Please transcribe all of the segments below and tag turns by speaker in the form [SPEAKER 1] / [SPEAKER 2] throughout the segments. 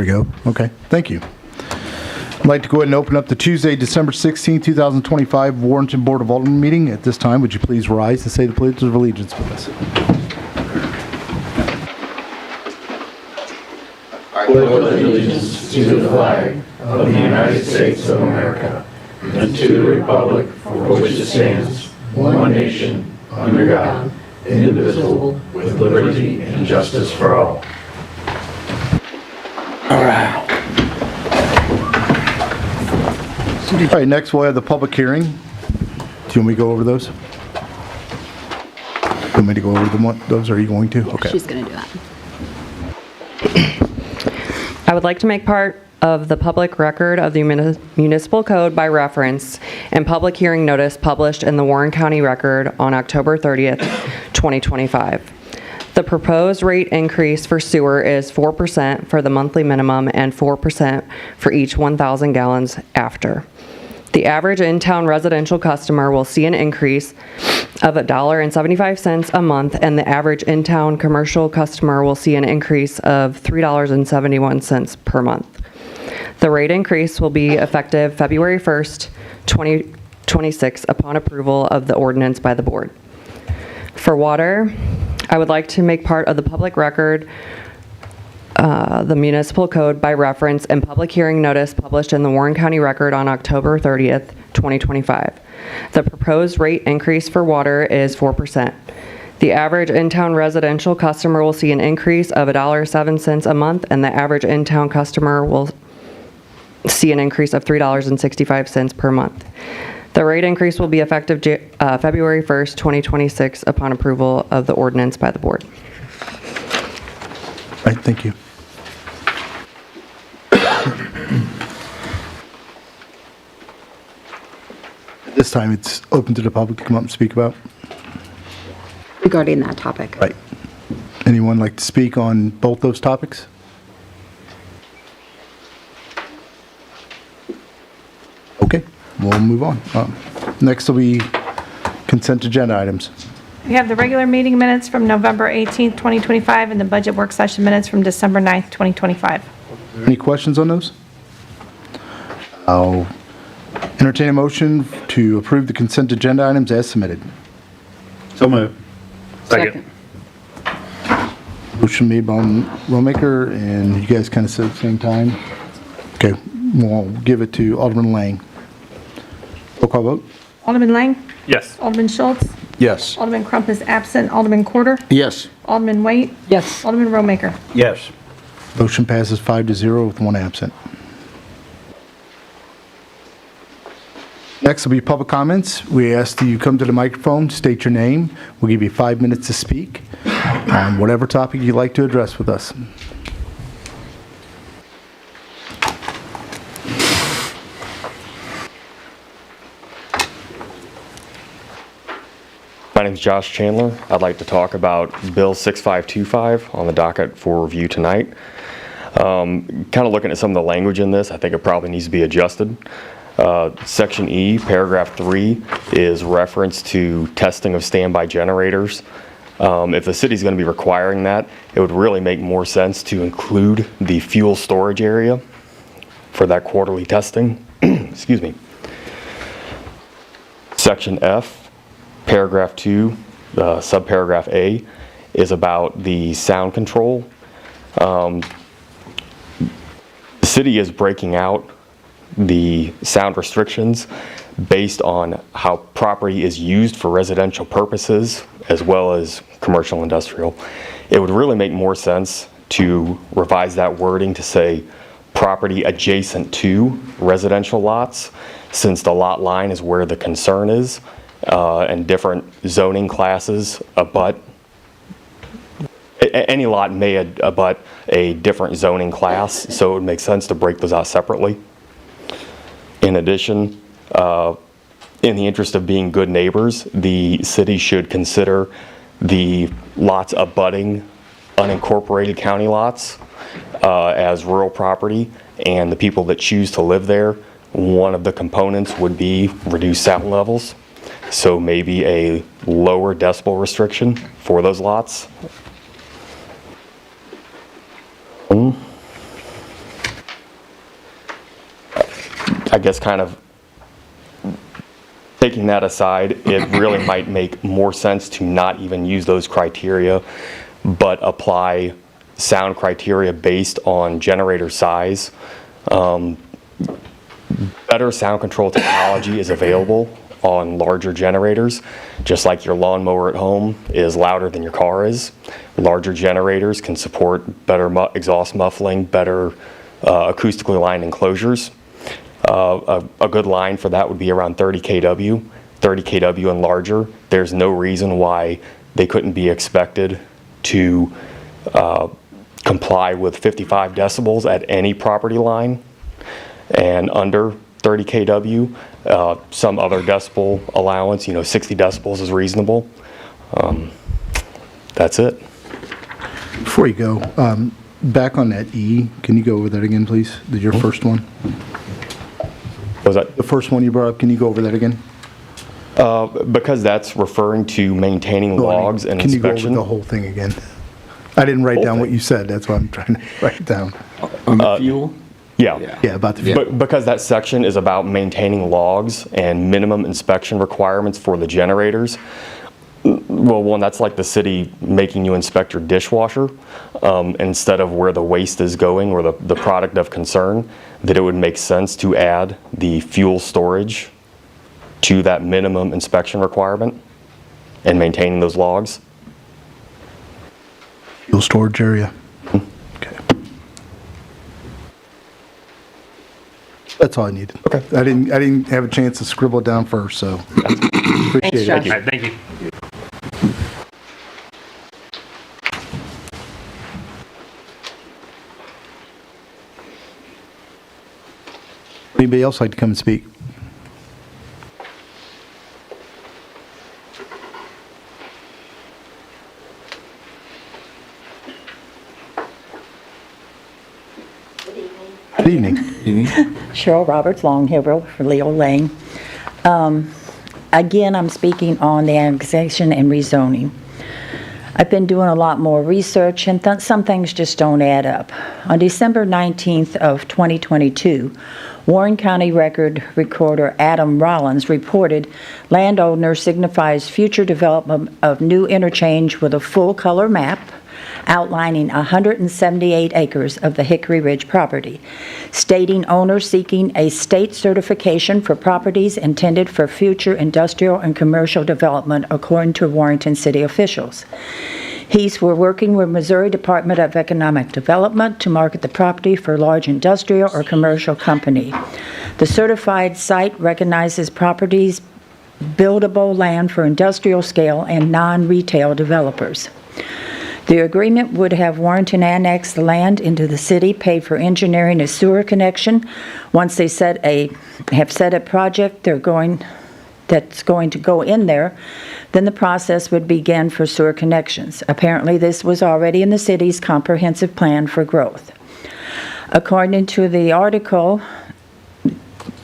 [SPEAKER 1] we go. Okay, thank you. I'd like to go ahead and open up the Tuesday, December 16, 2025 Warrenton Board of Alderman meeting. At this time, would you please rise and say the Pledge of Allegiance with us?
[SPEAKER 2] I pledge allegiance to the flag of the United States of America and to the republic for which it stands, one nation, under God, indivisible, with liberty and justice for all.
[SPEAKER 1] All right, next we'll have the public hearing. Do you want me to go over those? You want me to go over those, or are you going to? Okay.
[SPEAKER 3] She's going to do that.
[SPEAKER 4] I would like to make part of the public record of the municipal code by reference and public hearing notice published in the Warren County Record on October 30th, 2025. The proposed rate increase for sewer is 4% for the monthly minimum and 4% for each 1,000 gallons after. The average in-town residential customer will see an increase of $1.75 a month, and the average in-town commercial customer will see an increase of $3.71 per month. The rate increase will be effective February 1st, 2026 upon approval of the ordinance by the board. For water, I would like to make part of the public record the municipal code by reference and public hearing notice published in the Warren County Record on October 30th, 2025. The proposed rate increase for water is 4%. The average in-town residential customer will see an increase of $1.07 a month, and the average in-town customer will see an increase of $3.65 per month. The rate increase will be effective February 1st, 2026 upon approval of the ordinance by the board.
[SPEAKER 1] All right, thank you. This time it's open to the public to come up and speak about.
[SPEAKER 3] Regarding that topic.
[SPEAKER 1] Right. Anyone like to speak on both those topics? Okay, we'll move on. Next will be consent agenda items.
[SPEAKER 5] We have the regular meeting minutes from November 18th, 2025, and the budget work session minutes from December 9th, 2025.
[SPEAKER 1] Any questions on those? I'll entertain a motion to approve the consent agenda items as submitted.
[SPEAKER 2] So moved. Second.
[SPEAKER 1] Motion made by Romaker, and you guys kind of said at the same time. Okay, we'll give it to Alderman Lang. Roll call vote.
[SPEAKER 5] Alderman Lang?
[SPEAKER 2] Yes.
[SPEAKER 5] Alderman Schultz?
[SPEAKER 1] Yes.
[SPEAKER 5] Alderman Crump is absent. Alderman Quarter?
[SPEAKER 2] Yes.
[SPEAKER 5] Alderman Waite?
[SPEAKER 3] Yes.
[SPEAKER 5] Alderman Romaker?
[SPEAKER 2] Yes.
[SPEAKER 1] Motion passes 5-0 with one absent. Next will be public comments. We ask that you come to the microphone, state your name. We'll give you 5 minutes to speak on whatever topic you'd like to address with us.
[SPEAKER 6] My name is Josh Chandler. I'd like to talk about Bill 6525 on the docket for review tonight. Kind of looking at some of the language in this, I think it probably needs to be adjusted. Section E, paragraph 3, is reference to testing of standby generators. If the city's going to be requiring that, it would really make more sense to include the fuel storage area for that quarterly testing. Excuse me. Section F, paragraph 2, subparagraph A, is about the sound control. The city is breaking out the sound restrictions based on how property is used for residential purposes as well as commercial industrial. It would really make more sense to revise that wording to say property adjacent to residential lots, since the lot line is where the concern is, and different zoning classes abut. Any lot may abut a different zoning class, so it would make sense to break those out separately. In addition, in the interest of being good neighbors, the city should consider the lots abutting unincorporated county lots as rural property, and the people that choose to live there, one of the components would be reduced sound levels. So maybe a lower decibel restriction for those lots. I guess kind of taking that aside, it really might make more sense to not even use those criteria, but apply sound criteria based on generator size. Better sound control technology is available on larger generators, just like your lawnmower at home is louder than your car is. Larger generators can support better exhaust muffling, better acoustically lined enclosures. A good line for that would be around 30 kW. 30 kW and larger, there's no reason why they couldn't be expected to comply with 55 decibels at any property line. And under 30 kW, some other decibel allowance, 60 decibels is reasonable. That's it.
[SPEAKER 1] Before you go, back on that E, can you go over that again, please? Your first one?
[SPEAKER 6] Was that
[SPEAKER 1] The first one you brought up, can you go over that again?
[SPEAKER 6] because that's referring to maintaining
[SPEAKER 1] No, I mean,
[SPEAKER 6] logs and
[SPEAKER 1] Can you go
[SPEAKER 6] inspection?
[SPEAKER 1] over the whole thing again? I didn't write
[SPEAKER 6] Whole
[SPEAKER 1] down what
[SPEAKER 6] thing.
[SPEAKER 1] you said, that's why I'm trying to write it down.
[SPEAKER 2] On the fuel?
[SPEAKER 6] Yeah.
[SPEAKER 1] Yeah, about the,
[SPEAKER 6] But because that section is about maintaining logs and minimum inspection requirements for the generators, well, one, that's like the city making you inspect your dishwasher instead of where the waste is going or the product of concern, that it would make sense to add the fuel storage to that minimum inspection requirement and maintaining those logs.
[SPEAKER 1] fuel storage area. Okay. That's all I needed.
[SPEAKER 6] Okay.
[SPEAKER 1] I didn't have a chance to scribble it down first, so appreciate it.
[SPEAKER 4] Josh.
[SPEAKER 2] All right, thank you.
[SPEAKER 1] Anybody else like to come and speak? Good evening.
[SPEAKER 7] Cheryl Roberts, Long Hill Road for Leo Lane. Again, I'm speaking on the annexation and rezoning. I've been doing a lot more research, and some things just don't add up. On December 19th of 2022, Warren County Record Recorder Adam Rollins reported landowner signifies future development of new interchange with a full-color map outlining 178 acres of the Hickory Ridge property, stating owner seeking a state certification for properties intended for future industrial and commercial development according to Warrenton city officials. He's were working with Missouri Department of Economic Development to market the property for large industrial or commercial company. The certified site recognizes properties buildable land for industrial scale and non-retail developers. The agreement would have Warrenton annex the land into the city, pay for engineering a sewer connection. Once they have set a project that's going to go in there, then the process would begin for sewer connections. Apparently, this was already in the city's comprehensive plan for growth. According to the article,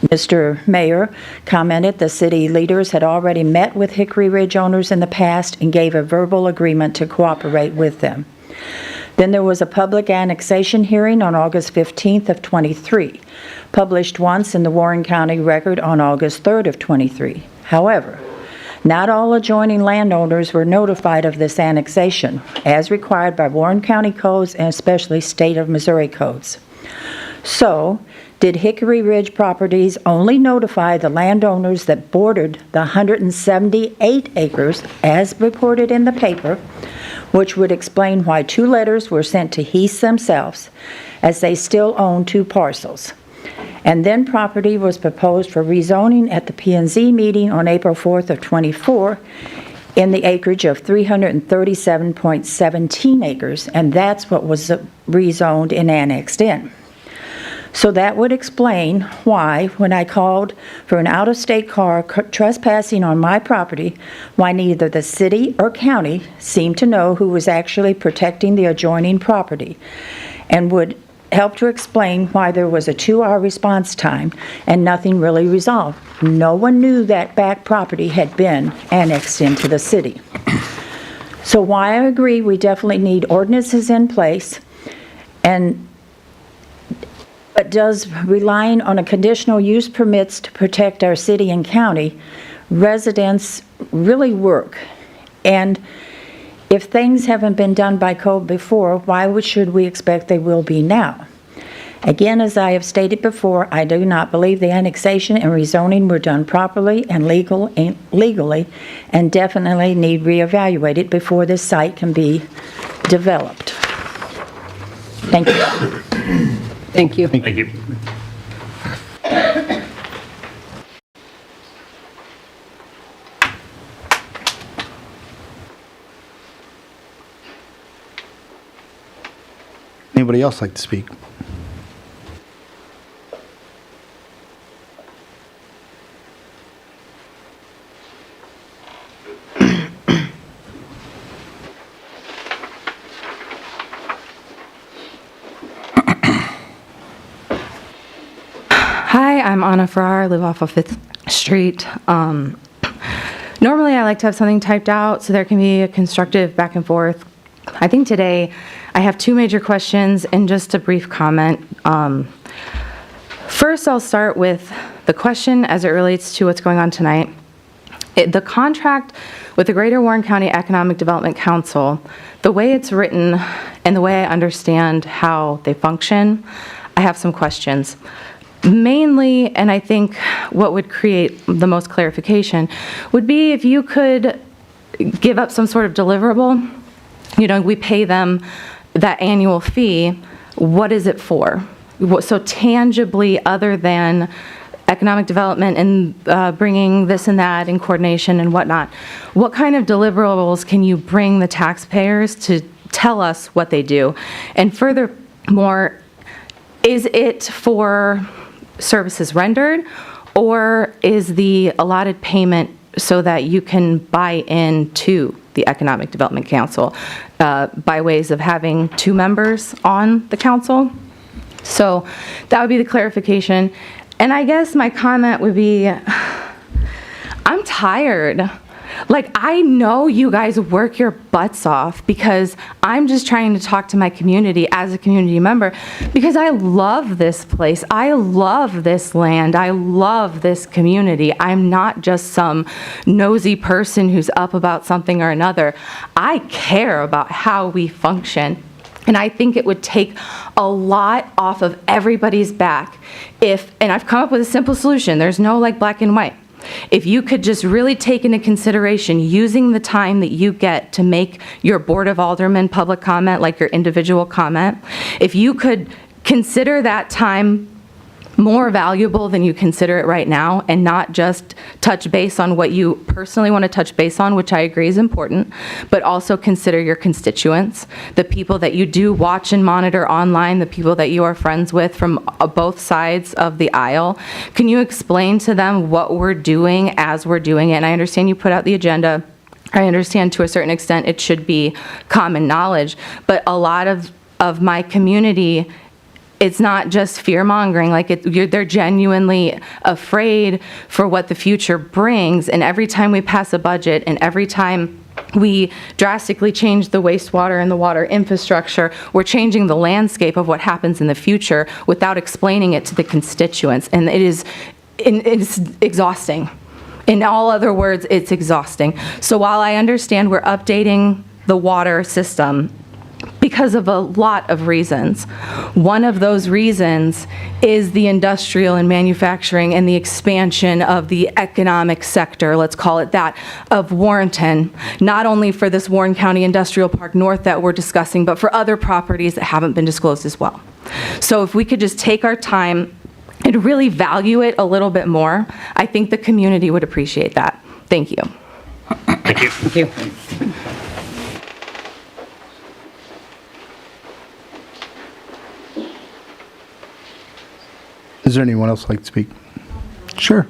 [SPEAKER 7] Mr. Mayor commented the city leaders had already met with Hickory Ridge owners in the past and gave a verbal agreement to cooperate with them. Then there was a public annexation hearing on August 15th of 23, published once in the Warren County Record on August 3rd of 23. However, not all adjoining landowners were notified of this annexation, as required by Warren County codes and especially state of Missouri codes. So, did Hickory Ridge Properties only notify the landowners that bordered the 178 acres as reported in the paper, which would explain why 2 letters were sent to Heath themselves, as they still own 2 parcels. And then property was proposed for rezoning at the P&Z meeting on April 4th of 24 in the acreage of 337.17 acres, and that's what was rezoned and annexed in. So that would explain why, when I called for an out-of-state car trespassing on my property, why neither the city or county seemed to know who was actually protecting the adjoining property, and would help to explain why there was a 2-hour response time and nothing really resolved. No one knew that back property had been annexed into the city. So why I agree we definitely need ordinances in place, But does relying on a conditional use permits to protect our city and county residents really work? And if things haven't been done by code before, why should we expect they will be now? Again, as I have stated before, I do not believe the annexation and rezoning were done properly and legally, and definitely need reevaluated before this site can be developed. Thank you.
[SPEAKER 3] Thank you.
[SPEAKER 2] Thank you.
[SPEAKER 1] Anybody else like to speak?
[SPEAKER 8] Hi, I'm Anna Farrar. I live off of 5th Street. Normally, I like to have something typed out so there can be a constructive back and forth. I think today I have two major questions and just a brief comment. First, I'll start with the question as it relates to what's going on tonight. The contract with the Greater Warren County Economic Development Council, the way it's written and the way I understand how they function, I have some questions. Mainly, and I think what would create the most clarification, would be if you could give up some sort of deliverable. You know, we pay them that annual fee. What is it for? So tangibly, other than economic development and bringing this and that in coordination and whatnot, what kind of deliverables can you bring the taxpayers to tell us what they do? And furthermore, is it for services rendered, or is the allotted payment so that you can buy into the Economic Development Council by ways of having two members on the council? So that would be the clarification. And I guess my comment would be, I'm tired. Like, I know you guys work your butts off because I'm just trying to talk to my community as a community member, because I love this place. I love this land. I love this community. I'm not just some nosy person who's up about something or another. I care about how we function. And I think it would take a lot off of everybody's back if, and I've come up with a simple solution. There's no like black and white. If you could just really take into consideration using the time that you get to make your Board of Aldermen public comment, like your individual comment, if you could consider that time more valuable than you consider it right now, and not just touch base on what you personally want to touch base on, which I agree is important, but also consider your constituents, the people that you do watch and monitor online, the people that you are friends with from both sides of the aisle. Can you explain to them what we're doing as we're doing it? And I understand you put out the agenda. I understand to a certain extent it should be common knowledge, but a lot of my community, it's not just fear-mongering, like they're genuinely afraid for what the future brings. And every time we pass a budget and every time we drastically change the wastewater and the water infrastructure, we're changing the landscape of what happens in the future without explaining it to the constituents. And it's exhausting. In all other words, it's exhausting. So while I understand we're updating the water system because of a lot of reasons. One of those reasons is the industrial and manufacturing and the expansion of the economic sector, let's call it that, of Warrenton, not only for this Warren County Industrial Park North that we're discussing, but for other properties that haven't been disclosed as well. So if we could just take our time and really value it a little bit more, I think the community would appreciate that. Thank you.
[SPEAKER 2] Thank you.
[SPEAKER 3] Thank you.
[SPEAKER 1] Is there anyone else like to speak? Sure.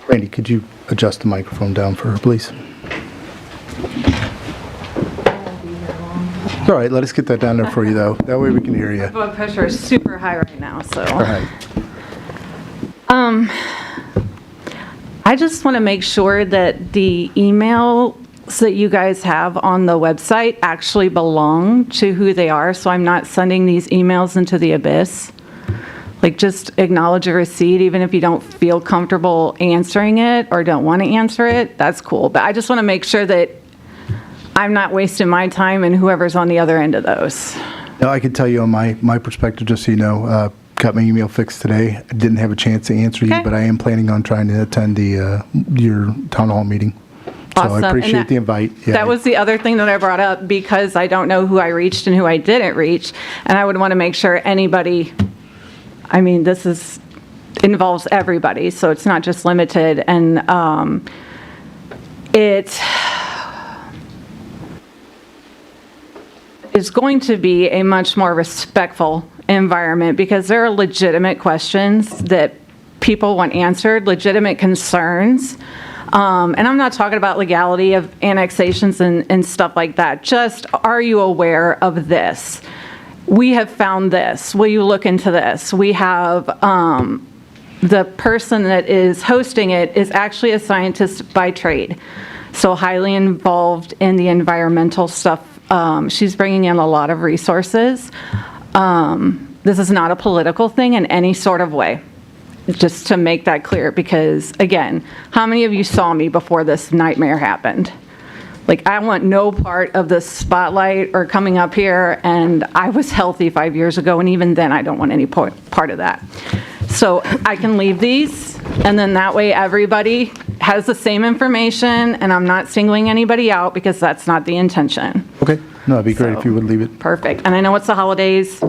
[SPEAKER 1] Randy, could you adjust the microphone down for her, please? It's all right, let us get that down there for you, though. That way we can hear you.
[SPEAKER 8] Blood pressure is super high right now, so.
[SPEAKER 1] All right.
[SPEAKER 9] I just want to make sure that the email that you guys have on the website actually belong to who they are, so I'm not sending these emails into the abyss. Like, just acknowledge a receipt, even if you don't feel comfortable answering it or don't want to answer it, that's cool. But I just want to make sure that I'm not wasting my time and whoever's on the other end of those.
[SPEAKER 1] Now, I can tell you on my perspective, just so you know, got my email fixed today. I didn't have a chance to answer you,
[SPEAKER 9] Okay.
[SPEAKER 1] but I am planning on trying to attend the your town hall meeting.
[SPEAKER 9] Awesome.
[SPEAKER 1] So
[SPEAKER 9] And
[SPEAKER 1] I appreciate
[SPEAKER 9] that-
[SPEAKER 1] the invite. Yeah.
[SPEAKER 9] That was the other thing that I brought up, because I don't know who I reached and who I didn't reach, and I would want to make sure anybody, I mean, this involves everybody, so it's not just limited, and it is going to be a much more respectful environment, because there are legitimate questions that people want answered, legitimate concerns. And I'm not talking about legality of annexations and stuff like that. Just, are you aware of this? We have found this. Will you look into this? We have, the person that is hosting it is actually a scientist by trade, so highly involved in the environmental stuff. She's bringing in a lot of resources. This is not a political thing in any sort of way. Just to make that clear, because again, how many of you saw me before this nightmare happened? Like, I want no part of the spotlight or coming up here, and I was healthy 5 years ago, and even then I don't want any part of that. So I can leave these, and then that way everybody has the same information, and I'm not singling anybody out, because that's not the intention.
[SPEAKER 1] Okay. No, it'd be great
[SPEAKER 9] So-
[SPEAKER 1] if you would leave it.
[SPEAKER 9] Perfect. And I know it's the holidays,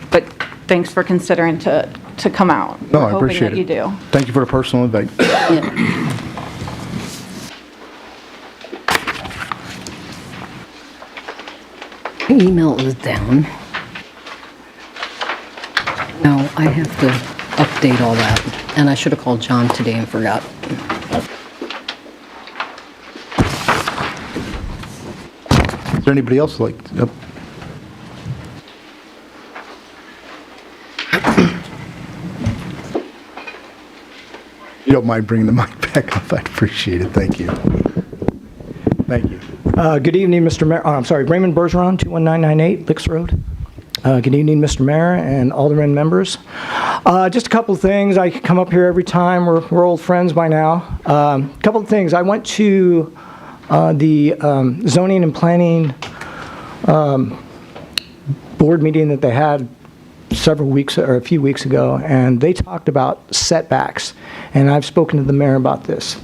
[SPEAKER 9] but thanks for considering to come out.
[SPEAKER 1] No,
[SPEAKER 9] We're
[SPEAKER 1] I
[SPEAKER 9] hoping
[SPEAKER 1] appreciate
[SPEAKER 9] that
[SPEAKER 1] it.
[SPEAKER 9] you do.
[SPEAKER 1] Thank you for the personal invite.
[SPEAKER 3] My email is down. Now I have to update all that, and I should have called John today and forgot.
[SPEAKER 1] Is there anybody else like? Yep. You don't mind bringing the mic back up? I'd appreciate it. Thank you. Thank you.
[SPEAKER 10] Good evening, Mr. Mayor. I'm sorry, Raymond Bergeron, 21998 Licks Road. Good evening, Mr. Mayor and Alderman members. Just a couple of things. I come up here every time. We're old friends by now. A couple of things. I went to the zoning and planning board meeting that they had several weeks or a few weeks ago, and they talked about setbacks. And I've spoken to the mayor about this.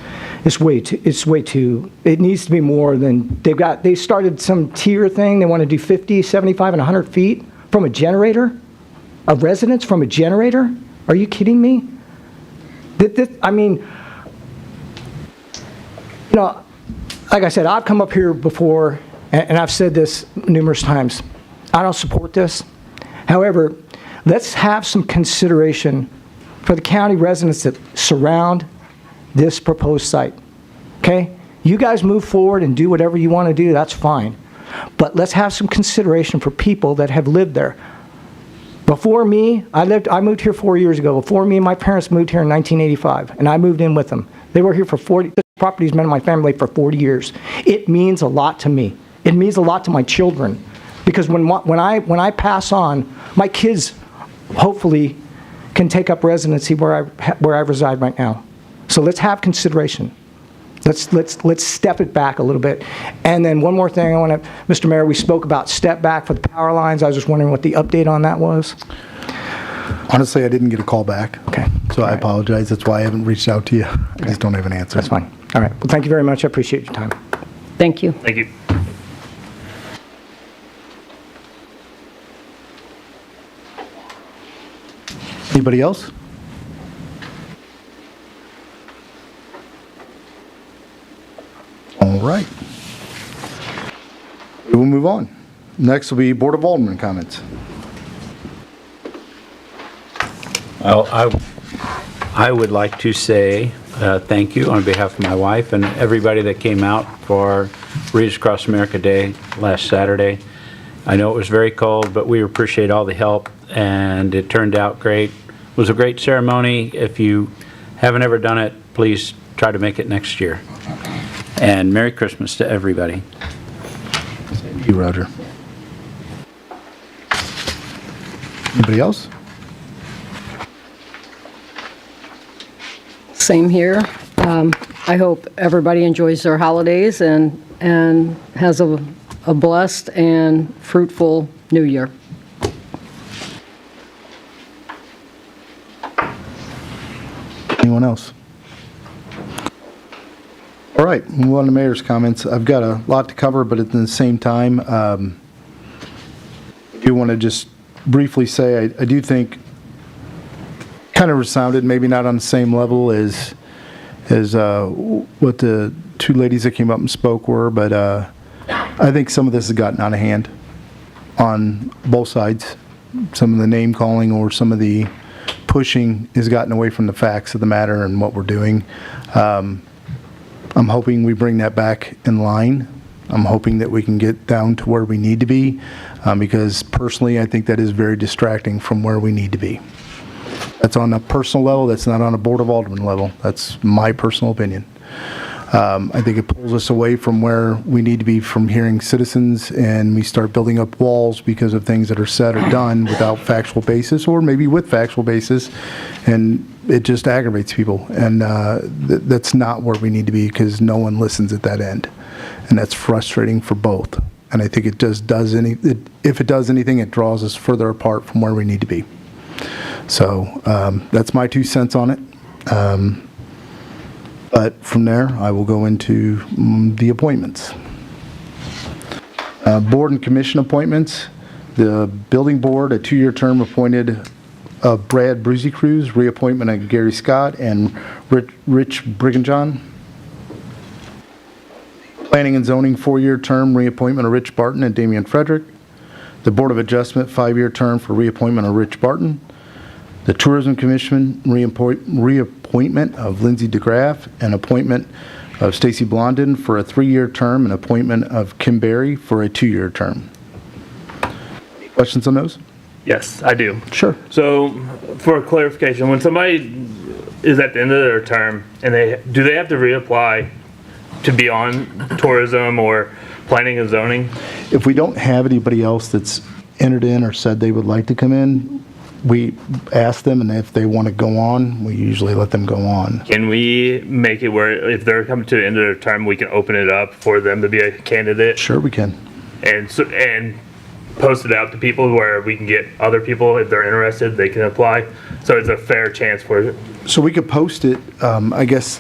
[SPEAKER 10] It's way too, it needs to be more than, they started some tier thing. They want to do 50, 75, and 100 feet from a generator? A residence from a generator? Are you kidding me? I mean, you know, like I said, I've come up here before, and I've said this numerous times. I don't support this. However, let's have some consideration for the county residents that surround this proposed site, okay? You guys move forward and do whatever you want to do, that's fine. But let's have some consideration for people that have lived there. Before me, I moved here 4 years ago. Before me, my parents moved here in 1985, and I moved in with them. They were here for 40, this property's been in my family for 40 years. It means a lot to me. It means a lot to my children. Because when I pass on, my kids hopefully can take up residency where I reside right now. So let's have consideration. Let's step it back a little bit. And then one more thing, Mr. Mayor, we spoke about step back for the power lines. I was just wondering what the update on that was.
[SPEAKER 1] Honestly, I didn't get a call back.
[SPEAKER 10] Okay.
[SPEAKER 1] So I apologize. That's why I haven't reached out to you. I just don't have an answer.
[SPEAKER 10] That's fine. All right. Well, thank you very much. I appreciate your time.
[SPEAKER 3] Thank you.
[SPEAKER 2] Thank you.
[SPEAKER 1] Anybody else? All right. We will move on. Next will be Board of Alderman comments.
[SPEAKER 11] Well, I would like to say thank you on behalf of my wife and everybody that came out for Readers Across America Day last Saturday. I know it was very cold, but we appreciate all the help, and it turned out great. It was a great ceremony. If you haven't ever done it, please try to make it next year. And Merry Christmas to everybody.
[SPEAKER 1] Thank you, Roger. Anybody else?
[SPEAKER 3] Same here. I hope everybody enjoys their holidays and has a blessed and fruitful new year.
[SPEAKER 1] Anyone else? All right, move on to mayor's comments. I've got a lot to cover, but at the same time, I do want to just briefly say I do think kind of resounded, maybe not on the same level as what the two ladies that came up and spoke were, but I think some of this has gotten out of hand on both sides. Some of the name calling or some of the pushing has gotten away from the facts of the matter and what we're doing. I'm hoping we bring that back in line. I'm hoping that we can get down to where we need to be, because personally, I think that is very distracting from where we need to be. That's on a personal level. That's not on a Board of Alderman level. That's my personal opinion. I think it pulls us away from where we need to be from hearing citizens, and we start building up walls because of things that are said or done without factual basis, or maybe with factual basis, and it just aggravates people. And that's not where we need to be, because no one listens at that end, and that's frustrating for both. And I think it just does if it does anything, it draws us further apart from where we need to be. So that's my 2 cents on it. But from there, I will go into the appointments. Board and commission appointments. The building board, a 2-year term appointed Brad Bruzy Cruz, reappointment of Gary Scott and Rich Brigginjohn. Planning and zoning, 4-year term, reappointment of Rich Barton and Damian Frederick. The Board of Adjustment, 5-year term for reappointment of Rich Barton. The Tourism Commission, reappointment of Lindsay DeGraff, and appointment of Stacy Blondin for a 3-year term, and appointment of Kim Berry for a 2-year term. Any questions on those?
[SPEAKER 12] Yes, I do.
[SPEAKER 1] Sure.
[SPEAKER 12] So, for clarification, when somebody is at the end of their term and do they have to reapply to be on tourism or planning and zoning?
[SPEAKER 1] If we don't have anybody else that's entered in or said they would like to come in, we ask them, and if they want to go on, we usually let them go on.
[SPEAKER 12] Can we make it where if they're coming to the end of their term, we can open it up for them to be a candidate?
[SPEAKER 1] Sure, we can.
[SPEAKER 12] And post it out to people where we can get other people, if they're interested, they can apply. So it's a fair chance for it.
[SPEAKER 1] So we could post it, I guess.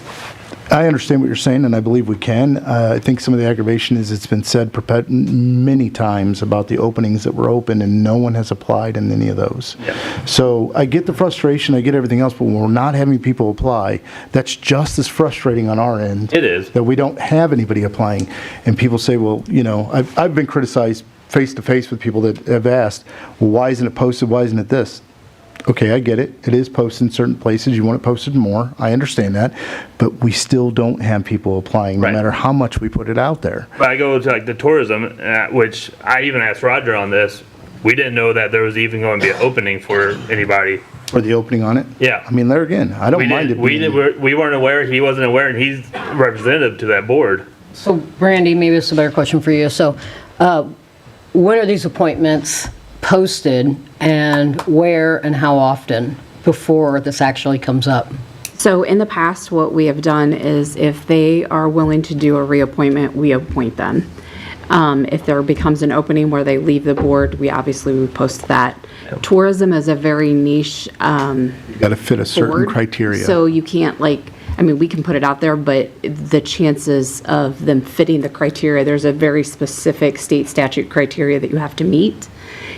[SPEAKER 1] I understand what you're saying, and I believe we can. I think some of the aggravation is it's been said many times about the openings that were open, and no one has applied in any of those.
[SPEAKER 12] Yeah.
[SPEAKER 1] So I get the frustration, I get everything else, but when we're not having people apply, that's just as frustrating on our end.
[SPEAKER 12] It is.
[SPEAKER 1] That we don't have anybody applying. And people say, well, I've been criticized face-to-face with people that have asked, well, why isn't it posted? Why isn't it this? Okay, I get it. It is posted in certain places. You want it posted more. I understand that. But we still don't have people applying, no matter how much we put it out there.
[SPEAKER 12] But I go to the tourism, which I even asked Roger on this. We didn't know that there was even going to be an opening for anybody.
[SPEAKER 1] For the opening on it?
[SPEAKER 12] Yeah.
[SPEAKER 1] I mean, there again, I don't mind it.
[SPEAKER 12] We weren't aware. He wasn't aware, and he's representative to that board.
[SPEAKER 3] So, Brandy, maybe it's a better question for you. So, when are these appointments posted, and where and how often before this actually comes up?
[SPEAKER 13] So in the past, what we have done is if they are willing to do a reappointment, we appoint them. If there becomes an opening where they leave the board, we obviously post that. Tourism is a very niche
[SPEAKER 1] You got to fit a certain
[SPEAKER 13] board,
[SPEAKER 1] criteria.
[SPEAKER 13] so you can't we can put it out there, but the chances of them fitting the criteria, there's a very specific state statute criteria that you have to meet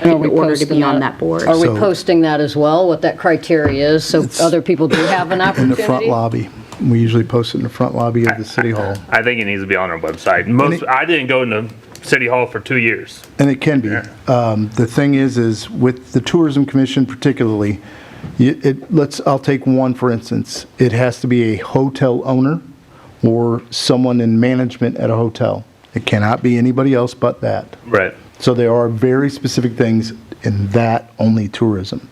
[SPEAKER 13] in order to be on that board.
[SPEAKER 3] Are we posting that as well, what that criteria is, so other people do have an
[SPEAKER 1] in
[SPEAKER 3] opportunity?
[SPEAKER 1] the front lobby. We usually post it in the front lobby of the city hall.
[SPEAKER 12] I think it needs to be on our website. I didn't go into City Hall for 2 years.
[SPEAKER 1] And it can be. The thing is with the Tourism Commission particularly, I'll take one for instance. It has to be a hotel owner or someone in management at a hotel. It cannot be anybody else but that.
[SPEAKER 12] Right.
[SPEAKER 1] So there are very specific things in that only tourism.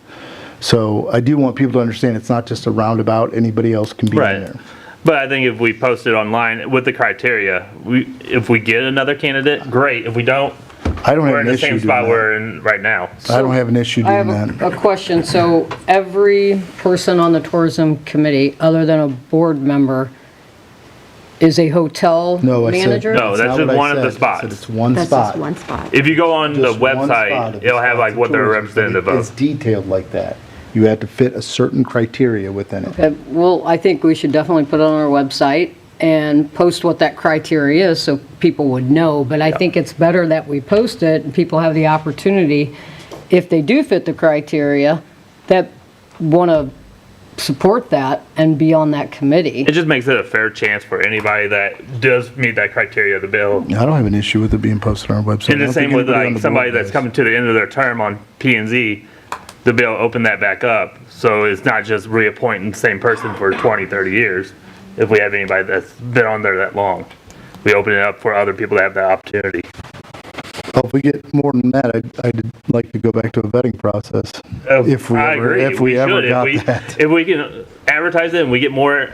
[SPEAKER 1] So I do want people to understand it's not just a roundabout, anybody else can be in there.
[SPEAKER 12] But I think if we post it online with the criteria, if we get another candidate, great. If we don't,
[SPEAKER 1] I don't have
[SPEAKER 12] we're
[SPEAKER 1] an
[SPEAKER 12] in the
[SPEAKER 1] issue
[SPEAKER 12] same
[SPEAKER 1] doing
[SPEAKER 12] spot
[SPEAKER 1] that.
[SPEAKER 12] we're in right now.
[SPEAKER 1] I don't have an issue
[SPEAKER 3] I
[SPEAKER 1] doing
[SPEAKER 3] have
[SPEAKER 1] that.
[SPEAKER 3] a question. So every person on the tourism committee, other than a board member, is a hotel
[SPEAKER 1] No, I said.
[SPEAKER 3] manager?
[SPEAKER 12] No, that's
[SPEAKER 1] not
[SPEAKER 12] just
[SPEAKER 1] what I
[SPEAKER 12] one of the
[SPEAKER 1] said. I
[SPEAKER 12] spots.
[SPEAKER 1] said it's one
[SPEAKER 13] That's
[SPEAKER 1] spot.
[SPEAKER 13] just one spot.
[SPEAKER 12] If you go on the
[SPEAKER 1] Just one spot
[SPEAKER 12] website,
[SPEAKER 1] of the
[SPEAKER 12] it'll have
[SPEAKER 1] spots
[SPEAKER 12] like
[SPEAKER 1] of
[SPEAKER 12] what their
[SPEAKER 1] tourism,
[SPEAKER 12] representative
[SPEAKER 1] but It's
[SPEAKER 12] of.
[SPEAKER 1] detailed like that. You have to fit a certain criteria within it.
[SPEAKER 3] Okay, well, I think we should definitely put it on our website and post what that criteria is so people would know. But I think it's better that we post it and people have the opportunity, if they do fit the criteria, that want to support that and be on that committee.
[SPEAKER 12] It just makes it a fair chance for anybody that does meet that criteria of the bill.
[SPEAKER 1] I don't have an issue with it being posted on our website.
[SPEAKER 12] And
[SPEAKER 1] I
[SPEAKER 12] the
[SPEAKER 1] don't
[SPEAKER 12] same
[SPEAKER 1] think
[SPEAKER 12] with
[SPEAKER 1] anybody on
[SPEAKER 12] like
[SPEAKER 1] the
[SPEAKER 12] somebody
[SPEAKER 1] board
[SPEAKER 12] that's
[SPEAKER 1] does.
[SPEAKER 12] coming to the end of their term on P and Z, the bill open that back up. So it's not just reappointing the same person for 20, 30 years. If we have anybody that's been on there that long, we open it up for other people to have that opportunity.
[SPEAKER 1] Well, if we get more than that, I'd like to go back to a vetting process. If we
[SPEAKER 12] I
[SPEAKER 1] ever,
[SPEAKER 12] agree.
[SPEAKER 1] if we ever
[SPEAKER 12] should.
[SPEAKER 1] got
[SPEAKER 12] if
[SPEAKER 1] that.
[SPEAKER 12] If we can advertise it and we get more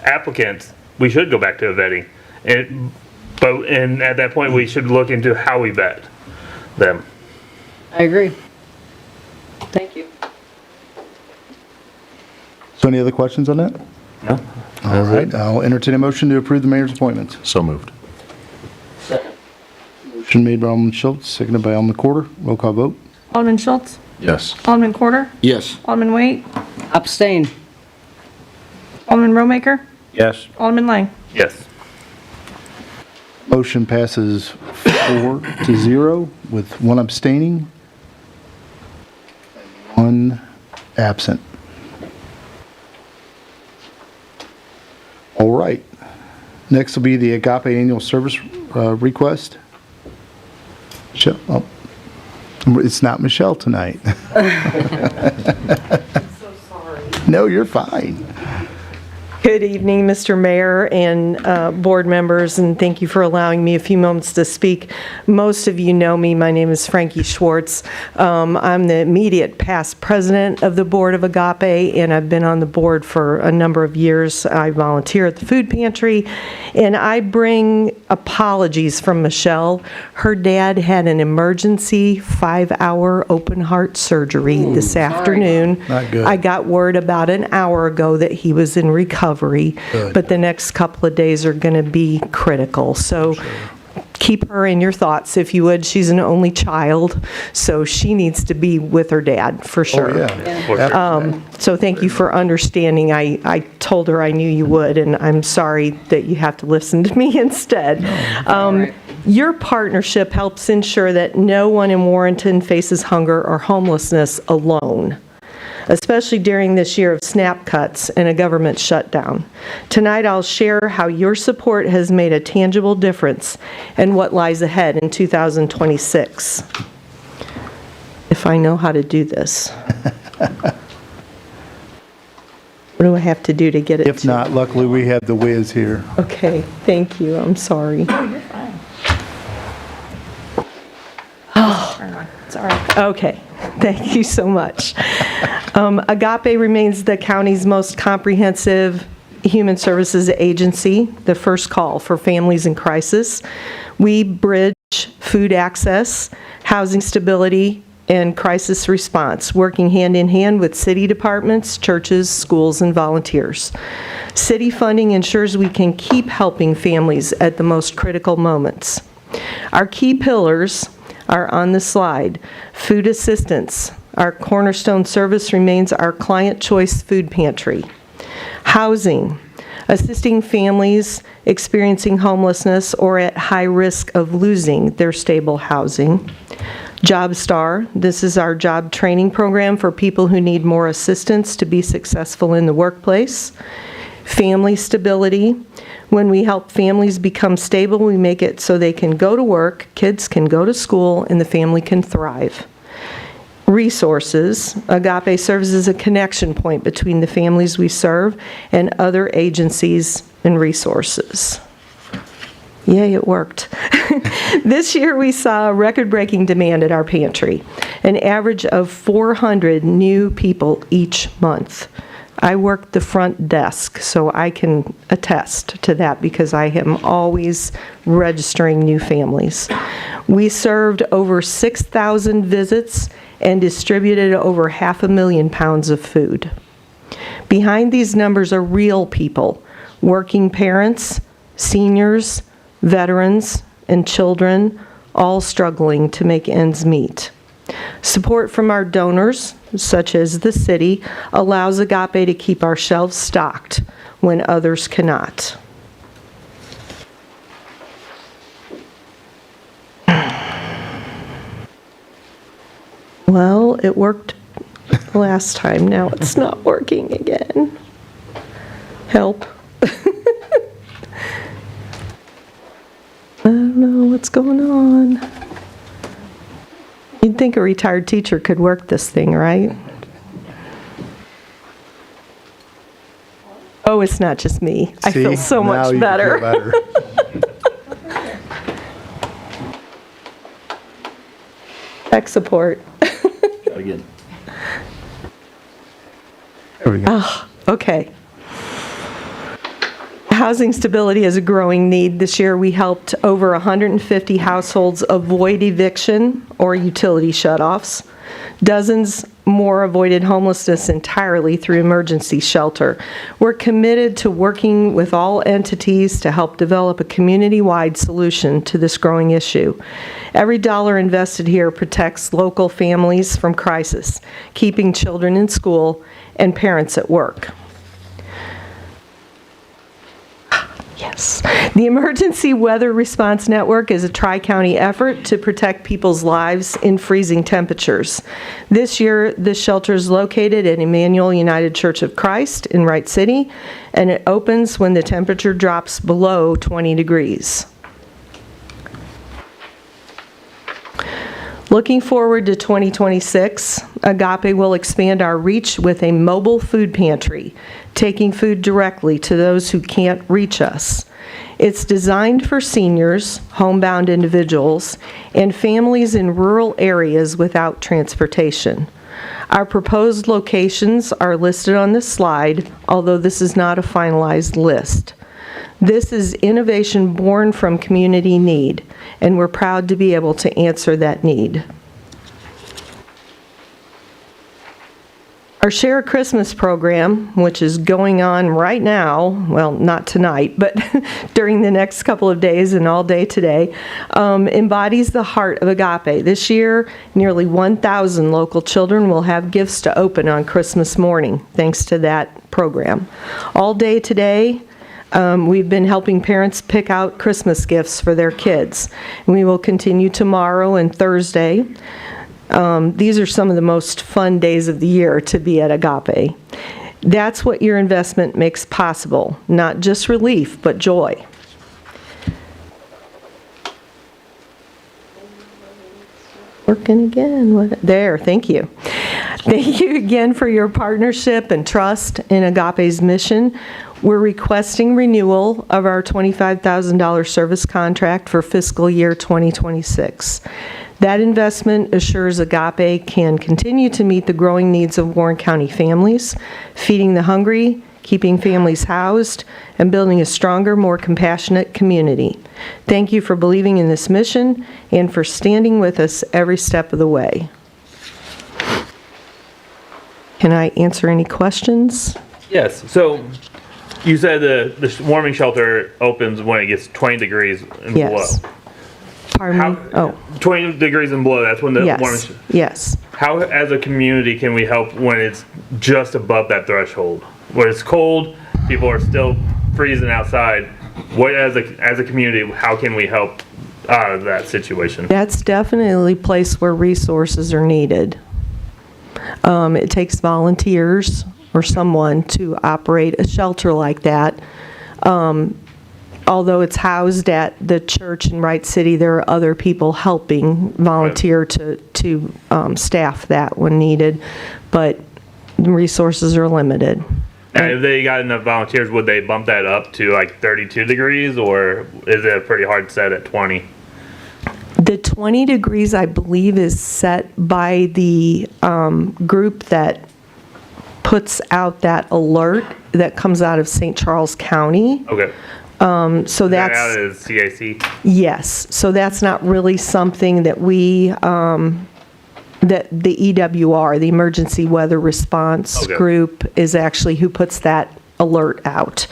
[SPEAKER 12] applicants, we should go back to a vetting. And at that point, we should look into how we vet them.
[SPEAKER 3] I agree. Thank you.
[SPEAKER 1] So any other questions on that?
[SPEAKER 12] No.
[SPEAKER 1] All right, I'll entertain a motion to approve the mayor's appointments.
[SPEAKER 2] So moved.
[SPEAKER 1] Motion made by Alderman Schultz, seconded by Alderman Corder. Roll call vote.
[SPEAKER 5] Alderman Schultz?
[SPEAKER 2] Yes.
[SPEAKER 5] Alderman Corder?
[SPEAKER 2] Yes.
[SPEAKER 5] Alderman Waite?
[SPEAKER 3] Abstain.
[SPEAKER 5] Alderman Romaker?
[SPEAKER 11] Yes.
[SPEAKER 5] Alderman Lang?
[SPEAKER 12] Yes.
[SPEAKER 1] Motion passes 4-0 with one abstaining, one absent. All right. Next will be the Agape Annual Service request. Michelle, oh, it's not Michelle tonight.
[SPEAKER 14] I'm so sorry.
[SPEAKER 1] No, you're fine.
[SPEAKER 14] Good evening, Mr. Mayor and board members, and thank you for allowing me a few moments to speak. Most of you know me. My name is Frankie Schwartz. I'm the immediate past president of the Board of Agape, and I've been on the board for a number of years. I volunteer at the food pantry, and I bring apologies from Michelle. Her dad had an emergency 5-hour open heart surgery this afternoon.
[SPEAKER 1] Not good.
[SPEAKER 14] I got word about an hour ago that he was in recovery,
[SPEAKER 1] Good.
[SPEAKER 14] but the next couple of days are going to be critical. So keep her in your thoughts, if you would. She's an only child, so she needs to be with her dad, for sure.
[SPEAKER 1] Oh, yeah.
[SPEAKER 14] So thank you for understanding. I told her I knew you would, and I'm sorry that you have to listen to me instead. Your partnership helps ensure that no one in Warrenton faces hunger or homelessness alone, especially during this year of SNAP cuts and a government shutdown. Tonight, I'll share how your support has made a tangible difference and what lies ahead in 2026. If I know how to do this. What do I have to do to get it
[SPEAKER 1] If
[SPEAKER 14] to?
[SPEAKER 1] not, luckily we have the whiz here.
[SPEAKER 14] Okay, thank you. I'm sorry.
[SPEAKER 5] You're fine. Turn on. It's all right.
[SPEAKER 14] Okay, thank you so much. Agape remains the county's most comprehensive human services agency, the first call for families in crisis. We bridge food access, housing stability, and crisis response, working hand in hand with city departments, churches, schools, and volunteers. City funding ensures we can keep helping families at the most critical moments. Our key pillars are on the slide. Food assistance. Our cornerstone service remains our client choice food pantry. Housing. Assisting families experiencing homelessness or at high risk of losing their stable housing. JobStar. This is our job training program for people who need more assistance to be successful in the workplace. Family stability. When we help families become stable, we make it so they can go to work, kids can go to school, and the family can thrive. Resources. Agape serves as a connection point between the families we serve and other agencies and resources. Yay, it worked. This year we saw record-breaking demand at our pantry, an average of 400 new people each month. I work the front desk, so I can attest to that because I am always registering new families. We served over 6,000 visits and distributed over 500,000 pounds of food. Behind these numbers are real people, working parents, seniors, veterans, and children, all struggling to make ends meet. Support from our donors, such as the city, allows Agape to keep our shelves stocked when others cannot. Well, it worked last time, now it's not working again. Help. I don't know what's going on. You'd think a retired teacher could work this thing, right? Oh, it's not just me. I feel so
[SPEAKER 1] now
[SPEAKER 14] much
[SPEAKER 1] you
[SPEAKER 14] better.
[SPEAKER 1] feel better.
[SPEAKER 14] Tech support.
[SPEAKER 2] Again.
[SPEAKER 1] There we go.
[SPEAKER 14] Okay. Housing stability is a growing need. This year, we helped over 150 households avoid eviction or utility shutoffs. Dozens more avoided homelessness entirely through emergency shelter. We're committed to working with all entities to help develop a community-wide solution to this growing issue. Every dollar invested here protects local families from crisis, keeping children in school and parents at work. Yes. The Emergency Weather Response Network is a tri-county effort to protect people's lives in freezing temperatures. This year, the shelter is located at Emmanuel United Church of Christ in Wright City, and it opens when the temperature drops below 20 degrees. Looking forward to 2026, Agape will expand our reach with a mobile food pantry, taking food directly to those who can't reach us. It's designed for seniors, homebound individuals, and families in rural areas without transportation. Our proposed locations are listed on this slide, although this is not a finalized list. This is innovation born from community need, and we're proud to be able to answer that need. Our Share a Christmas program, which is going on right now, well, not tonight, but during the next couple of days and all day today, embodies the heart of Agape. This year, nearly 1,000 local children will have gifts to open on Christmas morning, thanks to that program. All day today, we've been helping parents pick out Christmas gifts for their kids. We will continue tomorrow and Thursday. These are some of the most fun days of the year to be at Agape. That's what your investment makes possible, not just relief, but joy. Working again. There, thank you. Thank you again for your partnership and trust in Agape's mission. We're requesting renewal of our $25,000 service contract for fiscal year 2026. That investment assures Agape can continue to meet the growing needs of Warren County families, feeding the hungry, keeping families housed, and building a stronger, more compassionate community. Thank you for believing in this mission and for standing with us every step of the way. Can I answer any questions?
[SPEAKER 12] Yes, so you said the warming shelter opens when it gets 20 degrees and
[SPEAKER 14] Yes.
[SPEAKER 12] below.
[SPEAKER 14] Pardon me? Oh,
[SPEAKER 12] 20 degrees and below, that's when the warming
[SPEAKER 14] yes, yes.
[SPEAKER 12] How, as a community, can we help when it's just above that threshold? When it's cold, people are still freezing outside. What, as a community, how can we help out of that situation?
[SPEAKER 14] That's definitely a place where resources are needed. It takes volunteers or someone to operate a shelter like that. Although it's housed at the church in Wright City, there are other people helping volunteer to staff that when needed, but resources are limited.
[SPEAKER 12] And if they got enough volunteers, would they bump that up to like 32 degrees, or is it pretty hard set at 20?
[SPEAKER 14] The 20 degrees, I believe, is set by the group that puts out that alert that comes out of St. Charles County.
[SPEAKER 12] Okay.
[SPEAKER 14] So
[SPEAKER 12] That
[SPEAKER 14] that's,
[SPEAKER 12] out is CIC.
[SPEAKER 14] yes, so that's not really something that we, that the EWR, the Emergency Weather Response
[SPEAKER 12] Okay.
[SPEAKER 14] Group, is actually who puts that alert out.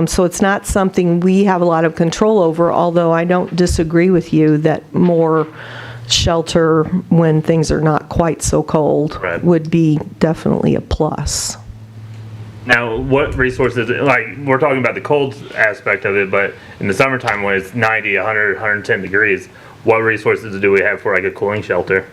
[SPEAKER 14] So it's not something we have a lot of control over, although I don't disagree with you that more shelter when things are not quite so cold
[SPEAKER 12] Right.
[SPEAKER 14] would be definitely a plus.
[SPEAKER 12] Now, what resources, like, we're talking about the cold aspect of it, but in the summertime when it's 90, 100, 110 degrees, what resources do we have for like a cooling shelter?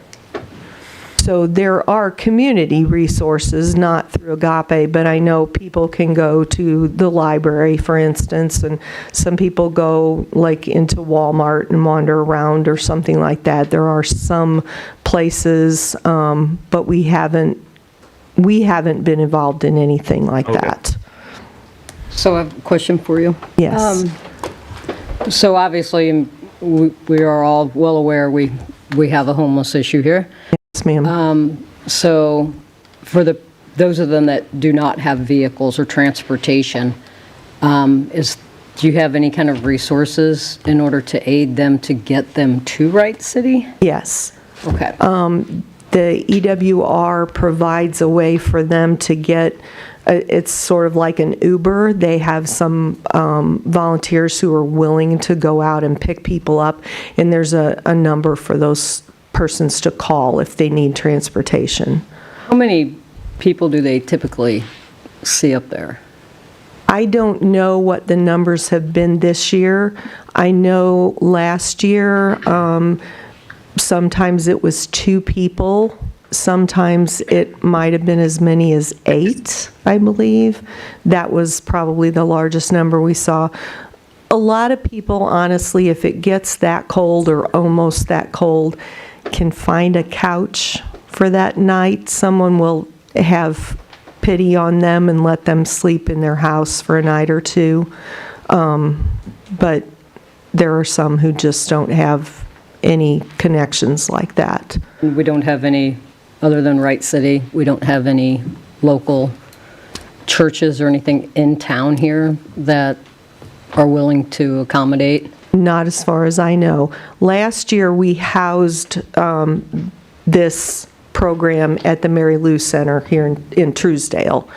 [SPEAKER 14] So there are community resources, not through Agape, but I know people can go to the library, for instance, and some people go like into Walmart and wander around or something like that. There are some places, but we haven't been involved in anything like
[SPEAKER 12] Okay.
[SPEAKER 14] that.
[SPEAKER 3] So I have a question for you.
[SPEAKER 14] Yes.
[SPEAKER 3] So obviously, we are all well aware we have a homeless issue here.
[SPEAKER 14] Yes, ma'am.
[SPEAKER 3] So for those of them that do not have vehicles or transportation, do you have any kind of resources in order to aid them to get them to Wright City?
[SPEAKER 14] Yes.
[SPEAKER 3] Okay.
[SPEAKER 14] The EWR provides a way for them to get, it's sort of like an Uber. They have some volunteers who are willing to go out and pick people up, and there's a number for those persons to call if they need transportation.
[SPEAKER 3] How many people do they typically see up there?
[SPEAKER 14] I don't know what the numbers have been this year. I know last year, sometimes it was 2 people. Sometimes it might have been as many as 8, I believe. That was probably the largest number we saw. A lot of people, honestly, if it gets that cold or almost that cold, can find a couch for that night. Someone will have pity on them and let them sleep in their house for a night or 2. But there are some who just don't have any connections like that.
[SPEAKER 3] We don't have any, other than Wright City, we don't have any local churches or anything in town here that are willing to accommodate?
[SPEAKER 14] Not as far as I know. Last year, we housed this program at the Mary Lou Center here in Truesdale.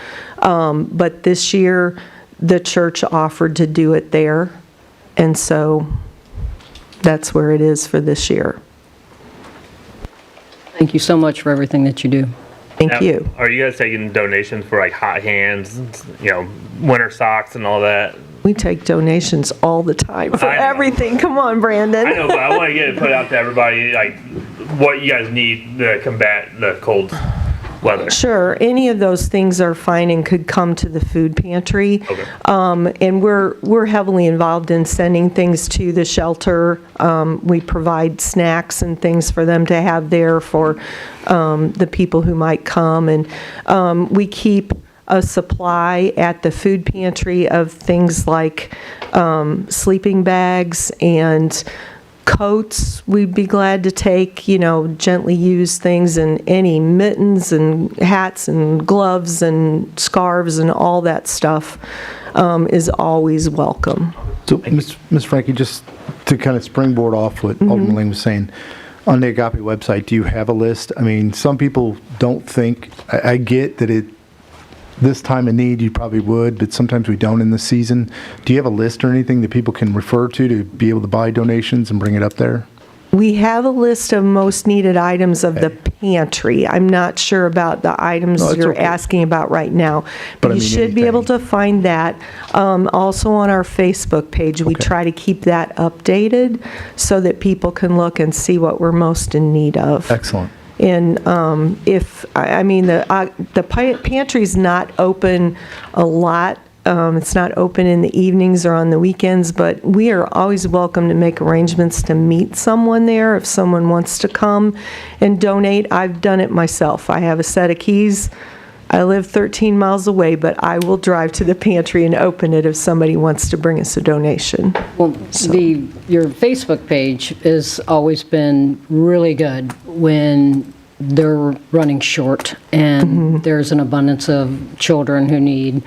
[SPEAKER 14] But this year, the church offered to do it there, and so that's where it is for this year.
[SPEAKER 3] Thank you so much for everything that you do.
[SPEAKER 14] Thank
[SPEAKER 12] Now,
[SPEAKER 14] you.
[SPEAKER 12] Are you guys taking donations for like hot hands, winter socks and all that?
[SPEAKER 14] We take donations all the time for
[SPEAKER 12] I know.
[SPEAKER 14] everything. Come on, Brandon.
[SPEAKER 12] I know, but I want to get it put out to everybody, like, what you guys need to combat the cold weather.
[SPEAKER 14] Sure, any of those things are fine and could come to the food pantry.
[SPEAKER 12] Okay.
[SPEAKER 14] And we're heavily involved in sending things to the shelter. We provide snacks and things for them to have there for the people who might come. And we keep a supply at the food pantry of things like sleeping bags and coats. We'd be glad to take, gently used things, and any mittens and hats and gloves and scarves and all that stuff is always welcome.
[SPEAKER 1] So, Ms. Frankie, just to kind of springboard off what Alderman Lane was saying, on the Agape website, do you have a list? I mean, some people don't think, I get that this time of need, you probably would, but sometimes we don't in the season. Do you have a list or anything that people can refer to be able to buy donations and bring it up there?
[SPEAKER 14] We have a list of most needed items of the pantry. I'm not sure about the items
[SPEAKER 1] No, it's
[SPEAKER 14] you're
[SPEAKER 1] okay.
[SPEAKER 14] asking about right now.
[SPEAKER 1] But I
[SPEAKER 14] you
[SPEAKER 1] mean
[SPEAKER 14] should be able to find that. Also on our Facebook page, we try to keep that updated so that people can look and see what we're most in need of.
[SPEAKER 1] Excellent.
[SPEAKER 14] And the pantry's not open a lot. It's not open in the evenings or on the weekends, but we are always welcome to make arrangements to meet someone there if someone wants to come and donate. I've done it myself. I have a set of keys. I live 13 miles away, but I will drive to the pantry and open it if somebody wants to bring us a donation.
[SPEAKER 3] Well, your Facebook page has always been really good when they're running short, and there's an abundance of children who need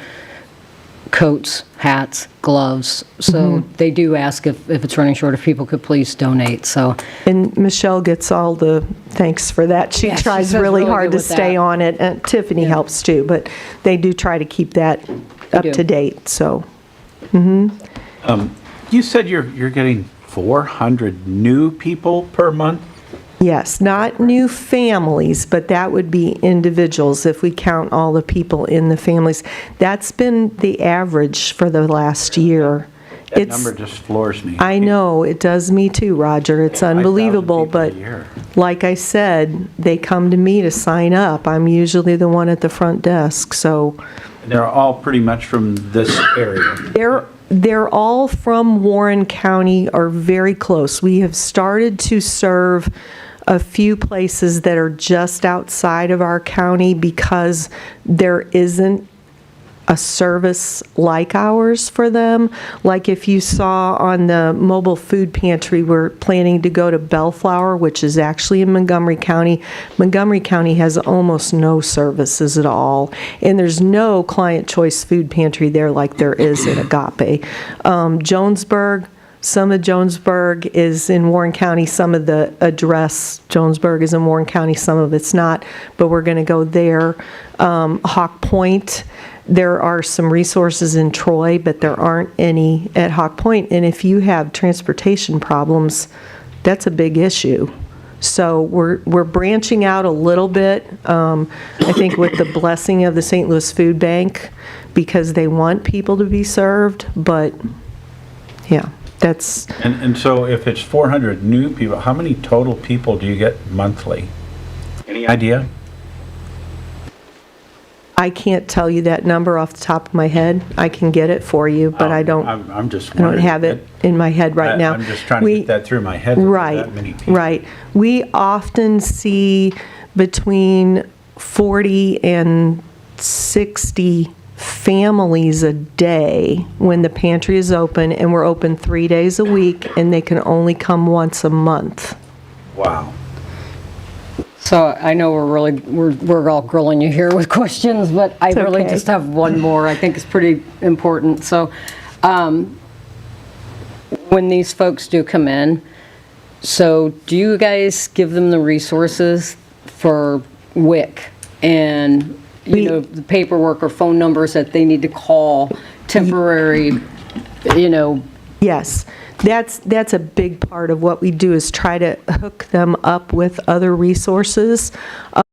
[SPEAKER 3] coats, hats, gloves. So they do ask if it's running short, if people could please donate, so.
[SPEAKER 14] And Michelle gets all the thanks for that. She
[SPEAKER 3] Yeah, she
[SPEAKER 14] tries
[SPEAKER 3] does
[SPEAKER 14] really
[SPEAKER 3] really
[SPEAKER 14] hard
[SPEAKER 3] good
[SPEAKER 14] to
[SPEAKER 3] with
[SPEAKER 14] stay
[SPEAKER 3] that.
[SPEAKER 14] on it, and Tiffany helps too, but they do try to keep that up
[SPEAKER 3] do.
[SPEAKER 14] to date, so.
[SPEAKER 11] You said you're getting 400 new people per month?
[SPEAKER 14] Yes, not new families, but that would be individuals if we count all the people in the families. That's been the average for the last year.
[SPEAKER 11] That number just floors me.
[SPEAKER 14] I know, it does me too, Roger. It's
[SPEAKER 11] 5,000
[SPEAKER 14] unbelievable,
[SPEAKER 11] people a
[SPEAKER 14] but
[SPEAKER 11] year.
[SPEAKER 14] like I said, they come to me to sign up. I'm usually the one at the front desk, so
[SPEAKER 11] They're all pretty much from this area.
[SPEAKER 14] they're all from Warren County or very close. We have started to serve a few places that are just outside of our county because there isn't a service like ours for them. Like if you saw on the mobile food pantry, we're planning to go to Bellflower, which is actually in Montgomery County. Montgomery County has almost no services at all, and there's no client choice food pantry there like there is at Agape. Jonesburg, some of Jonesburg is in Warren County, some of the address Jonesburg is in Warren County, some of it's not, but we're going to go there. Hawk Point, there are some resources in Troy, but there aren't any at Hawk Point. And if you have transportation problems, that's a big issue. So we're branching out a little bit, I think with the blessing of the St. Louis Food Bank, because they want people to be served, but yeah. That's,
[SPEAKER 11] And so if it's 400 new people, how many total people do you get monthly? Any idea?
[SPEAKER 14] I can't tell you that number off the top of my head. I can get it for you, but I don't
[SPEAKER 11] I'm just
[SPEAKER 14] I don't
[SPEAKER 11] wondering.
[SPEAKER 14] have it in my head right now.
[SPEAKER 11] I'm just trying to
[SPEAKER 14] We-
[SPEAKER 11] get that through my head. that there are
[SPEAKER 14] Right,
[SPEAKER 11] that many people.
[SPEAKER 14] right. We often see between 40 and 60 families a day when the pantry is open, and we're open 3 days a week, and they can only come once a month.
[SPEAKER 11] Wow.
[SPEAKER 3] So I know we're all grilling you here with questions, but I really
[SPEAKER 14] okay.
[SPEAKER 3] just have one more. I think it's pretty important. So when these folks do come in, so do you guys give them the resources for WIC and the paperwork or phone numbers that they need to call, temporary,
[SPEAKER 14] Yes, that's a big part of what we do, is try to hook them up with other resources.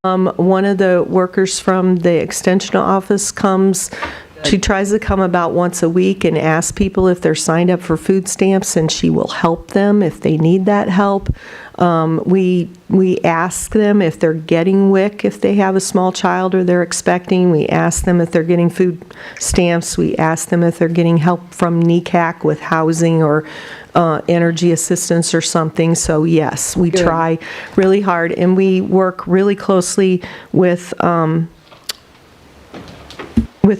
[SPEAKER 14] One of the workers from the extension office comes, she tries to come about once a week and ask people if they're signed up for food stamps, and she will help them if they need that help. We ask them if they're getting WIC, if they have a small child or they're expecting. We ask them if they're getting food stamps. We ask them if they're getting help from NECAC with housing or energy assistance or something. So yes, we try really hard, and we work really closely with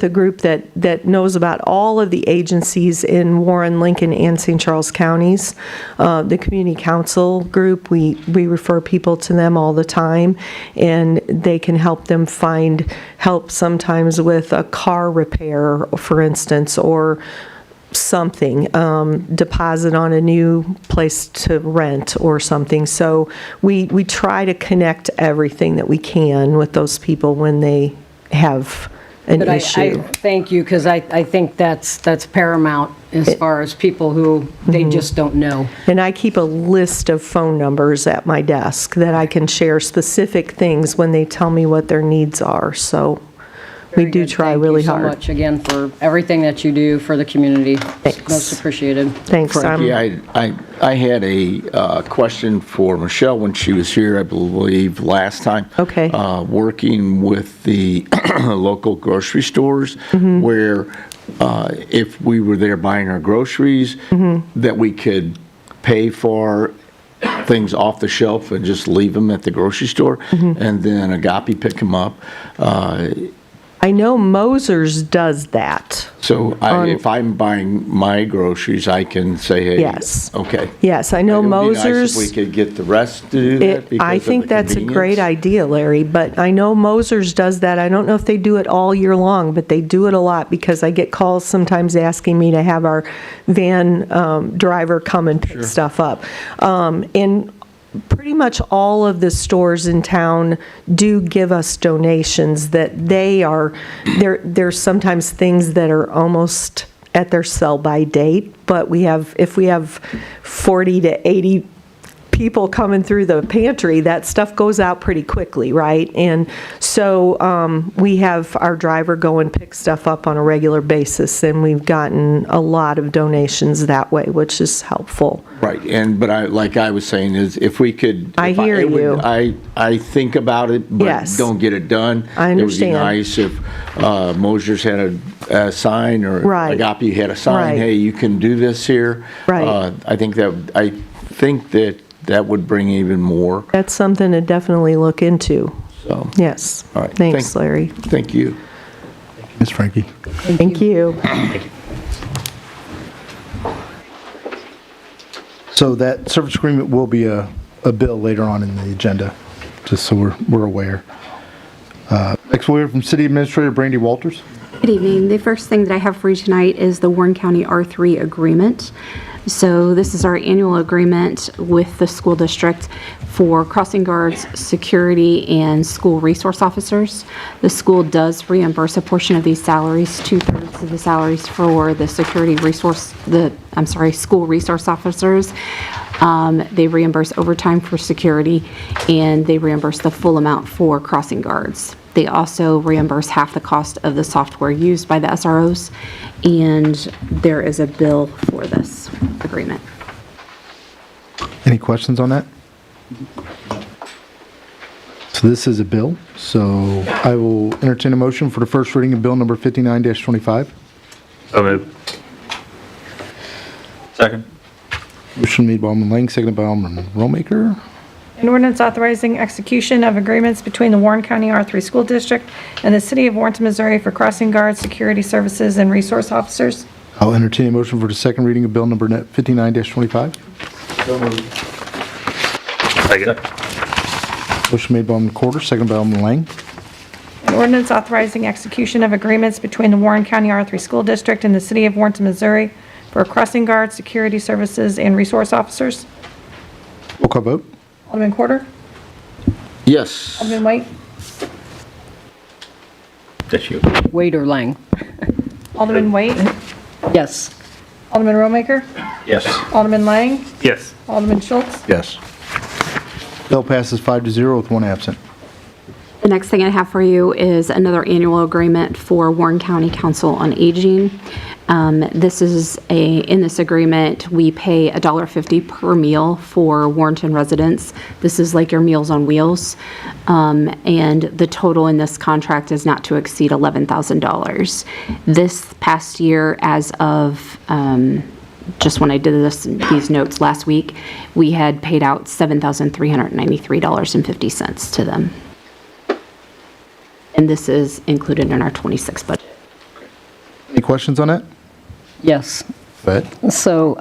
[SPEAKER 14] a group that knows about all of the agencies in Warren, Lincoln, and St. Charles counties. The Community Council group, we refer people to them all the time, and they can help them find help sometimes with a car repair, for instance, or something, deposit on a new place to rent or something. So we try to connect everything that we can with those people when they have an
[SPEAKER 3] But I
[SPEAKER 14] issue.
[SPEAKER 3] thank you, because I think that's paramount as far as people who they just don't know.
[SPEAKER 14] And I keep a list of phone numbers at my desk that I can share specific things when they tell me what their needs are. So we do try really hard.
[SPEAKER 3] Thank you so much again for everything that you do for the community.
[SPEAKER 14] Thanks.
[SPEAKER 3] Most appreciated.
[SPEAKER 14] Thanks.
[SPEAKER 2] Frankie, I had a question for Michelle when she was here, I believe, last time.
[SPEAKER 14] Okay.
[SPEAKER 2] Working with the local grocery stores, where if we were there buying our groceries, that we could pay for things off the shelf and just leave them at the grocery store, and then Agape pick them up.
[SPEAKER 14] I know Moser's does that.
[SPEAKER 2] So if I'm buying my groceries, I can say, hey.
[SPEAKER 14] Yes.
[SPEAKER 2] Okay.
[SPEAKER 14] Yes, I know
[SPEAKER 2] It would be nice
[SPEAKER 14] Moser's.
[SPEAKER 2] if we could get the rest to do that because
[SPEAKER 14] I
[SPEAKER 2] of
[SPEAKER 14] think
[SPEAKER 2] the
[SPEAKER 14] that's a great
[SPEAKER 2] convenience.
[SPEAKER 14] idea, Larry, but I know Moser's does that. I don't know if they do it all year long, but they do it a lot because I get calls sometimes asking me to have our van driver come and pick stuff up. And pretty much all of the stores in town do give us donations that there's sometimes things that are almost at their sell-by date, but if we have 40 to 80 people coming through the pantry, that stuff goes out pretty quickly, right? And so we have our driver go and pick stuff up on a regular basis, and we've gotten a lot of donations that way, which is helpful.
[SPEAKER 2] Right, but like I was saying, is if we could.
[SPEAKER 14] I hear you.
[SPEAKER 2] I think about it, but
[SPEAKER 14] Yes.
[SPEAKER 2] don't get it done.
[SPEAKER 14] I understand.
[SPEAKER 2] It would be nice if Mosier's had a sign or
[SPEAKER 14] Right.
[SPEAKER 2] Agape had a sign,
[SPEAKER 14] Right.
[SPEAKER 2] hey, you can do this here.
[SPEAKER 14] Right.
[SPEAKER 2] I think that would bring even more.
[SPEAKER 14] That's something to definitely look into.
[SPEAKER 2] So.
[SPEAKER 14] Yes.
[SPEAKER 2] All right.
[SPEAKER 14] Thanks, Larry.
[SPEAKER 2] Thank you.
[SPEAKER 1] Ms. Frankie.
[SPEAKER 14] Thank you.
[SPEAKER 1] So that service agreement will be a bill later on in the agenda, just so we're aware. Next, we'll hear from City Administrator Brandy Walters.
[SPEAKER 13] Good evening. The first thing that I have for you tonight is the Warren County R3 agreement. So this is our annual agreement with the school district for crossing guards, security, and school resource officers. The school does reimburse a portion of these salaries, 2/3 of the salaries for the school resource officers. They reimburse overtime for security, and they reimburse the full amount for crossing guards. They also reimburse half the cost of the software used by the SROs, and there is a bill for this agreement.
[SPEAKER 1] Any questions on that? So this is a bill, so I will entertain a motion for the first reading of bill number 59-25.
[SPEAKER 12] So moved.
[SPEAKER 11] Second.
[SPEAKER 1] Motion made by Alderman Lang, seconded by Alderman Rollmaker.
[SPEAKER 5] An ordinance authorizing execution of agreements between the Warren County R3 School District and the City of Warrenton, Missouri for crossing guards, security services, and resource officers.
[SPEAKER 1] I'll entertain a motion for the second reading of bill number 59-25.
[SPEAKER 12] Second.
[SPEAKER 1] Motion made by Alderman Corder, seconded by Alderman Lang.
[SPEAKER 5] An ordinance authorizing execution of agreements between the Warren County R3 School District and the City of Warrenton, Missouri for crossing guards, security services, and resource officers.
[SPEAKER 1] Roll call vote.
[SPEAKER 5] Alderman Corder?
[SPEAKER 2] Yes.
[SPEAKER 5] Alderman White?
[SPEAKER 11] That's you.
[SPEAKER 3] Wade or Lang?
[SPEAKER 5] Alderman White?
[SPEAKER 3] Yes.
[SPEAKER 5] Alderman Rollmaker?
[SPEAKER 11] Yes.
[SPEAKER 5] Alderman Lang?
[SPEAKER 12] Yes.
[SPEAKER 5] Alderman Schultz?
[SPEAKER 2] Yes.
[SPEAKER 1] Bill passes 5-0 with one absent.
[SPEAKER 13] The next thing I have for you is another annual agreement for Warren County Council on Aging. In this agreement, we pay $1.50 per meal for Warrenton residents. This is like your Meals on Wheels. And the total in this contract is not to exceed $11,000. This past year, as of just when I did these notes last week, we had paid out $7,393.50 to them. And this is included in our 26 budget.
[SPEAKER 1] Any questions on that?
[SPEAKER 3] Yes.
[SPEAKER 1] Go ahead.
[SPEAKER 3] So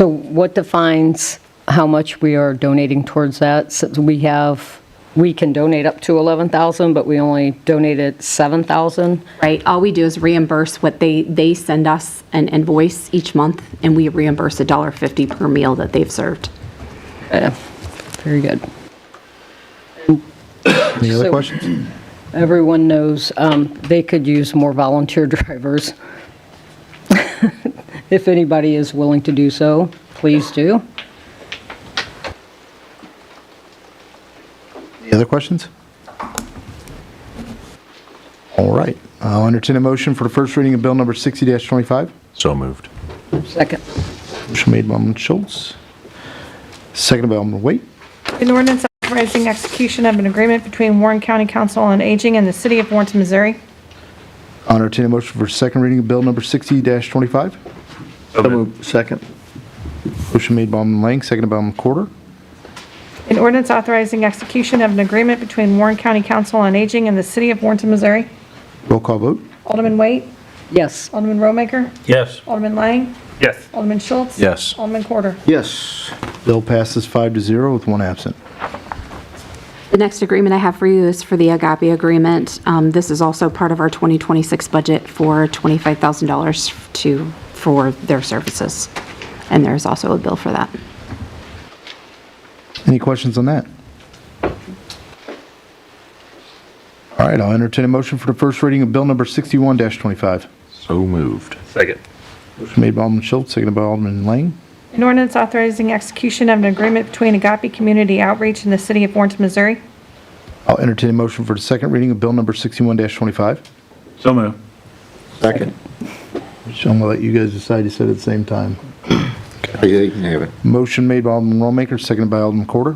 [SPEAKER 3] what defines how much we are donating towards that? So we can donate up to 11,000, but we only donated 7,000.
[SPEAKER 13] Right, all we do is reimburse what they send us an invoice each month, and we reimburse $1.50 per meal that they've served.
[SPEAKER 3] Very good.
[SPEAKER 1] Any other
[SPEAKER 3] So-
[SPEAKER 1] questions?
[SPEAKER 3] Everyone knows they could use more volunteer drivers. If anybody is willing to do so, please do.
[SPEAKER 1] Any other questions? All right. I'll entertain a motion for the first reading of bill number 60-25.
[SPEAKER 11] So moved.
[SPEAKER 3] Second.
[SPEAKER 1] Motion made by Alderman Schultz, seconded by Alderman Waite.
[SPEAKER 5] An ordinance authorizing execution of an agreement between Warren County Council on Aging and the City of Warrenton, Missouri.
[SPEAKER 1] I'll entertain a motion for second reading of bill number 60-25.
[SPEAKER 12] So moved.
[SPEAKER 2] Second.
[SPEAKER 1] Motion made by Alderman Lang, seconded by Alderman Corder.
[SPEAKER 5] An ordinance authorizing execution of an agreement between Warren County Council on Aging and the City of Warrenton, Missouri.
[SPEAKER 1] Roll call vote.
[SPEAKER 5] Alderman Wade.
[SPEAKER 3] Yes.
[SPEAKER 5] Alderman Romaker.
[SPEAKER 11] Yes.
[SPEAKER 5] Alderman Lang.
[SPEAKER 12] Yes.
[SPEAKER 5] Alderman Schultz.
[SPEAKER 11] Yes.
[SPEAKER 5] Alderman Corder.
[SPEAKER 2] Yes.
[SPEAKER 1] Bill passes 5-0 with one absent.
[SPEAKER 13] The next agreement I have for you is for the Agape agreement. This is also part of our 2026 budget for $25,000 for their services. And there's also a bill for that.
[SPEAKER 1] Any questions on that? All right, I'll entertain a motion for the first reading of Bill number 61-25.
[SPEAKER 2] So moved.
[SPEAKER 12] Second.
[SPEAKER 1] Motion made by Alderman Schultz, seconded by Alderman Lang.
[SPEAKER 5] An ordinance authorizing execution of an agreement between Agape Community Outreach and the City of Warrenton, Missouri.
[SPEAKER 1] I'll entertain a motion for the second reading of Bill number 61-25.
[SPEAKER 11] So moved.
[SPEAKER 2] Second.
[SPEAKER 1] Which I'm going to let you guys decide to say it at the same time.
[SPEAKER 2] Yeah, you can have it.
[SPEAKER 1] Motion made by Alderman Rollmaker, seconded by Alderman Corder.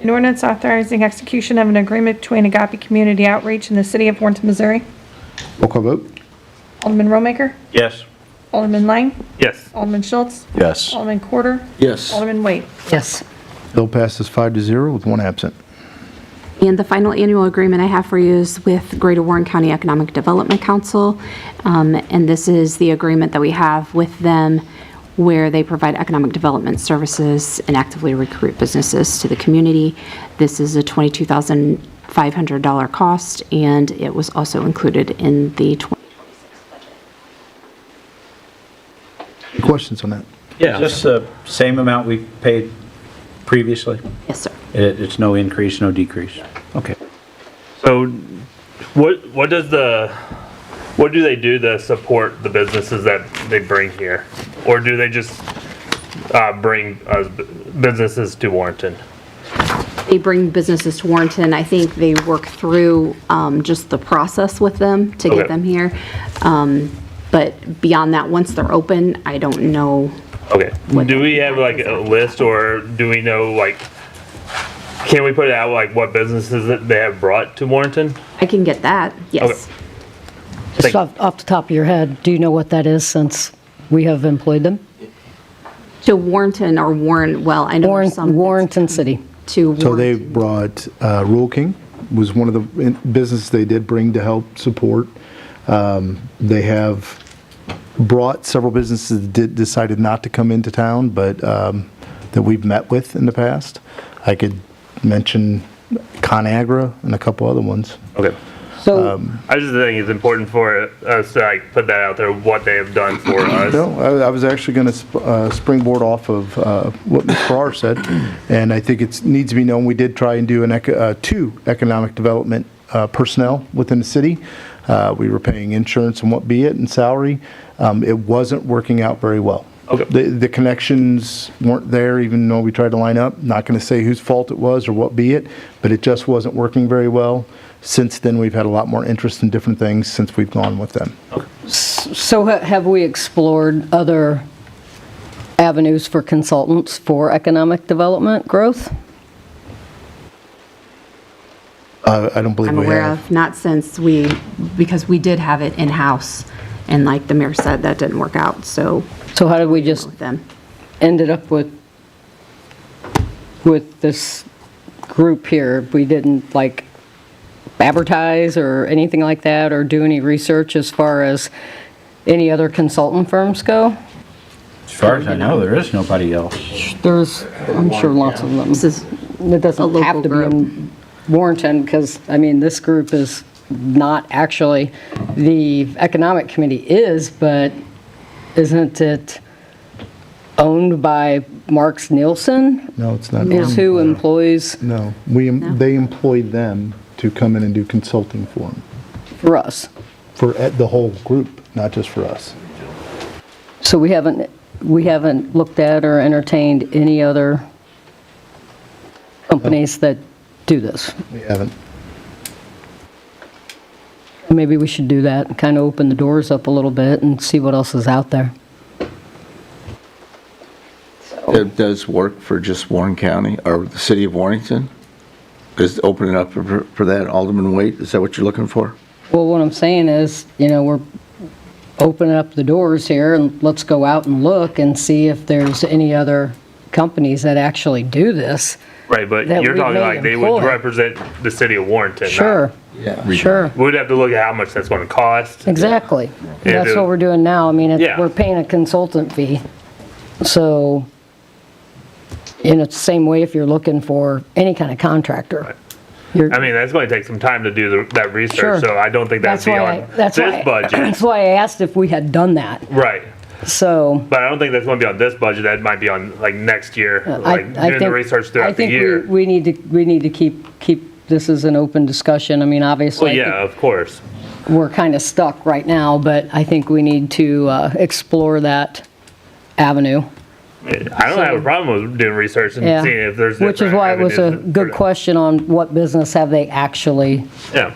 [SPEAKER 5] An ordinance authorizing execution of an agreement between Agape Community Outreach and the City of Warrenton, Missouri.
[SPEAKER 1] Roll call vote.
[SPEAKER 5] Alderman Romaker.
[SPEAKER 11] Yes.
[SPEAKER 5] Alderman Lang.
[SPEAKER 12] Yes.
[SPEAKER 5] Alderman Schultz.
[SPEAKER 2] Yes.
[SPEAKER 5] Alderman Corder.
[SPEAKER 2] Yes.
[SPEAKER 5] Alderman Wade.
[SPEAKER 3] Yes.
[SPEAKER 1] Bill passes 5-0 with one absent.
[SPEAKER 13] And the final annual agreement I have for you is with Greater Warren County Economic Development Council. And this is the agreement that we have with them where they provide economic development services and actively recruit businesses to the community. This is a $22,500 cost, and it was also included in the 2026 budget.
[SPEAKER 1] Any questions on that?
[SPEAKER 11] Yeah. Just the same amount we paid previously?
[SPEAKER 13] Yes, sir.
[SPEAKER 11] It's no increase, no decrease? Okay.
[SPEAKER 12] So what do they do to support the businesses that they bring here? Or do they just bring businesses to Warrenton?
[SPEAKER 13] They bring businesses to Warrenton. I think they work through just the process with them to get
[SPEAKER 12] Okay.
[SPEAKER 13] them here. But beyond that, once they're open, I don't know.
[SPEAKER 12] Okay. Do we have like a list, or do we know, like, can we put it out like what businesses that they have brought to Warrenton?
[SPEAKER 13] I can get that, yes.
[SPEAKER 3] Just off the top of your head, do you know what that is since we have employed them?
[SPEAKER 13] To Warrenton or Warren, well, I know there's some
[SPEAKER 3] Warrenton City.
[SPEAKER 13] to
[SPEAKER 1] So they
[SPEAKER 13] Warrenton.
[SPEAKER 1] brought, Rule King was one of the businesses they did bring to help support. They have brought several businesses that decided not to come into town, but that we've met with in the past. I could mention ConAgra and a couple other ones.
[SPEAKER 12] Okay.
[SPEAKER 3] So,
[SPEAKER 12] I just think it's important for us to like put that out there, what they have done for us.
[SPEAKER 1] No, I was actually going to springboard off of what Ms. Farrar said, and I think it needs to be known, we did try and do two economic development personnel within the city. We were paying insurance and what be it and salary. It wasn't working out very well.
[SPEAKER 12] Okay.
[SPEAKER 1] The connections weren't there, even though we tried to line up. Not going to say whose fault it was or what be it, but it just wasn't working very well. Since then, we've had a lot more interest in different things since we've gone with them.
[SPEAKER 3] so have we explored other avenues for consultants for economic development growth?
[SPEAKER 1] I don't believe
[SPEAKER 13] I'm
[SPEAKER 1] we
[SPEAKER 13] aware
[SPEAKER 1] have.
[SPEAKER 13] of, not since because we did have it in-house. And like the mayor said, that didn't work out, so
[SPEAKER 3] So how did we just
[SPEAKER 13] with them.
[SPEAKER 3] ended up with this group here? We didn't like advertise or anything like that, or do any research as far as any other consultant firms go?
[SPEAKER 11] As far as I know, there is nobody else.
[SPEAKER 3] There's, I'm sure lots of them.
[SPEAKER 13] This is
[SPEAKER 3] It doesn't
[SPEAKER 13] a
[SPEAKER 3] have
[SPEAKER 13] local
[SPEAKER 3] to be
[SPEAKER 13] group.
[SPEAKER 3] in Warrenton, because, I mean, this group is not actually, the Economic Committee is, but isn't it owned by Marks Nielsen?
[SPEAKER 1] No, it's not.
[SPEAKER 3] Is who employs
[SPEAKER 1] No, they employed them to come in and do consulting for them,
[SPEAKER 3] for us?
[SPEAKER 1] for the whole group, not just for us.
[SPEAKER 3] So we haven't looked at or entertained any other companies that do this.
[SPEAKER 1] We haven't.
[SPEAKER 3] Maybe we should do that, and kind of open the doors up a little bit and see what else is out there.
[SPEAKER 2] It does work for just Warren County, or the city of Warrington? Is opening up for that, Alderman Wade? Is that what you're looking for?
[SPEAKER 3] Well, what I'm saying is, we're opening up the doors here, and let's go out and look and see if there's any other companies that actually do this.
[SPEAKER 12] Right, but
[SPEAKER 3] that
[SPEAKER 12] you're
[SPEAKER 3] we
[SPEAKER 12] talking
[SPEAKER 3] may
[SPEAKER 12] like they would
[SPEAKER 3] employ.
[SPEAKER 12] represent the city of Warrenton. not-
[SPEAKER 3] Sure, sure,
[SPEAKER 12] We'd have to look at how much that's gonna cost.
[SPEAKER 3] exactly. That's
[SPEAKER 12] it-
[SPEAKER 3] what we're doing now. I mean,
[SPEAKER 12] Yeah.
[SPEAKER 3] we're paying a consultant fee. So, and it's the same way if you're looking for any kind of contractor. You're-
[SPEAKER 12] I mean, that's gonna take some time to do that
[SPEAKER 3] Sure.
[SPEAKER 12] research, so I don't think that'd be on this budget.
[SPEAKER 3] That's why I asked if we had done that.
[SPEAKER 12] Right,
[SPEAKER 3] So,
[SPEAKER 12] but I don't think that's gonna be on this budget, that might be on like next year, like
[SPEAKER 3] I
[SPEAKER 12] doing the
[SPEAKER 3] think,
[SPEAKER 12] research
[SPEAKER 3] I
[SPEAKER 12] throughout the
[SPEAKER 3] think
[SPEAKER 12] year.
[SPEAKER 3] we need to keep this as an open discussion. I mean, obviously,
[SPEAKER 12] Well,
[SPEAKER 3] I
[SPEAKER 12] yeah,
[SPEAKER 3] think
[SPEAKER 12] of course.
[SPEAKER 3] we're kind of stuck right now, but I think we need to explore that avenue.
[SPEAKER 12] I don't have a problem with doing research and
[SPEAKER 3] Yeah.
[SPEAKER 12] seeing if there's
[SPEAKER 3] Which is
[SPEAKER 12] different
[SPEAKER 3] why it was a
[SPEAKER 12] avenues for
[SPEAKER 3] good
[SPEAKER 12] that.
[SPEAKER 3] question on what business have they actually,
[SPEAKER 12] Yeah.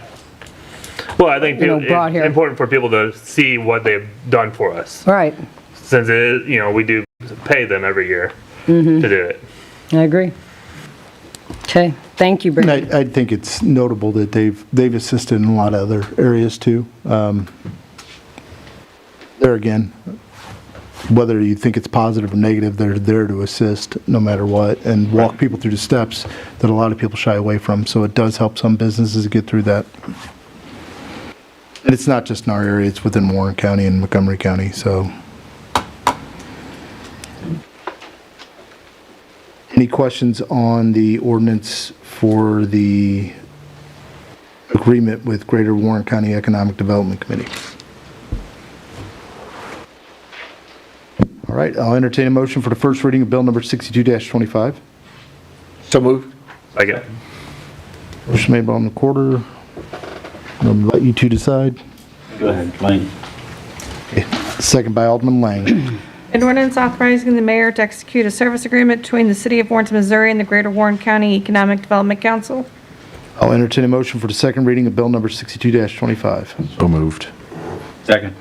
[SPEAKER 12] Well, I think
[SPEAKER 3] You know,
[SPEAKER 12] people,
[SPEAKER 3] brought
[SPEAKER 12] it's
[SPEAKER 3] here.
[SPEAKER 12] important for people to see what they've done for us,
[SPEAKER 3] right,
[SPEAKER 12] since it is, we do pay them every year
[SPEAKER 3] Mm-hmm.
[SPEAKER 12] to do it.
[SPEAKER 3] I agree. Okay, thank you,
[SPEAKER 1] And
[SPEAKER 3] Brittany.
[SPEAKER 1] I think it's notable that they've assisted in a lot of other areas too. There again, whether you think it's positive or negative, they're there to assist no matter what and walk people through the steps that a lot of people shy away from. So it does help some businesses get through that. And it's not just in our area, it's within Warren County and Montgomery County, so. Any questions on the ordinance for the agreement with Greater Warren County Economic Development Committee? All right, I'll entertain a motion for the first reading of Bill number 62-25.
[SPEAKER 2] So moved.
[SPEAKER 12] Like,
[SPEAKER 1] Motion made by Alderman Quarter. I'll let you two decide.
[SPEAKER 11] Go ahead, Lane.
[SPEAKER 1] Second by Alderman Lang.
[SPEAKER 5] An ordinance authorizing the mayor to execute a service agreement between the city of Warrenton, Missouri and the Greater Warren County Economic Development Council.
[SPEAKER 1] I'll entertain a motion for the second reading of Bill number 62-25.
[SPEAKER 2] So moved.
[SPEAKER 11] Second.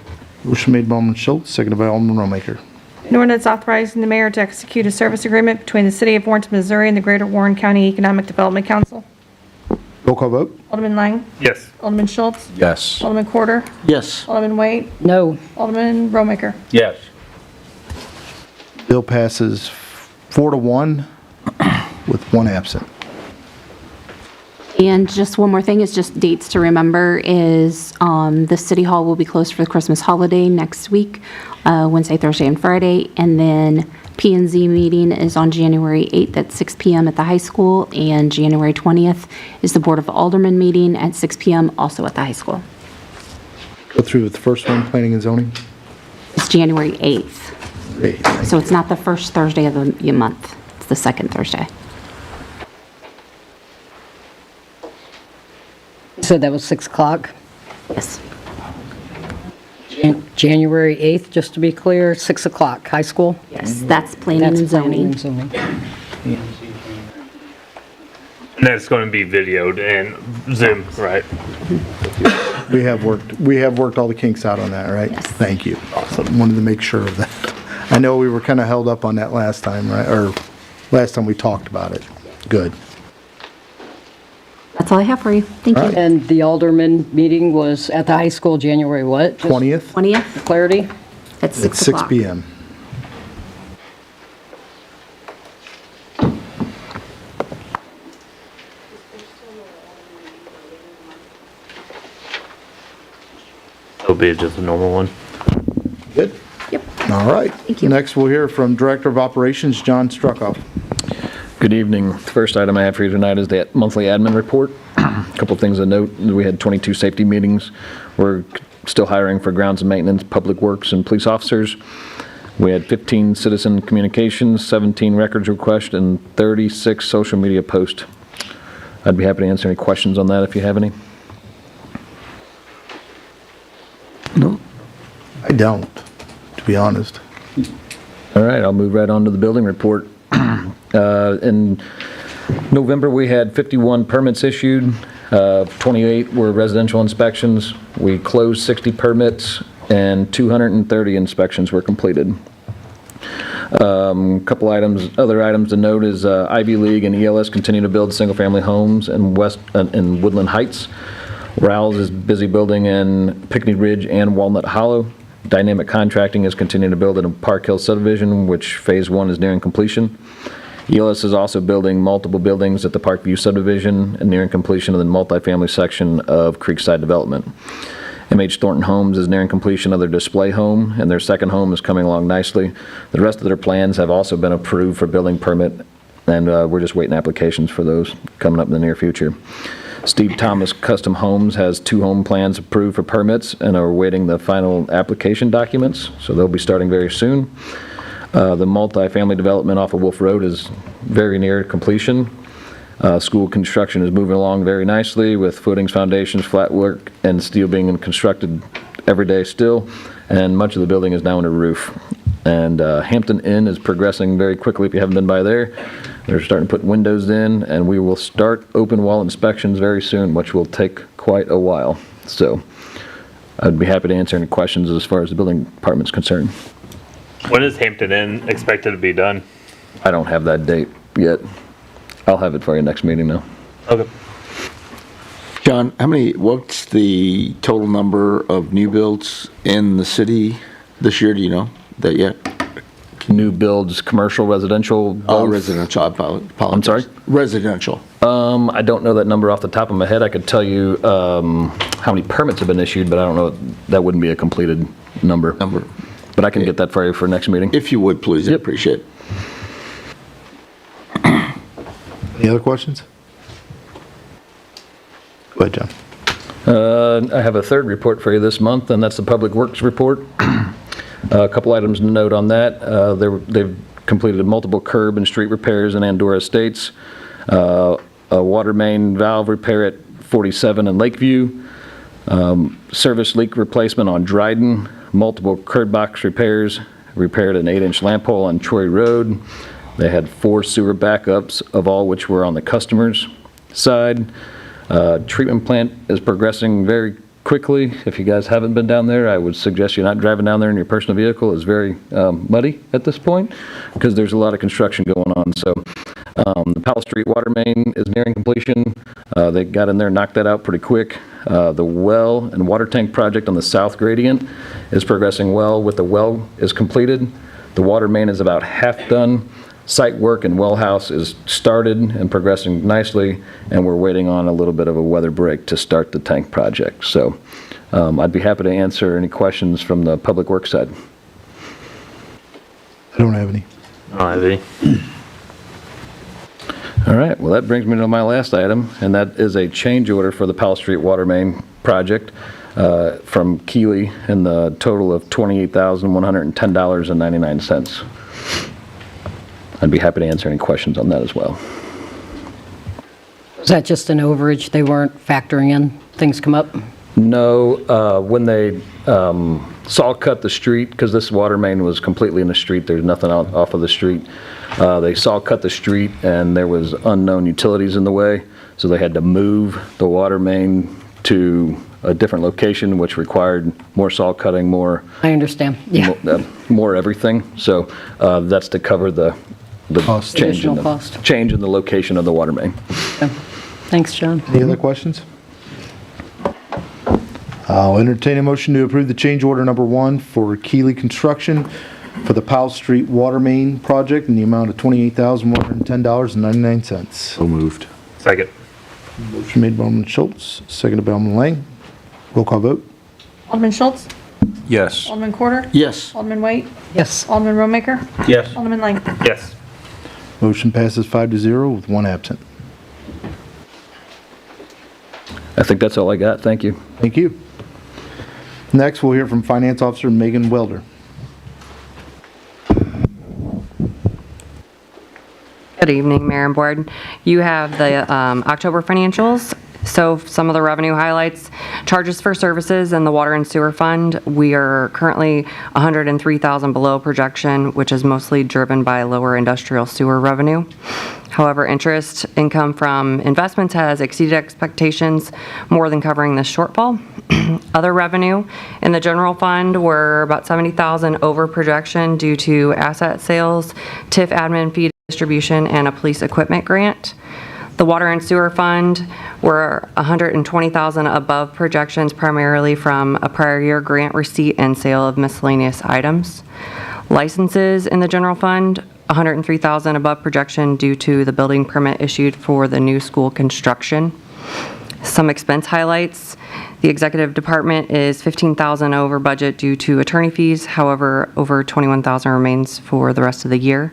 [SPEAKER 1] Motion made by Alderman Schultz, seconded by Alderman Romaker.
[SPEAKER 5] An ordinance authorizing the mayor to execute a service agreement between the city of Warrenton, Missouri and the Greater Warren County Economic Development Council.
[SPEAKER 1] Roll call vote?
[SPEAKER 5] Alderman Lang.
[SPEAKER 12] yes.
[SPEAKER 5] Alderman Schultz.
[SPEAKER 2] Yes.
[SPEAKER 5] Alderman Quarter.
[SPEAKER 2] Yes.
[SPEAKER 5] Alderman Wade.
[SPEAKER 3] No,
[SPEAKER 5] Alderman Romaker.
[SPEAKER 11] Yes.
[SPEAKER 1] Bill passes 4-1 with one absent.
[SPEAKER 13] And just one more thing is just dates to remember is the City Hall will be closed for the Christmas holiday next week, Wednesday, Thursday, and Friday. And then P&Z meeting is on January 8th at 6 p.m. at the high school. And January 20th is the Board of Alderman meeting at 6 p.m. also at the high school.
[SPEAKER 1] Go through with the first one, planning and zoning.
[SPEAKER 13] It's January 8th.
[SPEAKER 1] Great.
[SPEAKER 13] So it's not the first Thursday of the month. It's the second Thursday.
[SPEAKER 3] you said that was 6 o'clock,
[SPEAKER 13] Yes.
[SPEAKER 3] January 8th, just to be clear, 6 o'clock, high school?
[SPEAKER 13] Yes, that's planning
[SPEAKER 3] That's
[SPEAKER 13] and
[SPEAKER 3] planning
[SPEAKER 13] zoning.
[SPEAKER 3] and zoning.
[SPEAKER 12] And that's gonna be videoed and Zoom, right?
[SPEAKER 1] We have worked all the kinks out on that, right?
[SPEAKER 13] Yes.
[SPEAKER 1] Thank you. Awesome. Wanted to make sure of that. I know we were kind of held up on that last time, right? Or last time we talked about it. Good.
[SPEAKER 13] That's all I have for you. Thank you.
[SPEAKER 3] And the Alderman meeting was at the high school, January what? Just
[SPEAKER 1] 20th
[SPEAKER 13] 20th
[SPEAKER 3] Clarity?
[SPEAKER 13] at
[SPEAKER 1] at
[SPEAKER 13] 6
[SPEAKER 1] 6
[SPEAKER 13] o'clock.
[SPEAKER 1] PM.
[SPEAKER 12] It'll be just a normal one.
[SPEAKER 1] Good?
[SPEAKER 13] Yep.
[SPEAKER 1] All right.
[SPEAKER 13] Thank you.
[SPEAKER 1] Next, we'll hear from Director of Operations, John Struckoff.
[SPEAKER 15] Good evening. The first item I have for you tonight is the monthly admin report. A couple things to note. We had 22 safety meetings. We're still hiring for grounds and maintenance, public works, and police officers. We had 15 citizen communications, 17 records requests, and 36 social media posts. I'd be happy to answer any questions on that if you have any.
[SPEAKER 1] I don't, to be honest.
[SPEAKER 15] All right, I'll move right on to the building report. In November, we had 51 permits issued. 28 were residential inspections. We closed 60 permits, and 230 inspections were completed. Couple items, other items to note is Ivy League and ELS continue to build single-family homes in in Woodland Heights. Rouse is busy building in Pinckney Ridge and Walnut Hollow. Dynamic Contracting is continuing to build in a Park Hill subdivision, which Phase 1 is nearing completion. ELS is also building multiple buildings at the Parkview subdivision and nearing completion of the multifamily section of Creekside Development. MH Thornton Homes is nearing completion of their display home, and their second home is coming along nicely. The rest of their plans have also been approved for building permit, and we're just waiting applications for those coming up in the near future. Steve Thomas Custom Homes has 2 home plans approved for permits and are awaiting the final application documents, so they'll be starting very soon. The multifamily development off of Wolf Road is very near completion. School construction is moving along very nicely with footings, foundations, flat work, and steel being constructed every day still, and much of the building is now under roof. And Hampton Inn is progressing very quickly if you haven't been by there. They're starting to put windows in, and we will start open wall inspections very soon, which will take quite a while. So I'd be happy to answer any questions as far as the building department's concerned.
[SPEAKER 12] When is Hampton Inn expected to be done?
[SPEAKER 15] I don't have that date yet. I'll have it for you next meeting though.
[SPEAKER 12] Okay.
[SPEAKER 2] John, what's the total number of new builds in the city this year? Do you know that yet?
[SPEAKER 15] New builds, commercial, residential, both?
[SPEAKER 2] Oh, residential, I apologize.
[SPEAKER 15] I'm sorry?
[SPEAKER 2] Residential.
[SPEAKER 15] I don't know that number off the top of my head. I could tell you how many permits have been issued, but I don't know, that wouldn't be a completed number. But I can get that for you for next meeting.
[SPEAKER 2] If you would, please, I appreciate it.
[SPEAKER 1] Any other questions? Go ahead, John.
[SPEAKER 15] I have a third report for you this month, and that's the Public Works report. A couple items to note on that. They've completed multiple curb and street repairs in Andorra Estates, a water main valve repair at 47 in Lakeview, service leak replacement on Dryden, multiple curb box repairs, repaired an 8-inch lamp pole on Troy Road. They had 4 sewer backups, of all which were on the customer's side. Treatment plant is progressing very quickly. If you guys haven't been down there, I would suggest you're not driving down there in your personal vehicle. It's very muddy at this point because there's a lot of construction going on. So the Powell Street water main is nearing completion. They got in there and knocked that out pretty quick. The well and water tank project on the south gradient is progressing well. With the well is completed, the water main is about half done. Site work and well house is started and progressing nicely, and we're waiting on a little bit of a weather break to start the tank project. So I'd be happy to answer any questions from the Public Works side.
[SPEAKER 1] I don't have any.
[SPEAKER 12] I don't have any.
[SPEAKER 15] All right, well, that brings me to my last item, and that is a change order for the Powell Street water main project from Keeley in the total of $28,110.99. I'd be happy to answer any questions on that as well.
[SPEAKER 3] Is that just an overage? They weren't factoring in things come up?
[SPEAKER 15] No, when they saw cut the street, because this water main was completely in the street, there's nothing out off of the street. They saw cut the street and there was unknown utilities in the way, so they had to move the water main to a different location, which required more saw cutting, more.
[SPEAKER 3] I understand, yeah.
[SPEAKER 15] More everything. So that's to cover the change in
[SPEAKER 3] Additional cost.
[SPEAKER 15] change in the location of the water main.
[SPEAKER 3] Okay. Thanks, John.
[SPEAKER 1] Any other questions? I'll entertain a motion to approve the change order number 1 for Keeley Construction for the Powell Street water main project in the amount of $28,110.99.
[SPEAKER 2] So moved.
[SPEAKER 12] Second.
[SPEAKER 1] Motion made by Alderman Schultz, seconded by Alderman Lang. Roll call vote.
[SPEAKER 5] Alderman Schultz?
[SPEAKER 11] Yes.
[SPEAKER 5] Alderman Quarter?
[SPEAKER 2] Yes.
[SPEAKER 5] Alderman White?
[SPEAKER 3] Yes.
[SPEAKER 5] Alderman Romaker?
[SPEAKER 11] Yes.
[SPEAKER 5] Alderman Lang?
[SPEAKER 12] Yes.
[SPEAKER 1] Motion passes 5-0 with 1 absent.
[SPEAKER 15] I think that's all I got. Thank you.
[SPEAKER 1] Thank you. Next, we'll hear from Finance Officer Megan Welder.
[SPEAKER 4] Good evening, Mayor and Board. You have the October financials. So some of the revenue highlights, charges for services in the water and sewer fund, we are currently $103,000 below projection, which is mostly driven by lower industrial sewer revenue. However, interest income from investments has exceeded expectations, more than covering this shortfall. Other revenue in the general fund were about $70,000 over projection due to asset sales, TIF admin fee distribution, and a police equipment grant. The water and sewer fund were $120,000 above projections, primarily from a prior year grant receipt and sale of miscellaneous items. Licenses in the general fund $103,000 above projection due to the building permit issued for the new school construction. Some expense highlights. The executive department is $15,000 over budget due to attorney fees. However, over $21,000 remains for the rest of the year.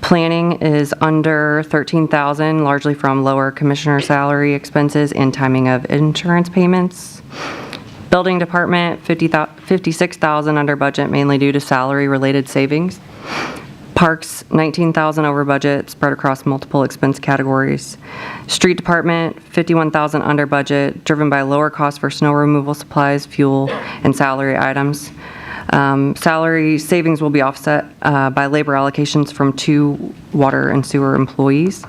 [SPEAKER 4] Planning is under $13,000, largely from lower commissioner salary expenses and timing of insurance payments. Building department, $56,000 under budget, mainly due to salary-related savings. Parks, $19,000 over budget, spread across multiple expense categories. Street department, $51,000 under budget, driven by lower costs for snow removal supplies, fuel, and salary items. Salary savings will be offset by labor allocations from 2 water and sewer employees.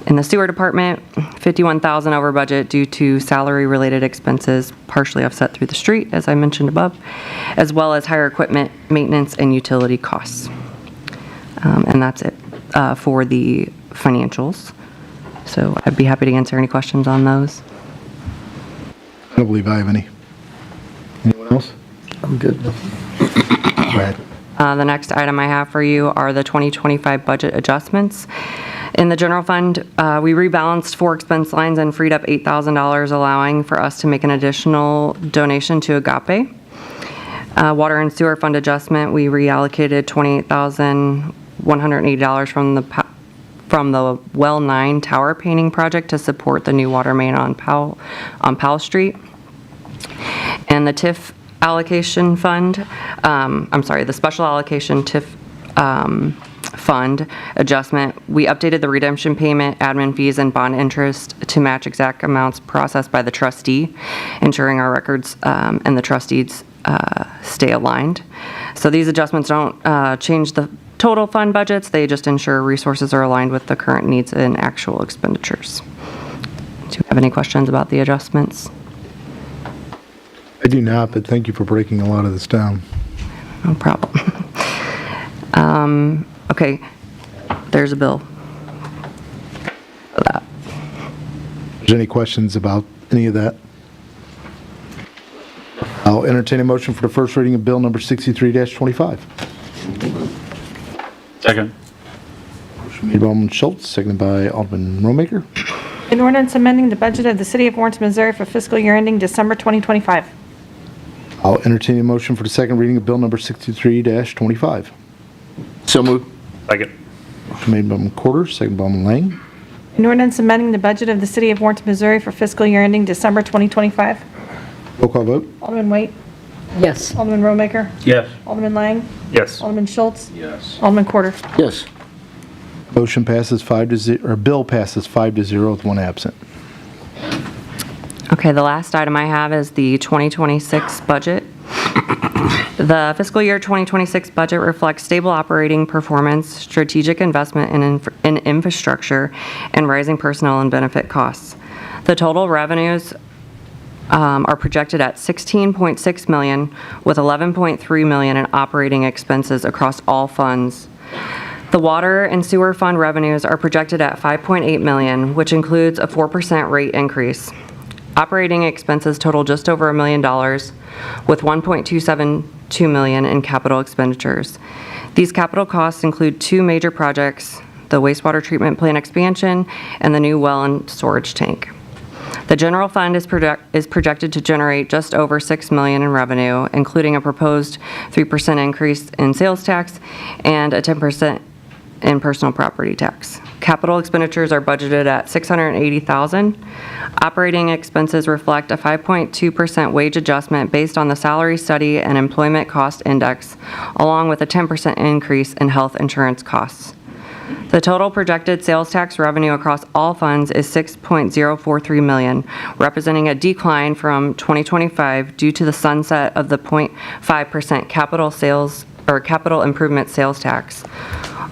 [SPEAKER 4] In the sewer department, $51,000 over budget due to salary-related expenses, partially offset through the street, as I mentioned above, as well as higher equipment, maintenance, and utility costs. And that's it for the financials. So I'd be happy to answer any questions on those.
[SPEAKER 1] I don't believe I have any. Anyone else?
[SPEAKER 2] I'm good.
[SPEAKER 1] Go ahead.
[SPEAKER 4] The next item I have for you are the 2025 budget adjustments. In the general fund, we rebalanced 4 expense lines and freed up $8,000, allowing for us to make an additional donation to Agape. Water and sewer fund adjustment, we reallocated $28,180 from the Well 9 tower painting project to support the new water main on Powell Street. And the TIF allocation fund, the special allocation TIF fund adjustment, we updated the redemption payment, admin fees, and bond interest to match exact amounts processed by the trustee, ensuring our records and the trustees stay aligned. So these adjustments don't change the total fund budgets, they just ensure resources are aligned with the current needs and actual expenditures. Do you have any questions about the adjustments?
[SPEAKER 1] I do not, but thank you for breaking a lot of this down.
[SPEAKER 4] No problem. Okay, there's a bill for that.
[SPEAKER 1] Is there any questions about any of that? I'll entertain a motion for the first reading of bill number 63-25.
[SPEAKER 11] Second.
[SPEAKER 1] Motion made by Alderman Schultz, seconded by Alderman Romaker.
[SPEAKER 5] An ordinance amending the budget of the City of Warrenton, Missouri for fiscal year ending December 2025.
[SPEAKER 1] I'll entertain a motion for the second reading of bill number 63-25.
[SPEAKER 2] So moved.
[SPEAKER 12] Second.
[SPEAKER 1] Motion made by Alderman Quarter, seconded by Alderman Lang.
[SPEAKER 5] An ordinance amending the budget of the City of Warrenton, Missouri for fiscal year ending December 2025.
[SPEAKER 1] Roll call vote.
[SPEAKER 5] Alderman White.
[SPEAKER 3] Yes.
[SPEAKER 5] Alderman Romaker.
[SPEAKER 11] Yes.
[SPEAKER 5] Alderman Lang.
[SPEAKER 12] Yes.
[SPEAKER 5] Alderman Schultz.
[SPEAKER 11] Yes.
[SPEAKER 5] Alderman Quarter.
[SPEAKER 2] Yes.
[SPEAKER 1] Motion passes 5-0, or bill passes 5-0 with 1 absent.
[SPEAKER 4] Okay, the last item I have is the 2026 budget. The fiscal year 2026 budget reflects stable operating performance, strategic investment in infrastructure, and rising personnel and benefit costs. The total revenues are projected at $16.6 million, with $11.3 million in operating expenses across all funds. The water and sewer fund revenues are projected at $5.8 million, which includes a 4% rate increase. Operating expenses total just over $1 million, with $1.272 million in capital expenditures. These capital costs include 2 major projects, the wastewater treatment plant expansion and the new well and storage tank. The general fund is projected to generate just over $6 million in revenue, including a proposed 3% increase in sales tax and a 10% in personal property tax. Capital expenditures are budgeted at $680,000. Operating expenses reflect a 5.2% wage adjustment based on the salary study and employment cost index, along with a 10% increase in health insurance costs. The total projected sales tax revenue across all funds is $6.043 million, representing a decline from 2025 due to the sunset of the 0.5% capital improvement sales tax.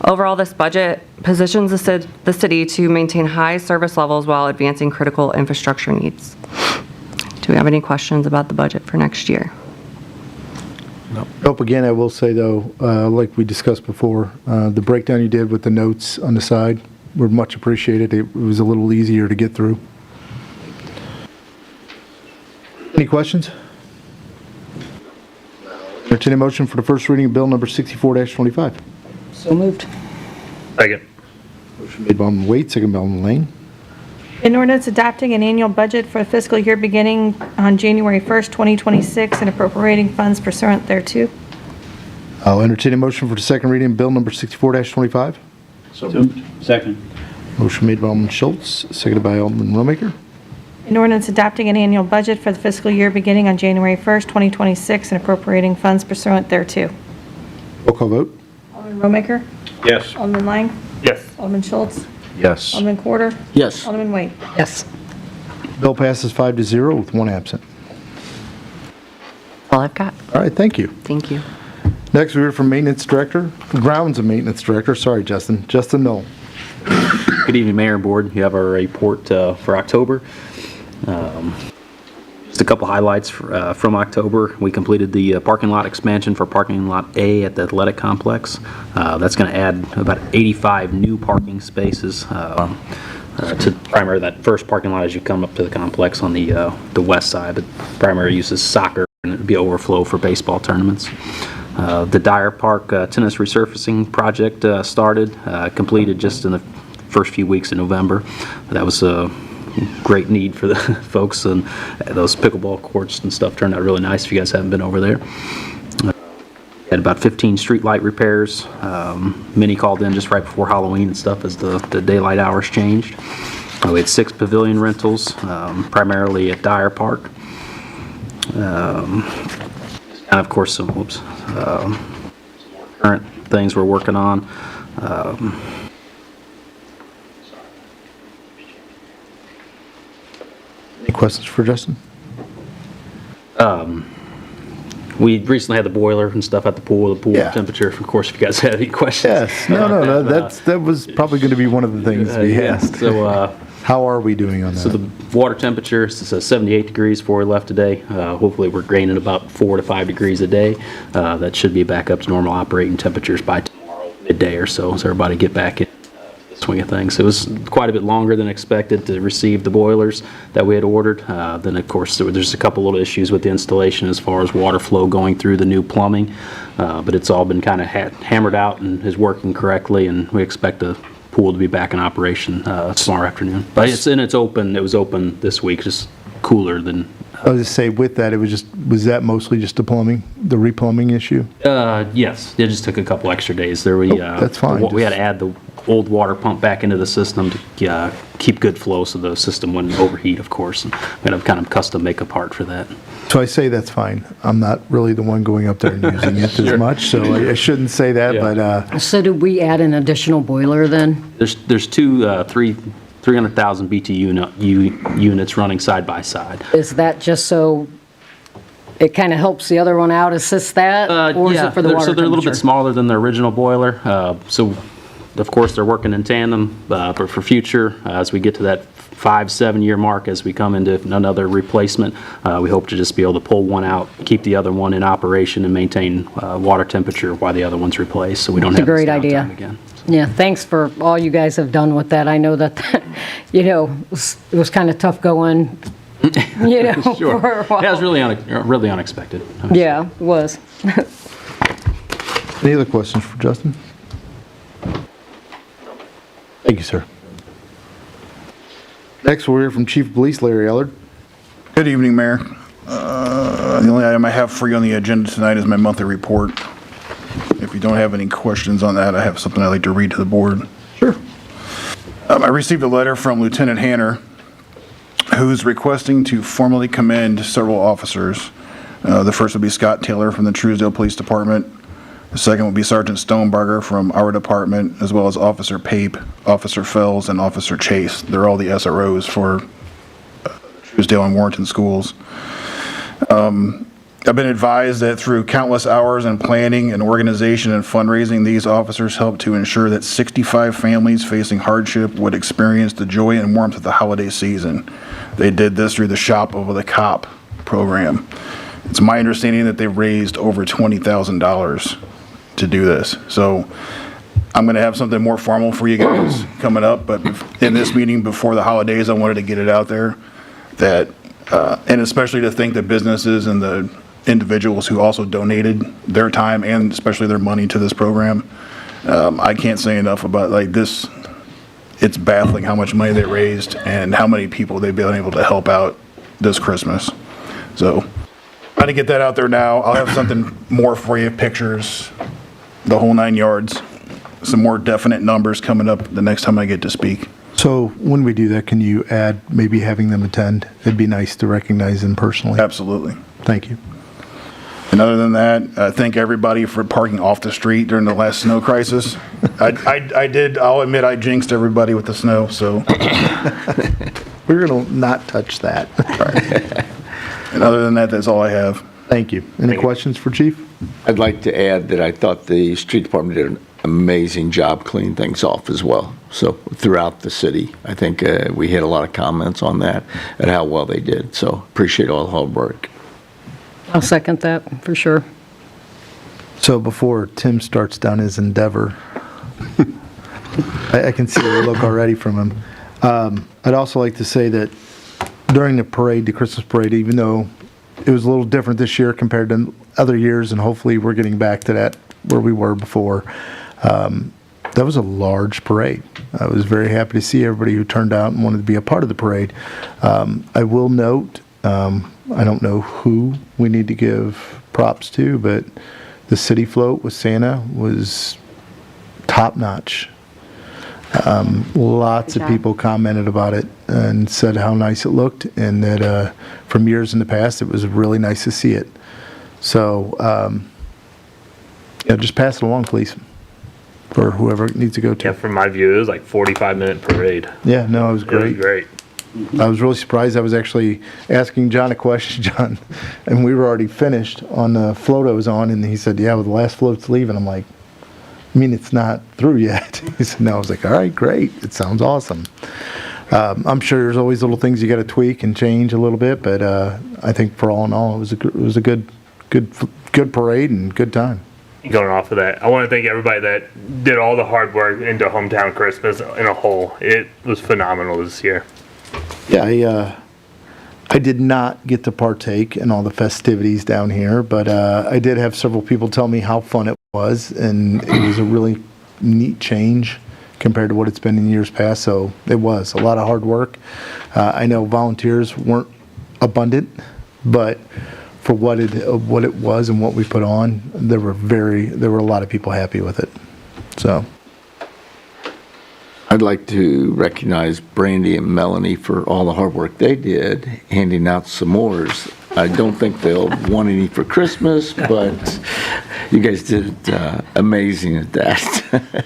[SPEAKER 4] Overall, this budget positions the city to maintain high service levels while advancing critical infrastructure needs. Do we have any questions about the budget for next year?
[SPEAKER 1] Nope, again, I will say though, like we discussed before, the breakdown you did with the notes on the side were much appreciated. It was a little easier to get through. Any questions? Entertain a motion for the first reading of bill number 64-25.
[SPEAKER 3] So moved.
[SPEAKER 12] Second.
[SPEAKER 1] Motion made by Alderman Wade, second by Alderman Lane.
[SPEAKER 5] An ordinance adopting an annual budget for the fiscal year beginning on January 1st, 2026, and appropriating funds pursuant thereto.
[SPEAKER 1] I'll entertain a motion for the second reading of Bill number 64-25.
[SPEAKER 11] So moved. Second.
[SPEAKER 1] Motion made by Alderman Schultz, seconded by Alderman Romaker.
[SPEAKER 5] An ordinance adopting an annual budget for the fiscal year beginning on January 1st, 2026, and appropriating funds pursuant thereto.
[SPEAKER 1] Roll call vote.
[SPEAKER 5] Alderman Romaker?
[SPEAKER 11] Yes.
[SPEAKER 5] Alderman Lang?
[SPEAKER 12] Yes.
[SPEAKER 5] Alderman Schultz?
[SPEAKER 15] Yes.
[SPEAKER 5] Alderman Quarter?
[SPEAKER 15] Yes.
[SPEAKER 5] Alderman Wade?
[SPEAKER 3] Yes.
[SPEAKER 1] Bill passes 5-0 with one absent.
[SPEAKER 4] All I've got.
[SPEAKER 1] All right, thank you.
[SPEAKER 4] Thank you.
[SPEAKER 1] Next, we hear from Maintenance Director, Grounds and Maintenance Director, sorry, Justin Knoll.
[SPEAKER 16] Good evening, Mayor and Board. You have our report for October. Just a couple highlights from October. We completed the parking lot expansion for parking lot A at the athletic complex. That's going to add about 85 new parking spaces to primary that first parking lot as you come up to the complex on the west side. But primary use is soccer, and it would be overflow for baseball tournaments. The Dyer Park tennis resurfacing project started, completed just in the first few weeks of November. That was a great need for the folks, and those pickleball courts and stuff turned out really nice if you guys haven't been over there. Had about 15 street light repairs. Many called in just right before Halloween and stuff as the daylight hours changed. We had 6 pavilion rentals, primarily at Dyer Park. And of course some current things we're working on.
[SPEAKER 1] Any questions for Justin?
[SPEAKER 16] We recently had the boiler and stuff at the pool
[SPEAKER 1] Yeah.
[SPEAKER 16] temperature. Of course, if you guys had any questions.
[SPEAKER 1] Yes, no, that was probably going to be one of the things we asked.
[SPEAKER 16] So,
[SPEAKER 1] how are we doing on that?
[SPEAKER 16] So the water temperature is 78 degrees before we left today. Hopefully we're gaining about 4 to 5 degrees a day. That should be back up to normal operating temperatures by tomorrow midday or so everybody get back in the swing of things. It was quite a bit longer than expected to receive the boilers that we had ordered. Then of course there's a couple little issues with the installation as far as water flow going through the new plumbing. But it's all been kind of hammered out and is working correctly, and we expect the pool to be back in operation tomorrow afternoon. But it's open. It was open this week, just cooler than.
[SPEAKER 1] I was just say with that, was that mostly just the replumbing issue?
[SPEAKER 16] Yes, it just took a couple extra days.
[SPEAKER 1] That's fine.
[SPEAKER 16] We had to add the old water pump back into the system to keep good flow, so the system wouldn't overheat, of course. And we had to kind of custom make a part for that.
[SPEAKER 1] So I say that's fine. I'm not really the one going up there and using it as much, so I shouldn't say that.
[SPEAKER 16] Yeah.
[SPEAKER 1] But
[SPEAKER 3] So did we add an additional boiler then?
[SPEAKER 16] There's two 300,000 BTU units running side by side.
[SPEAKER 3] Is that just so it kind of helps the other one out, assists that? Or is it for the water
[SPEAKER 16] so they're a little bit
[SPEAKER 3] temperature?
[SPEAKER 16] smaller than the original boiler. So of course they're working in tandem, but for future, as we get to that 5-7 year mark, as we come into another replacement, we hope to just be able to pull one out, keep the other one in operation, and maintain water temperature while the other one's replaced, so we don't
[SPEAKER 3] It's a
[SPEAKER 16] have this
[SPEAKER 3] great idea.
[SPEAKER 16] downtime again.
[SPEAKER 3] Yeah, thanks for all you guys have done with that. I know that, it was kind of tough going,
[SPEAKER 16] Sure.
[SPEAKER 3] for a while.
[SPEAKER 16] Yeah, it was really unexpected.
[SPEAKER 3] Yeah, it was.
[SPEAKER 1] any other questions for Justin? Thank you, sir. Next, we'll hear from Chief of Police Larry Ellard.
[SPEAKER 17] Good evening, Mayor. The only item I have for you on the agenda tonight is my monthly report. If you don't have any questions on that, I have something I'd like to read to the board.
[SPEAKER 1] Sure.
[SPEAKER 17] I received a letter from Lieutenant Hanner, who's requesting to formally commend several officers. The first would be Scott Taylor from the Truesdale Police Department. The second would be Sergeant Stonebarger from our department, as well as Officer Pape, Officer Fells, and Officer Chase. They're all the SROs for Truesdale and Warrenton schools. I've been advised that through countless hours in planning and organization and fundraising, these officers helped to ensure that 65 families facing hardship would experience the joy and warmth of the holiday season. They did this through the Shop of the Cop program. It's my understanding that they raised over $20,000 to do this. So I'm going to have something more formal for you guys coming up, but in this meeting before the holidays, I wanted to get it out there that, and especially to thank the businesses and the individuals who also donated their time and especially their money to this program. I can't say enough about like this. It's baffling how much money they raised and how many people they've been able to help out this Christmas. So trying to get that out there now. I'll have something more for you, pictures, the whole 9 yards, some more definite numbers coming up the next time I get to speak.
[SPEAKER 1] So when we do that, can you add maybe having them attend? It'd be nice to recognize them personally.
[SPEAKER 17] Absolutely.
[SPEAKER 1] Thank you.
[SPEAKER 17] And other than that, thank everybody for parking off the street during the last snow crisis. I'll admit I jinxed everybody with the snow, so.
[SPEAKER 1] We're going to not touch that.
[SPEAKER 17] And other than that, that's all I have.
[SPEAKER 1] Thank you. Any questions for Chief?
[SPEAKER 2] I'd like to add that I thought the street department did an amazing job cleaning things off as well. So throughout the city, I think we had a lot of comments on that and how well they did. So appreciate all the hard work.
[SPEAKER 3] I'll second that, for sure.
[SPEAKER 1] So before Tim starts down his endeavor, I can see the look already from him. I'd also like to say that during the parade, the Christmas parade, even though it was a little different this year compared to other years, and hopefully we're getting back to that where we were before, that was a large parade. I was very happy to see everybody who turned out and wanted to be a part of the parade. I will note, I don't know who we need to give props to, but the city float with Santa was top-notch. Lots of people commented about it and said how nice it looked, and that from years in the past, it was really nice to see it. So, yeah, just pass it along, please, for whoever it needs to go to.
[SPEAKER 12] Yeah, from my view, it was like 45-minute parade.
[SPEAKER 1] Yeah, no, it was great.
[SPEAKER 12] It was great.
[SPEAKER 1] I was really surprised. I was actually asking John a question, John, and we were already finished on the float I was on, and he said, yeah, well, the last float's leaving. I'm like, I mean, it's not through yet. He said, no. I was like, all right, great. It sounds awesome. I'm sure there's always little things you got to tweak and change a little bit, but I think for all in all, it was a good parade and good time.
[SPEAKER 12] Going off of that, I want to thank everybody that did all the hard work into Hometown Christmas in a whole. It was phenomenal this year.
[SPEAKER 1] Yeah, I did not get to partake in all the festivities down here, but I did have several people tell me how fun it was, and it was a really neat change compared to what it's been in years past. So it was a lot of hard work. I know volunteers weren't abundant, but for what it was and what we put on, there were a lot of people happy with it. So
[SPEAKER 2] I'd like to recognize Brandy and Melanie for all the hard work they did handing out s'mores. I don't think they'll want any for Christmas, but you guys did amazing at that.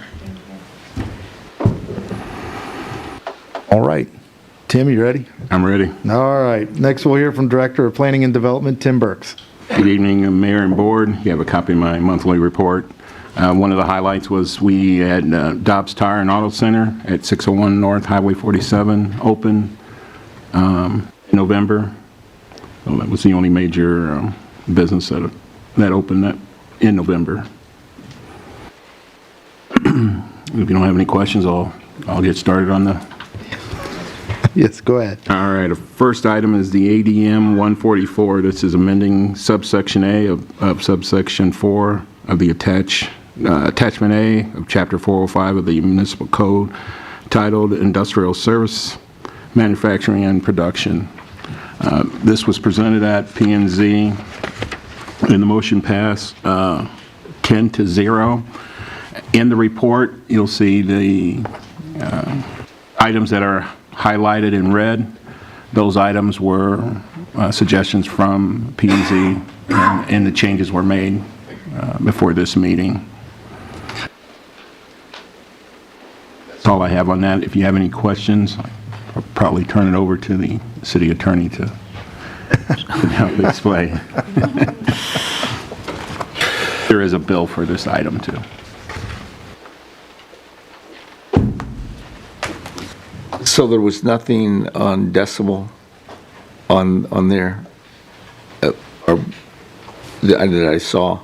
[SPEAKER 1] all right. Tim, you ready?
[SPEAKER 18] I'm ready.
[SPEAKER 1] All right. Next, we'll hear from Director of Planning and Development, Tim Burks.
[SPEAKER 18] Good evening, Mayor and Board. You have a copy of my monthly report. One of the highlights was we had Dobbs Tire and Auto Center at 601 North Highway 47 open in November. Well, that was the only major business that opened in November. If you don't have any questions, I'll get started on the...
[SPEAKER 1] Yes, go ahead.
[SPEAKER 18] All right, the first item is the ADM 144. This is amending subsection A of subsection 4 of the attachment A of Chapter 405 of the Municipal Code titled Industrial Service, Manufacturing and Production. This was presented at P&Z, and the motion passed 10-0. In the report, you'll see the items that are highlighted in red. Those items were suggestions from P&Z, and the changes were made before this meeting. That's all I have on that. If you have any questions, I'll probably turn it over to the city attorney to help explain. There is a bill for this item too.
[SPEAKER 2] So there was nothing on decibel on there? Or that I saw?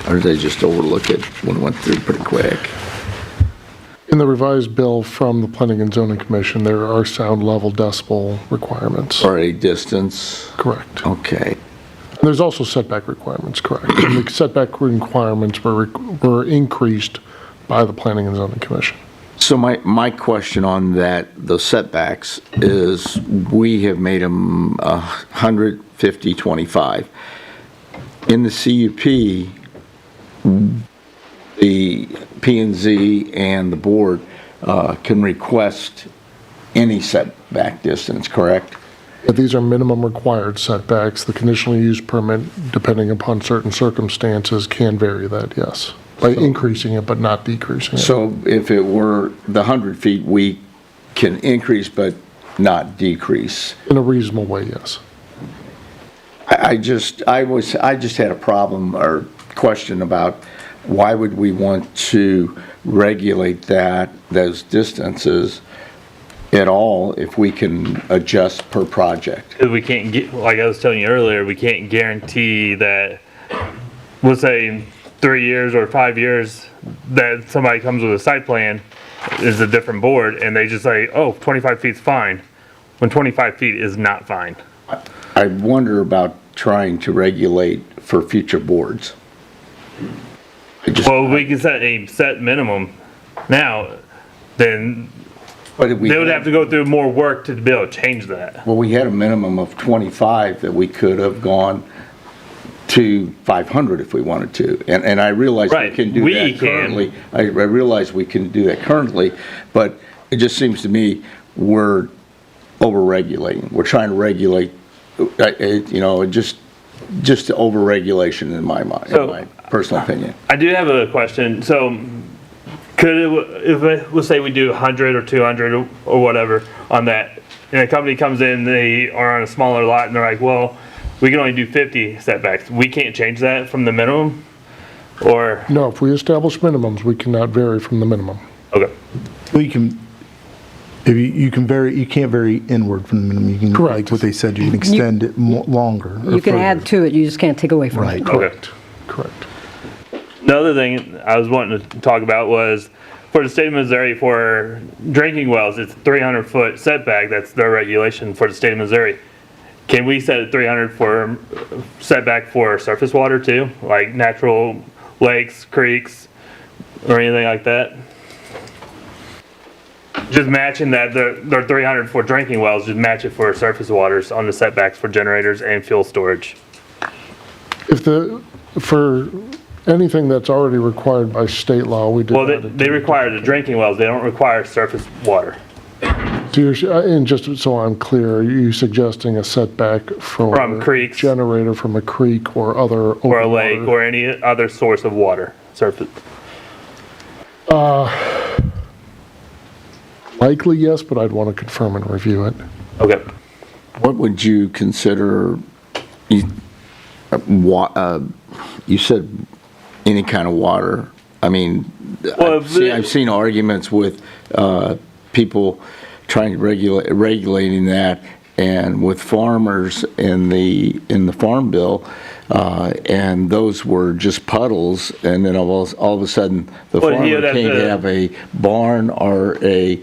[SPEAKER 2] Or did I just overlook it when it went through pretty quick?
[SPEAKER 19] In the revised bill from the Planning and Zoning Commission, there are sound level decibel requirements.
[SPEAKER 2] Or a distance?
[SPEAKER 19] Correct.
[SPEAKER 2] Okay.
[SPEAKER 19] And there's also setback requirements, correct. And the setback requirements were increased by the Planning and Zoning Commission.
[SPEAKER 20] So my question on that, those setbacks, is we have made them 150, 25. In the CUP, the P&Z and the board can request any setback distance, correct?
[SPEAKER 19] But these are minimum required setbacks. The conditional use permit, depending upon certain circumstances, can vary that, yes, by increasing it but not decreasing it.
[SPEAKER 20] So if it were the 100 feet, we can increase but not decrease?
[SPEAKER 19] In a reasonable way, yes.
[SPEAKER 20] I just had a problem or question about why would we want to regulate those distances at all if we can adjust per project?
[SPEAKER 12] Because we can't get, like I was telling you earlier, we can't guarantee that, we'll say 3 years or 5 years, that somebody comes with a site plan, is a different board, and they just say, oh, 25 feet's fine, when 25 feet is not fine.
[SPEAKER 20] I wonder about trying to regulate for future boards.
[SPEAKER 12] Well, we can set a set minimum now, then they would have to go through more work to be able to change that.
[SPEAKER 20] Well, we had a minimum of 25 that we could have gone to 500 if we wanted to. And I realize we can do that currently. I realize we can do that currently, but it just seems to me we're over-regulating. We're trying to regulate, just over-regulation in my mind, in my personal opinion.
[SPEAKER 12] I do have a question. So could if let's say we do 100 or 200 or whatever on that, and a company comes in, they are on a smaller lot, and they're like, well, we can only do 50 setbacks. We can't change that from the minimum? Or?
[SPEAKER 19] No, if we establish minimums, we cannot vary from the minimum.
[SPEAKER 12] Okay.
[SPEAKER 1] Well, you can vary, you can't vary inward from the minimum. You can, like what they said, you can extend it longer.
[SPEAKER 3] You can add to it, you just can't take away from
[SPEAKER 1] Right.
[SPEAKER 3] it.
[SPEAKER 1] Correct. Correct.
[SPEAKER 12] The other thing I was wanting to talk about was, for the state of Missouri, for drinking wells, it's 300-foot setback. That's their regulation for the state of Missouri. Can we set it 300 for setback for surface water too? Like natural lakes, creeks, or anything like that? Just matching that, they're 300 for drinking wells, just match it for surface waters on the setbacks for generators and fuel storage.
[SPEAKER 19] For anything that's already required by state law, we do.
[SPEAKER 12] Well, they require the drinking wells, they don't require surface water.
[SPEAKER 19] So and just so I'm clear, are you suggesting a setback
[SPEAKER 12] From creeks.
[SPEAKER 19] Generator from a creek or other open
[SPEAKER 12] Or a lake,
[SPEAKER 19] water?
[SPEAKER 12] or any other source of water, surface.
[SPEAKER 19] Likely yes, but I'd want to confirm and review it.
[SPEAKER 12] Okay.
[SPEAKER 20] What would you consider, you said any kind of water. I mean,
[SPEAKER 12] Well,
[SPEAKER 20] I've seen arguments with people trying to regulating that, and with farmers in the farm bill, and those were just puddles, and then all of a sudden the farmer can't have a barn or a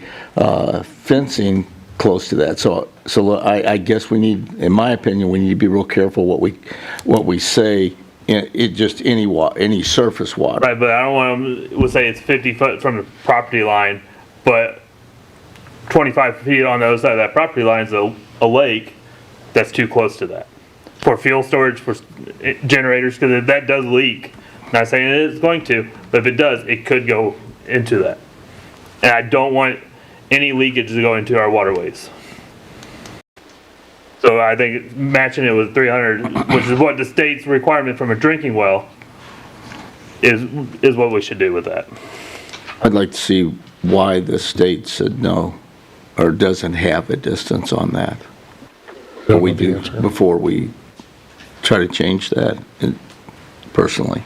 [SPEAKER 20] fencing close to that. So I guess we need, in my opinion, we need to be real careful what we say. Just any surface water.
[SPEAKER 12] Right, but I don't want to, we'll say it's 50 foot from the property line, but 25 feet on the other side of that property line is a lake. That's too close to that. For fuel storage, for generators, because if that does leak, not saying it's going to, but if it does, it could go into that. And I don't want any leakage to go into our waterways. So I think matching it with 300, which is what the state's requirement from a drinking well, is what we should do with that.
[SPEAKER 20] I'd like to see why the state said no, or doesn't have a distance on that. What we do before we try to change that, personally.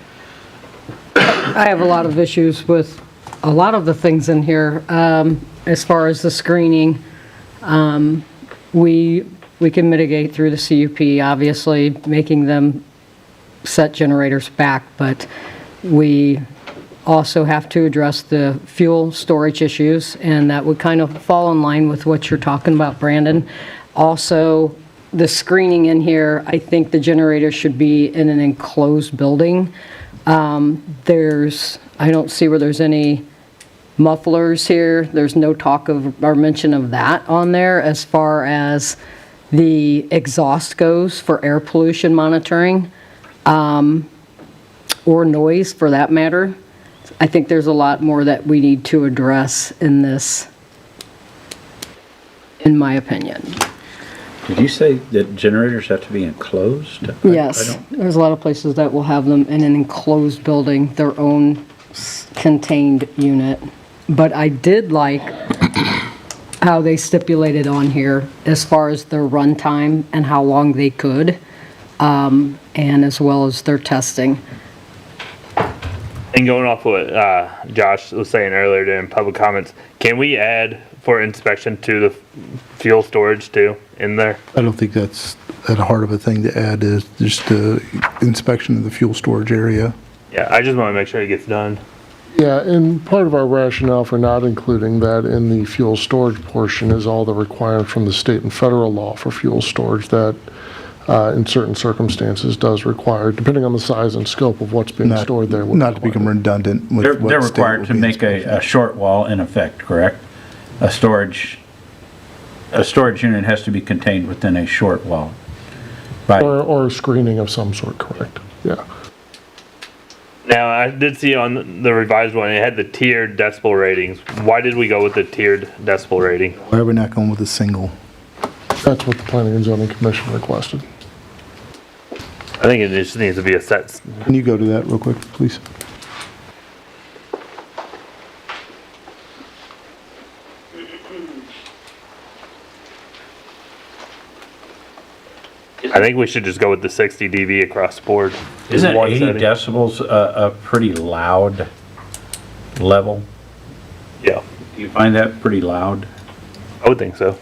[SPEAKER 3] I have a lot of issues with a lot of the things in here. As far as the screening, we can mitigate through the CUP, obviously, making them set generators back, but we also have to address the fuel storage issues, and that would kind of fall in line with what you're talking about, Brandon. Also, the screening in here, I think the generator should be in an enclosed building. I don't see where there's any mufflers here, there's no talk of, or mention of that on there as far as the exhaust goes for air pollution monitoring, or noise for that matter. I think there's a lot more that we need to address in this, in my opinion.
[SPEAKER 11] Did you say that generators have to be enclosed?
[SPEAKER 3] Yes, there's a lot of places that will have them in an enclosed building, their own contained unit. But I did like how they stipulated on here as far as their runtime and how long they could, and as well as their testing.
[SPEAKER 12] And going off what Josh was saying earlier during public comments, can we add for inspection to the fuel storage too in there?
[SPEAKER 1] I don't think that's at the heart of a thing to add, is just the inspection of the fuel storage area.
[SPEAKER 12] Yeah, I just want to make sure it gets done.
[SPEAKER 19] Yeah, and part of our rationale for not including that in the fuel storage portion is all the requirement from the state and federal law for fuel storage that in certain circumstances does require, depending on the size and scope of what's being stored there.
[SPEAKER 1] Not to become redundant with
[SPEAKER 11] They're
[SPEAKER 1] what state
[SPEAKER 11] required
[SPEAKER 1] will
[SPEAKER 11] to
[SPEAKER 1] be
[SPEAKER 11] make a short wall in effect, correct? A storage unit has to be contained within a short wall. Right.
[SPEAKER 19] Or screening of some sort, correct, yeah.
[SPEAKER 12] Now, I did see on the revised one, it had the tiered decibel ratings. Why did we go with the tiered decibel rating?
[SPEAKER 1] Why are we not going with a single?
[SPEAKER 19] That's what the Planning and Zoning Commission requested.
[SPEAKER 12] I think it just needs to be a set.
[SPEAKER 1] Can you go to that real quick, please?
[SPEAKER 12] I think we should just go with the 60 dB across the board.
[SPEAKER 11] Isn't
[SPEAKER 12] One
[SPEAKER 11] 80
[SPEAKER 12] setting.
[SPEAKER 11] decibels a pretty loud level?
[SPEAKER 12] Yeah.
[SPEAKER 11] Do you find that pretty loud?
[SPEAKER 12] I would think so.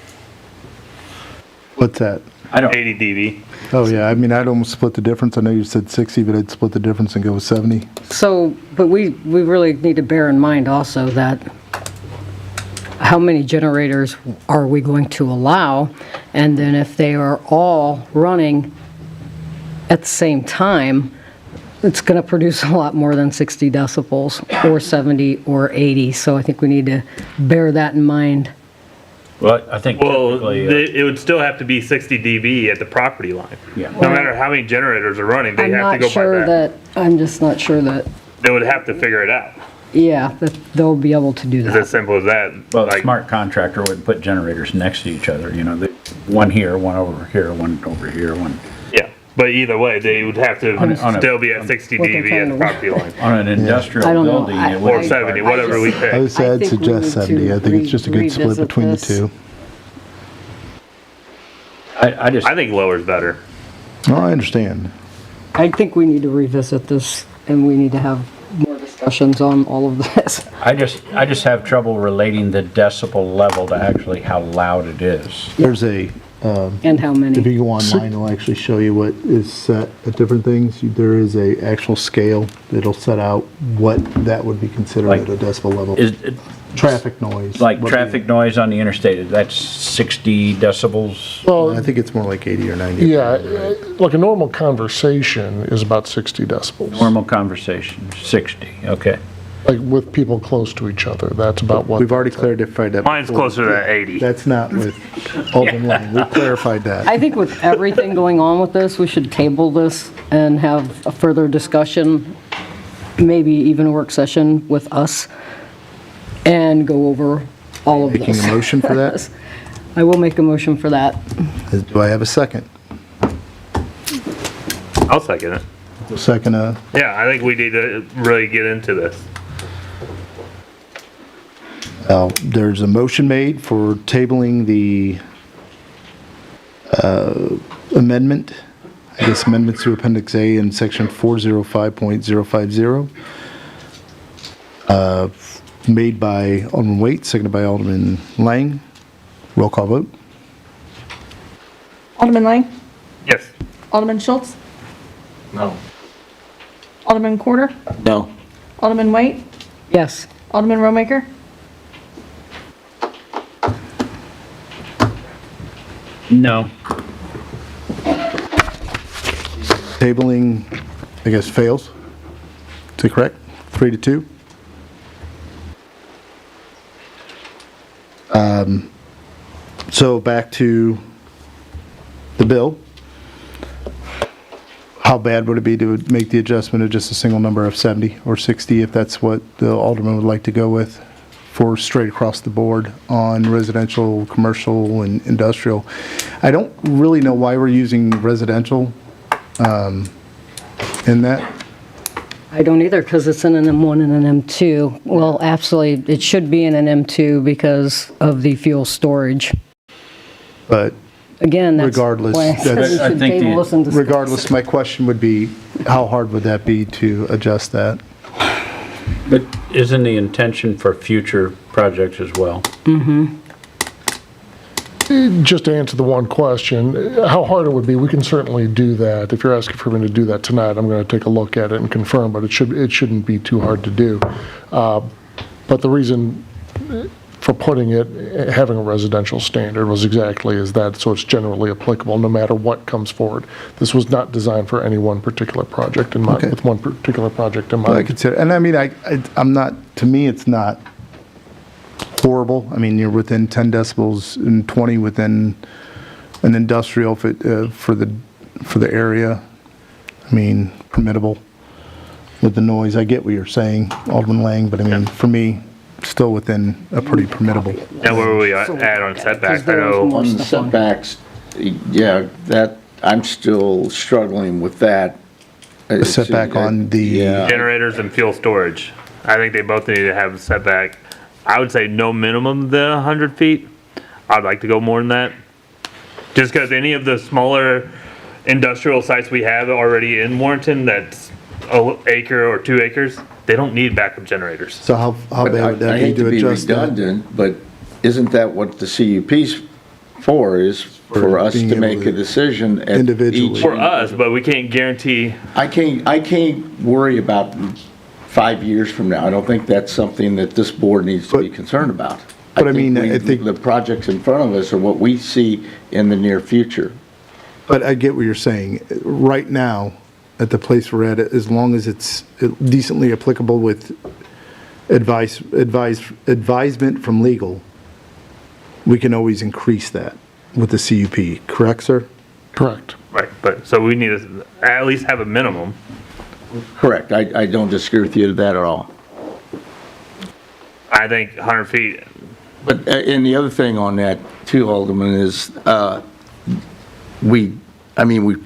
[SPEAKER 1] What's that?
[SPEAKER 11] I don't.
[SPEAKER 12] 80 dB.
[SPEAKER 1] Oh, yeah, I mean, I'd almost split the difference. I know you said 60, but I'd split the difference and go with 70.
[SPEAKER 3] So, but we really need to bear in mind also that how many generators are we going to allow? And then if they are all running at the same time, it's going to produce a lot more than 60 decibels or 70 or 80. So I think we need to bear that in mind.
[SPEAKER 11] Well, I think
[SPEAKER 12] Well,
[SPEAKER 11] typically,
[SPEAKER 12] it would still have to be 60 dB at the property line.
[SPEAKER 11] Yeah.
[SPEAKER 12] No matter how many generators are running, they
[SPEAKER 3] I'm
[SPEAKER 12] have to
[SPEAKER 3] not
[SPEAKER 12] go
[SPEAKER 3] sure
[SPEAKER 12] by that.
[SPEAKER 3] I'm just not sure that,
[SPEAKER 12] They would have to figure it out.
[SPEAKER 3] yeah, that they'll be able to do
[SPEAKER 12] It's
[SPEAKER 3] that.
[SPEAKER 12] as simple as that.
[SPEAKER 11] well, a
[SPEAKER 12] Like,
[SPEAKER 11] smart contractor would put generators next to each other, you know, one here, one over here, one over here, one.
[SPEAKER 12] yeah, but either way, they would have to
[SPEAKER 11] On a-
[SPEAKER 12] still be at 60
[SPEAKER 3] What they're
[SPEAKER 12] dB
[SPEAKER 3] trying
[SPEAKER 12] at the
[SPEAKER 3] to-
[SPEAKER 12] property line.
[SPEAKER 11] On an industrial
[SPEAKER 3] I don't know.
[SPEAKER 11] building,
[SPEAKER 3] I-
[SPEAKER 11] it would
[SPEAKER 12] Or
[SPEAKER 11] be
[SPEAKER 12] 70,
[SPEAKER 11] hard.
[SPEAKER 12] whatever we
[SPEAKER 1] I
[SPEAKER 12] pick.
[SPEAKER 1] would say
[SPEAKER 3] I
[SPEAKER 1] I'd
[SPEAKER 3] think we
[SPEAKER 1] suggest
[SPEAKER 3] need to
[SPEAKER 1] 70. I think it's just a good split
[SPEAKER 3] revisit
[SPEAKER 1] between the
[SPEAKER 3] this.
[SPEAKER 1] two.
[SPEAKER 11] I just,
[SPEAKER 12] I think lower's better.
[SPEAKER 1] Oh, I understand.
[SPEAKER 3] I think we need to revisit this, and we need to have more discussions on all of this.
[SPEAKER 11] I just have trouble relating the decibel level to actually how loud it is.
[SPEAKER 1] There's a,
[SPEAKER 3] And how
[SPEAKER 1] if
[SPEAKER 3] many?
[SPEAKER 1] you go online, it'll actually show you what is set at different things. There is a actual scale that'll set out what that would be considered
[SPEAKER 11] Like,
[SPEAKER 1] at a decibel level.
[SPEAKER 11] Is it
[SPEAKER 1] Traffic noise.
[SPEAKER 11] like
[SPEAKER 1] What
[SPEAKER 11] traffic noise on the interstate, that's 60 decibels?
[SPEAKER 19] Well,
[SPEAKER 1] I think it's more like 80 or 90.
[SPEAKER 19] yeah, like a normal conversation is about 60 decibels.
[SPEAKER 11] Normal conversation, 60, okay.
[SPEAKER 19] Like with people close to each other, that's about what.
[SPEAKER 1] We've already clarified that.
[SPEAKER 12] Mine's
[SPEAKER 1] before.
[SPEAKER 12] closer to 80.
[SPEAKER 1] That's not with Alderman Lang. We clarified that.
[SPEAKER 3] I think with everything going on with this, we should table this and have a further discussion, maybe even a work session with us, and go over all of this.
[SPEAKER 1] Making a motion for that?
[SPEAKER 3] I will make a motion for that.
[SPEAKER 1] Do I have a second?
[SPEAKER 12] I'll second it.
[SPEAKER 1] Second,
[SPEAKER 12] Yeah, I think we need to really get into this.
[SPEAKER 1] there's a motion made for tabling the amendment, I guess amendments to Appendix A in Section 405.050. Made by Alderman Waite, seconded by Alderman Lang. Roll call vote.
[SPEAKER 5] Alderman Lang?
[SPEAKER 12] Yes.
[SPEAKER 5] Alderman Schultz?
[SPEAKER 12] No.
[SPEAKER 5] Alderman Quarter?
[SPEAKER 20] No.
[SPEAKER 5] Alderman White?
[SPEAKER 3] Yes.
[SPEAKER 5] Alderman Romaker?
[SPEAKER 11] No.
[SPEAKER 1] Tabling, I guess, fails. Is that correct? 3-2? So back to the bill. How bad would it be to make the adjustment of just a single number of 70 or 60, if that's what the Alderman would like to go with, for straight across the board on residential, commercial, and industrial? I don't really know why we're using residential in that.
[SPEAKER 3] I don't either, because it's in an M1 and an M2. Well, actually, it should be in an M2 because of the fuel storage.
[SPEAKER 1] But
[SPEAKER 3] again, that's
[SPEAKER 1] regardless,
[SPEAKER 3] why I said we should table this and discuss
[SPEAKER 1] regardless,
[SPEAKER 3] it.
[SPEAKER 1] my question would be, how hard would that be to adjust that?
[SPEAKER 11] But isn't the intention for future projects as well?
[SPEAKER 19] Just to answer the one question, how hard it would be, we can certainly do that. If you're asking for me to do that tonight, I'm going to take a look at it and confirm, but it shouldn't be too hard to do. But the reason for putting it, having a residential standard was exactly as that, so it's generally applicable no matter what comes forward. This was not designed for any one particular project in mind, with one particular project in mind.
[SPEAKER 1] I consider, and I mean, I'm not, to me, it's not horrible. I mean, you're within 10 decibels and 20 within an industrial for the area. I mean, permittable with the noise. I get what you're saying, Alderman Lang, but I mean, for me, still within a pretty permittable.
[SPEAKER 12] And where were we at on setbacks? I know.
[SPEAKER 20] On the setbacks, yeah, that, I'm still struggling with that.
[SPEAKER 1] A setback on the
[SPEAKER 12] Generators and fuel storage. I think they both need to have a setback. I would say no minimum than 100 feet. I'd like to go more than that. Just because any of the smaller industrial sites we have already in Warrenton, that's an acre or 2 acres, they don't need backup generators.
[SPEAKER 1] So how bad would that
[SPEAKER 20] I
[SPEAKER 1] be
[SPEAKER 20] hate
[SPEAKER 1] to
[SPEAKER 20] to be
[SPEAKER 1] adjust that?
[SPEAKER 20] redundant, but isn't that what the CUP's for, is for us
[SPEAKER 1] being
[SPEAKER 20] to
[SPEAKER 1] able
[SPEAKER 20] make
[SPEAKER 1] to
[SPEAKER 20] a decision at
[SPEAKER 1] individually.
[SPEAKER 12] For us, but we can't guarantee.
[SPEAKER 20] I can't worry about 5 years from now. I don't think that's something that this board needs to be concerned about.
[SPEAKER 1] But I mean, I think
[SPEAKER 20] the projects in front of us are what we see in the near future.
[SPEAKER 1] But I get what you're saying. Right now, at the place we're at, as long as it's decently applicable with advisement from legal, we can always increase that with the CUP, correct, sir?
[SPEAKER 19] Correct.
[SPEAKER 12] Right, but, so we need to at least have a minimum.
[SPEAKER 20] Correct. I don't disagree with you to that at all.
[SPEAKER 12] I think 100 feet.
[SPEAKER 20] But, and the other thing on that too, Alderman, is we've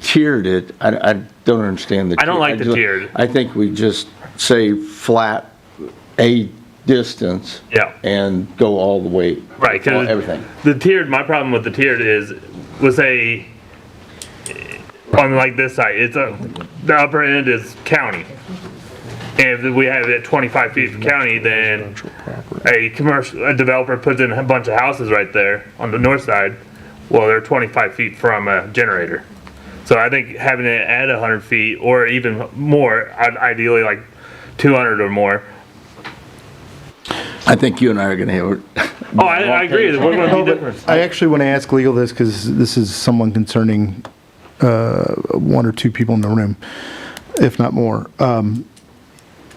[SPEAKER 20] tiered it. I don't understand the.
[SPEAKER 12] I don't like the tiered.
[SPEAKER 20] I think we just say flat a distance.
[SPEAKER 12] Yeah.
[SPEAKER 20] And go all the way.
[SPEAKER 12] Right, because
[SPEAKER 20] everything.
[SPEAKER 12] The tiered, my problem with the tiered is, let's say, on like this site, the upper end is county. And if we have it at 25 feet from county, then a developer puts in a bunch of houses right there on the north side. Well, they're 25 feet from a generator. So I think having it at 100 feet or even more, ideally like 200 or more.
[SPEAKER 20] I think you and I are going to have.
[SPEAKER 12] Oh, I agree. We're going to be different.
[SPEAKER 1] I actually want to ask legal this because this is someone concerning 1 or 2 people in the room, if not more.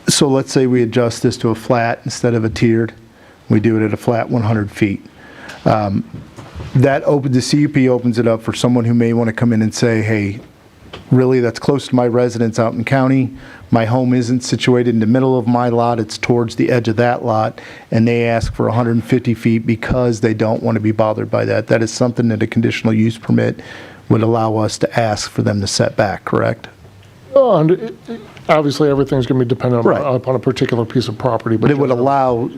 [SPEAKER 1] So let's say we adjust this to a flat instead of a tiered. We do it at a flat 100 feet. The CUP opens it up for someone who may want to come in and say, hey, really, that's close to my residence out in county. My home isn't situated in the middle of my lot. It's towards the edge of that lot. And they ask for 150 feet because they don't want to be bothered by that. That is something that a conditional use permit would allow us to ask for them to set back, correct?
[SPEAKER 19] And obviously, everything's going to be dependent upon a particular piece of property.
[SPEAKER 1] But it would allow,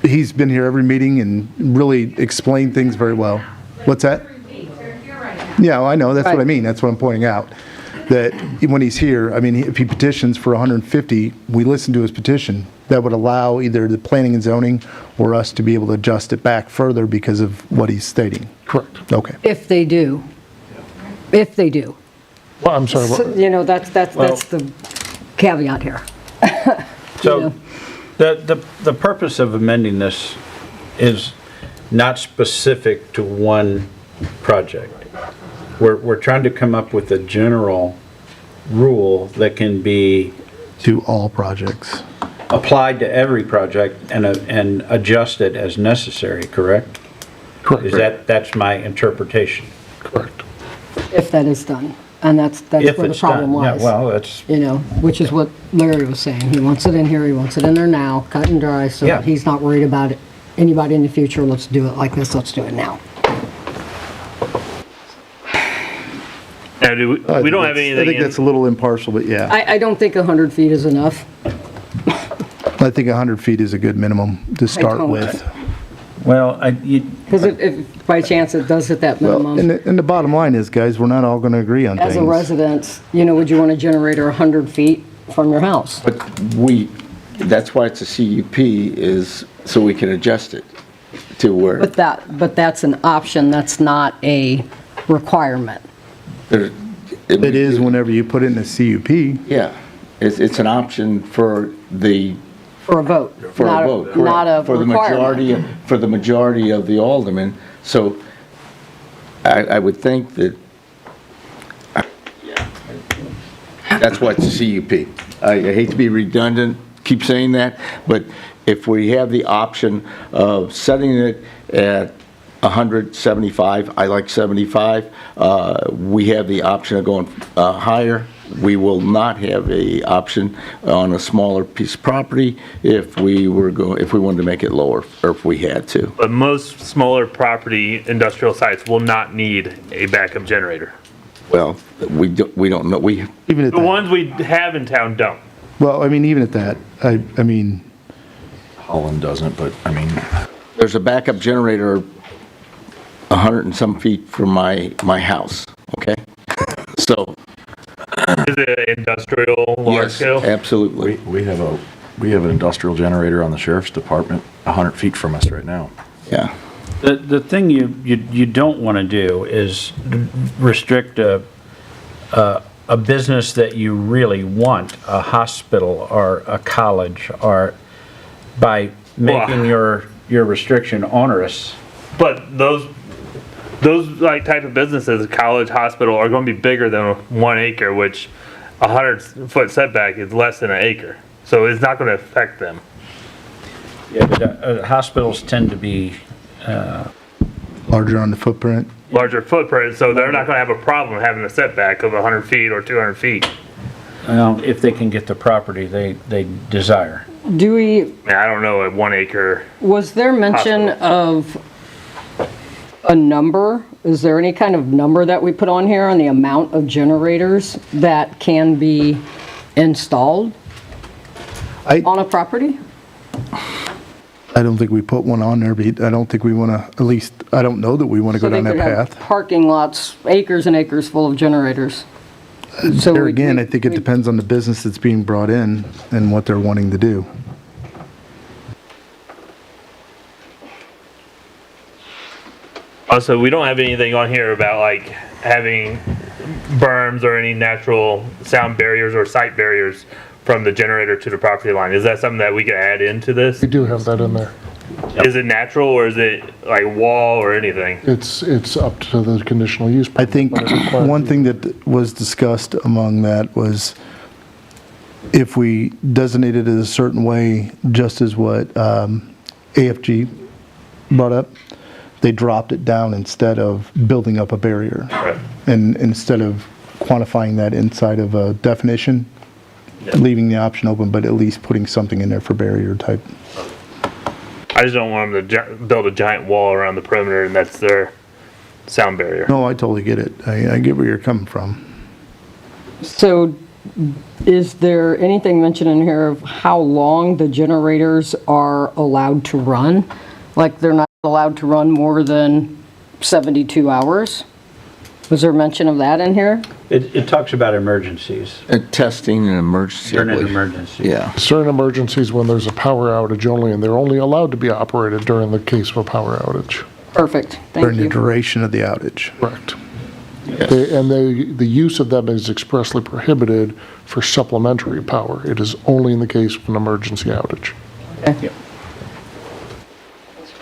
[SPEAKER 1] he's been here every meeting and really explained things very well. What's that? Yeah, I know, that's what I mean, that's what I'm pointing out. That when he's here, I mean, if he petitions for 150, we listen to his petition. That would allow either the planning and zoning or us to be able to adjust it back further because of what he's stating.
[SPEAKER 19] Correct.
[SPEAKER 1] Okay.
[SPEAKER 3] If they do. If they do.
[SPEAKER 19] Well, I'm sorry.
[SPEAKER 3] So, that's the caveat here.
[SPEAKER 11] So the purpose of amending this is not specific to one project. We're trying to come up with a general rule that can be
[SPEAKER 1] to all projects.
[SPEAKER 11] applied to every project and adjusted as necessary, correct?
[SPEAKER 19] Correct.
[SPEAKER 11] That's my interpretation.
[SPEAKER 19] Correct.
[SPEAKER 3] If that is done. And that's where
[SPEAKER 11] If
[SPEAKER 3] the
[SPEAKER 11] it's
[SPEAKER 3] problem
[SPEAKER 11] done, yeah,
[SPEAKER 3] lies.
[SPEAKER 11] well, that's,
[SPEAKER 3] You know, which is what Larry was saying. He wants it in here, he wants it in there now, cut and dry, so
[SPEAKER 11] Yeah.
[SPEAKER 3] that he's not worried about it. Anybody in the future, let's do it like this, let's do it now.
[SPEAKER 12] Now, we don't have anything
[SPEAKER 1] I think
[SPEAKER 12] in-
[SPEAKER 1] that's a little impartial, but yeah.
[SPEAKER 3] I don't think 100 feet is enough.
[SPEAKER 1] I think 100 feet is a good minimum to start
[SPEAKER 3] don't.
[SPEAKER 1] with.
[SPEAKER 11] well,
[SPEAKER 3] Because if by chance it does hit that
[SPEAKER 1] Well,
[SPEAKER 3] minimum,
[SPEAKER 1] and the bottom line is, guys, we're not all going to agree on things.
[SPEAKER 3] as a resident, you know, would you want a generator 100 feet from your house?
[SPEAKER 20] But that's why it's a CUP, is so we can adjust it to where
[SPEAKER 3] But that's an option, that's not a requirement.
[SPEAKER 1] It is whenever you put it in a CUP.
[SPEAKER 20] Yeah, it's an option for the,
[SPEAKER 3] For a vote.
[SPEAKER 20] for
[SPEAKER 3] not
[SPEAKER 20] a vote,
[SPEAKER 3] Not a
[SPEAKER 20] correct. For the
[SPEAKER 3] requirement.
[SPEAKER 20] for the majority of the aldermen. So I would think that, that's what's a CUP. I hate to be redundant, keep saying that, but if we have the option of setting it at 175, I like 75, we have the option of going higher. We will not have a option on a smaller piece of property if we wanted to make it lower, or if we had to.
[SPEAKER 12] But most smaller property industrial sites will not need a backup generator.
[SPEAKER 20] Well, we don't know,
[SPEAKER 1] Even at
[SPEAKER 12] The
[SPEAKER 1] that.
[SPEAKER 12] ones we have in town don't.
[SPEAKER 1] Well, I mean, even at that, I mean,
[SPEAKER 15] Holland doesn't, but I mean,
[SPEAKER 20] there's a backup generator 100 and some feet from my house, okay? So,
[SPEAKER 12] Is it industrial, large
[SPEAKER 20] yes,
[SPEAKER 12] scale?
[SPEAKER 20] absolutely.
[SPEAKER 15] we have an industrial generator on the sheriff's department 100 feet from us right now.
[SPEAKER 20] Yeah.
[SPEAKER 11] the thing you don't want to do is restrict a business that you really want, a hospital or a college, or by making your restriction onerous.
[SPEAKER 12] But those like type of businesses, college, hospital, are going to be bigger than 1 acre, which 100-foot setback is less than an acre. So it's not going to affect them.
[SPEAKER 11] Yeah, but hospitals tend to be
[SPEAKER 1] larger on the footprint.
[SPEAKER 12] Larger footprint, so they're not going to have a problem having a setback of 100 feet or 200 feet.
[SPEAKER 11] if they can get the property they desire.
[SPEAKER 3] Do we,
[SPEAKER 12] I don't know, a 1 acre.
[SPEAKER 3] was there mention of a number? Is there any kind of number that we put on here on the amount of generators that can be installed on a property?
[SPEAKER 1] I don't think we put one on there, but I don't think we want to, at least, I don't know that we want to go down that
[SPEAKER 3] So they could
[SPEAKER 1] path.
[SPEAKER 3] have parking lots, acres and acres full of generators. So
[SPEAKER 1] There
[SPEAKER 3] we-
[SPEAKER 1] again, I think it depends on the business that's being brought in and what they're wanting to do.
[SPEAKER 12] Also, we don't have anything on here about like having berms or any natural sound barriers or sight barriers from the generator to the property line. Is that something that we can add into this?
[SPEAKER 19] We do have that in there.
[SPEAKER 12] Is it natural or is it like wall or anything?
[SPEAKER 19] It's up to the conditional use.
[SPEAKER 1] I think one thing that was discussed among that was if we designate it a certain way, just as what AFG brought up, they dropped it down instead of building up a barrier.
[SPEAKER 12] Right.
[SPEAKER 1] And instead of quantifying that inside of a definition, leaving the option open, but at least putting something in there for barrier type.
[SPEAKER 12] I just don't want them to build a giant wall around the perimeter and that's their sound barrier.
[SPEAKER 1] No, I totally get it. I get where you're coming from.
[SPEAKER 3] So is there anything mentioned in here of how long the generators are allowed to run? Like they're not allowed to run more than 72 hours? Was there mention of that in here?
[SPEAKER 11] It talks about emergencies.
[SPEAKER 20] Testing and emergency. I
[SPEAKER 11] During an
[SPEAKER 20] believe.
[SPEAKER 11] emergency.
[SPEAKER 20] Yeah.
[SPEAKER 19] Certain emergencies when there's a power outage only, and they're only allowed to be operated during the case of a power outage.
[SPEAKER 3] Perfect, thank
[SPEAKER 1] During the
[SPEAKER 3] you.
[SPEAKER 1] duration of the outage.
[SPEAKER 19] Correct. The use of them is expressly prohibited for supplementary power. It is only in the case of an emergency outage.
[SPEAKER 3] Okay.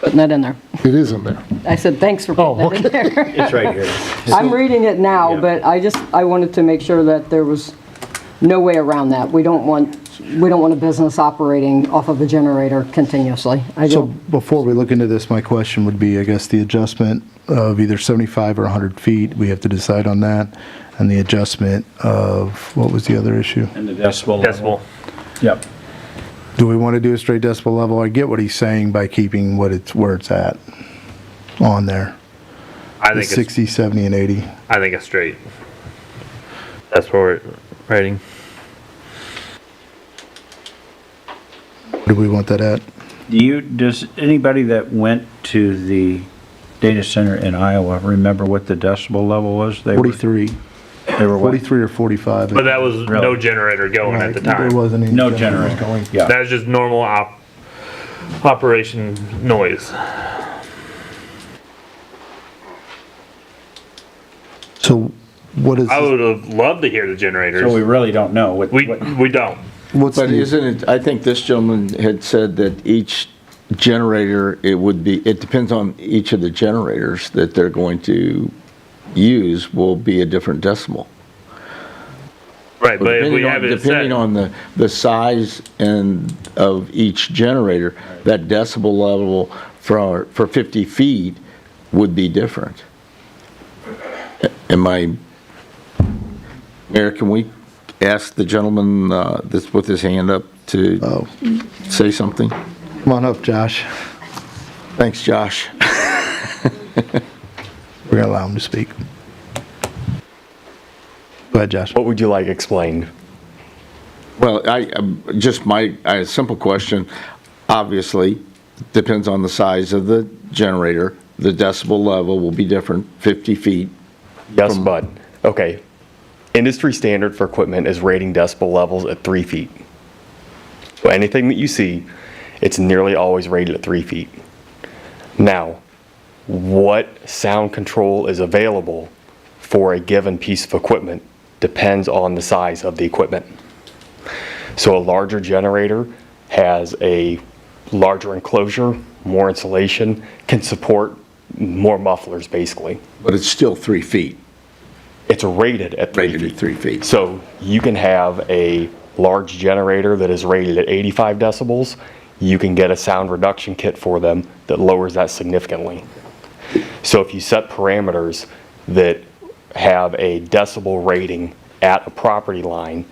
[SPEAKER 3] Putting that in there.
[SPEAKER 19] It is in there.
[SPEAKER 3] I said, thanks for putting that in there.
[SPEAKER 11] It's right here.
[SPEAKER 3] I'm reading it now, but I wanted to make sure that there was no way around that. We don't want we don't want a business operating off of a generator continuously. I
[SPEAKER 1] So
[SPEAKER 3] don't,
[SPEAKER 1] before we look into this, my question would be, I guess, the adjustment of either 75 or 100 feet, we have to decide on that, and the adjustment of, what was the other issue?
[SPEAKER 11] And the decibel level.
[SPEAKER 12] Decibel.
[SPEAKER 11] Yep.
[SPEAKER 1] Do we want to do a straight decibel level? I get what he's saying by keeping where it's at on there.
[SPEAKER 12] I
[SPEAKER 1] The
[SPEAKER 12] think it's,
[SPEAKER 1] 60, 70, and 80.
[SPEAKER 12] I think it's straight. That's what we're rating.
[SPEAKER 1] Where do we want that at?
[SPEAKER 11] Does anybody that went to the data center in Iowa remember what the decibel level was? They were-
[SPEAKER 1] 43.
[SPEAKER 11] They were what?
[SPEAKER 1] 43 or 45.
[SPEAKER 12] But that was no generator going at the time.
[SPEAKER 1] There wasn't any
[SPEAKER 11] No
[SPEAKER 1] generators
[SPEAKER 11] generator.
[SPEAKER 1] going.
[SPEAKER 11] Yeah.
[SPEAKER 12] That was just normal operation noise.
[SPEAKER 1] So what is,
[SPEAKER 12] I would have loved to hear the generators.
[SPEAKER 11] So we really don't know what.
[SPEAKER 12] We don't.
[SPEAKER 1] what's
[SPEAKER 20] But
[SPEAKER 1] the,
[SPEAKER 20] isn't it, I think this gentleman had said that each generator, it depends on each of the generators that they're going to use will be a different decimal.
[SPEAKER 12] Right, but if we have it
[SPEAKER 20] Depending
[SPEAKER 12] set,
[SPEAKER 20] on the size and of each generator, that decibel level for 50 feet would be different. Mayor, can we ask the gentleman that's with his hand up to say something?
[SPEAKER 1] come on up, Josh.
[SPEAKER 20] Thanks, Josh.
[SPEAKER 1] We're going to allow him to speak. Go ahead, Josh.
[SPEAKER 6] What would you like explained?
[SPEAKER 20] Well, a simple question. Obviously, depends on the size of the generator. The decibel level will be different, 50 feet.
[SPEAKER 6] Yes, but, okay. Industry standard for equipment is rating decibel levels at 3 feet. So anything that you see, it's nearly always rated at 3 feet. Now, what sound control is available for a given piece of equipment depends on the size of the equipment. So a larger generator has a larger enclosure, more insulation, can support more mufflers basically.
[SPEAKER 20] But it's still 3 feet.
[SPEAKER 6] It's rated at 3
[SPEAKER 20] Rated
[SPEAKER 6] feet.
[SPEAKER 20] at 3 feet.
[SPEAKER 6] So you can have a large generator that is rated at 85 decibels. You can get a sound reduction kit for them that lowers that significantly. So if you set parameters that have a decibel rating at a property line,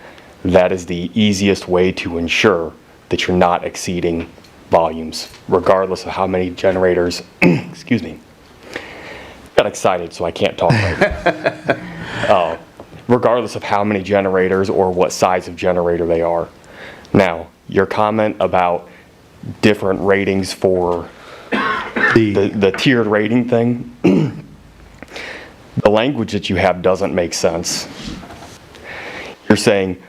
[SPEAKER 6] that is the easiest way to ensure that you're not exceeding volumes, regardless of how many generators, excuse me, got excited so I can't talk right now. Regardless of how many generators or what size of generator they are. Now, your comment about different ratings for the tiered rating thing, the language that you have doesn't make sense. You're saying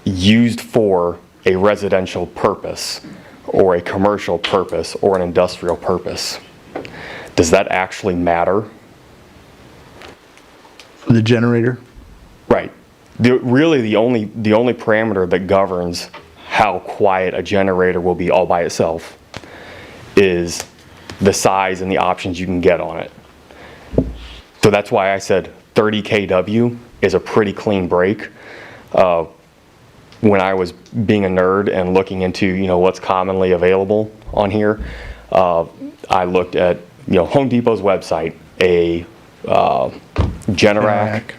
[SPEAKER 6] used for a residential purpose or a commercial purpose or an industrial purpose. Does that actually matter?
[SPEAKER 1] For the generator?
[SPEAKER 6] Right. Really, the only parameter that governs how quiet a generator will be all by itself is the size and the options you can get on it. So that's why I said 30 kW is a pretty clean break. When I was being a nerd and looking into what's commonly available on here, I looked at Home Depot's website, a Generac.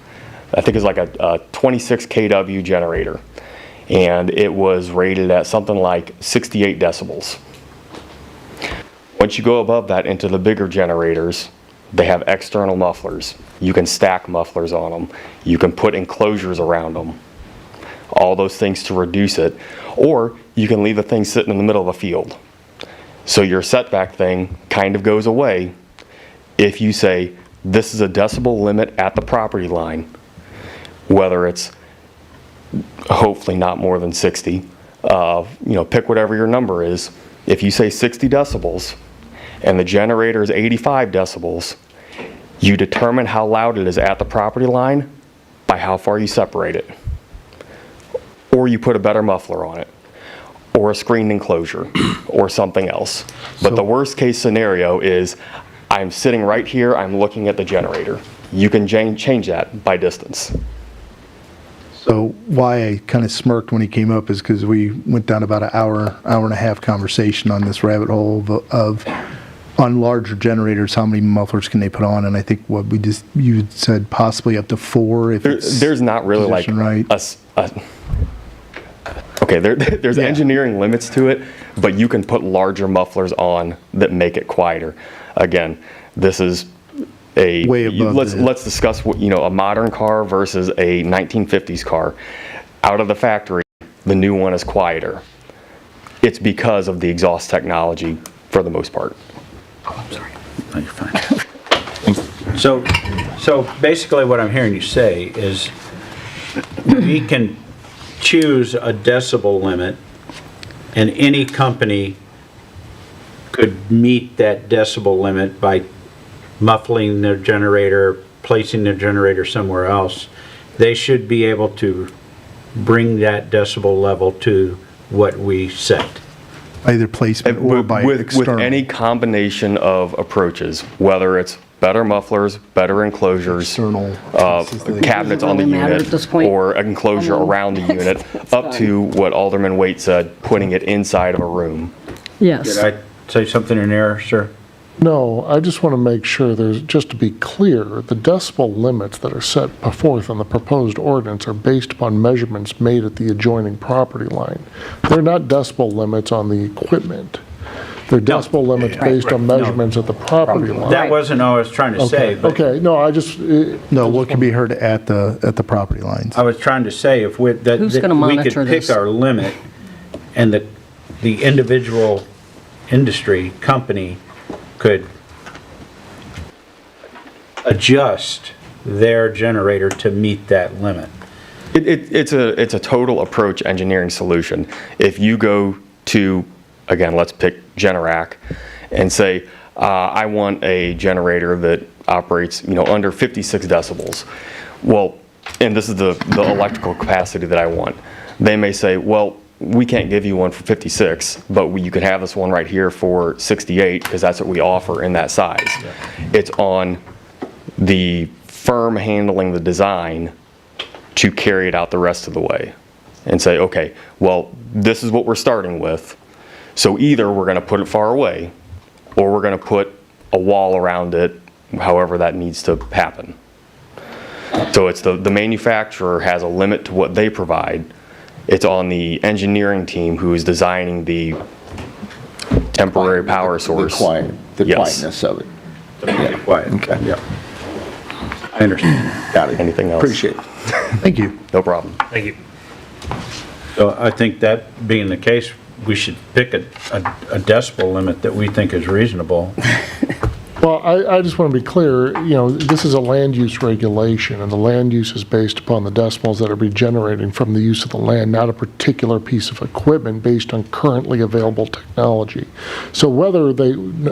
[SPEAKER 6] I think it's like a 26 kW generator, and it was rated at something like 68 decibels. Once you go above that into the bigger generators, they have external mufflers. You can stack mufflers on them. You can put enclosures around them. All those things to reduce it. Or you can leave the thing sitting in the middle of a field. So your setback thing kind of goes away if you say, this is a decibel limit at the property line, whether it's hopefully not more than 60. Pick whatever your number is. If you say 60 decibels and the generator is 85 decibels, you determine how loud it is at the property line by how far you separate it. Or you put a better muffler on it, or a screened enclosure, or something else. But the worst case scenario is I'm sitting right here, I'm looking at the generator. You can change that by distance.
[SPEAKER 1] So why I kind of smirked when he came up is because we went down about an hour and a half conversation on this rabbit hole of on larger generators, how many mufflers can they put on? And I think what you said possibly up to 4 if
[SPEAKER 6] There's not really like
[SPEAKER 1] right.
[SPEAKER 6] Okay, there's engineering limits to it, but you can put larger mufflers on that make it quieter. Again, this is
[SPEAKER 1] Way above
[SPEAKER 6] let's discuss what, a modern car versus a 1950s car. Out of the factory, the new one is quieter. It's because of the exhaust technology for the most part.
[SPEAKER 11] Oh, I'm sorry. No, you're fine. So basically what I'm hearing you say is we can choose a decibel limit and any company could meet that decibel limit by muffling their generator, placing their generator somewhere else. They should be able to bring that decibel level to what we set.
[SPEAKER 1] Either placement or by external.
[SPEAKER 6] With any combination of approaches, whether it's better mufflers, better enclosures, cabinets on the unit, or an enclosure around the unit, up to what Alderman Waite said, putting it inside of a room.
[SPEAKER 3] Yes.
[SPEAKER 11] Did I say something in error, sir?
[SPEAKER 19] No, I just want to make sure just to be clear, the decibel limits that are set forth in the proposed ordinance are based upon measurements made at the adjoining property line. They're not decibel limits on the equipment. They're decibel limits based on measurements at the property line.
[SPEAKER 11] That wasn't all I was trying to say. But
[SPEAKER 19] Okay, no, I just...
[SPEAKER 1] No, what can be heard at the property lines?
[SPEAKER 11] I was trying to say if we
[SPEAKER 3] Who's gonna
[SPEAKER 11] we
[SPEAKER 3] monitor
[SPEAKER 11] could pick
[SPEAKER 3] this?
[SPEAKER 11] our limit and the individual industry, company could adjust their generator to meet that limit.
[SPEAKER 6] It's a total approach engineering solution. If you go to, again, let's pick Generac and say, I want a generator that operates, under 56 decibels. Well, and this is the electrical capacity that I want. They may say, well, we can't give you one for 56, but you could have this one right here for 68 because that's what we offer in that size. Yeah. It's on the firm handling the design to carry it out the rest of the way and say, okay, well, this is what we're starting with. So either we're going to put it far away or we're going to put a wall around it, however that needs to happen. So it's the manufacturer has a limit to what they provide. It's on the engineering team who is designing the temporary power source.
[SPEAKER 20] The quietness of it.
[SPEAKER 11] Yeah, quiet.
[SPEAKER 20] Okay.
[SPEAKER 11] Yeah. I understand.
[SPEAKER 20] Got it.
[SPEAKER 6] Anything else?
[SPEAKER 20] Appreciate it.
[SPEAKER 1] Thank you.
[SPEAKER 6] No problem.
[SPEAKER 12] Thank you.
[SPEAKER 11] So I think that being the case, we should pick a decibel limit that we think is reasonable.
[SPEAKER 19] Well, I just want to be clear, this is a land use regulation, and the land use is based upon the decibels that are regenerating from the use of the land, not a particular piece of equipment based on currently available technology. So whether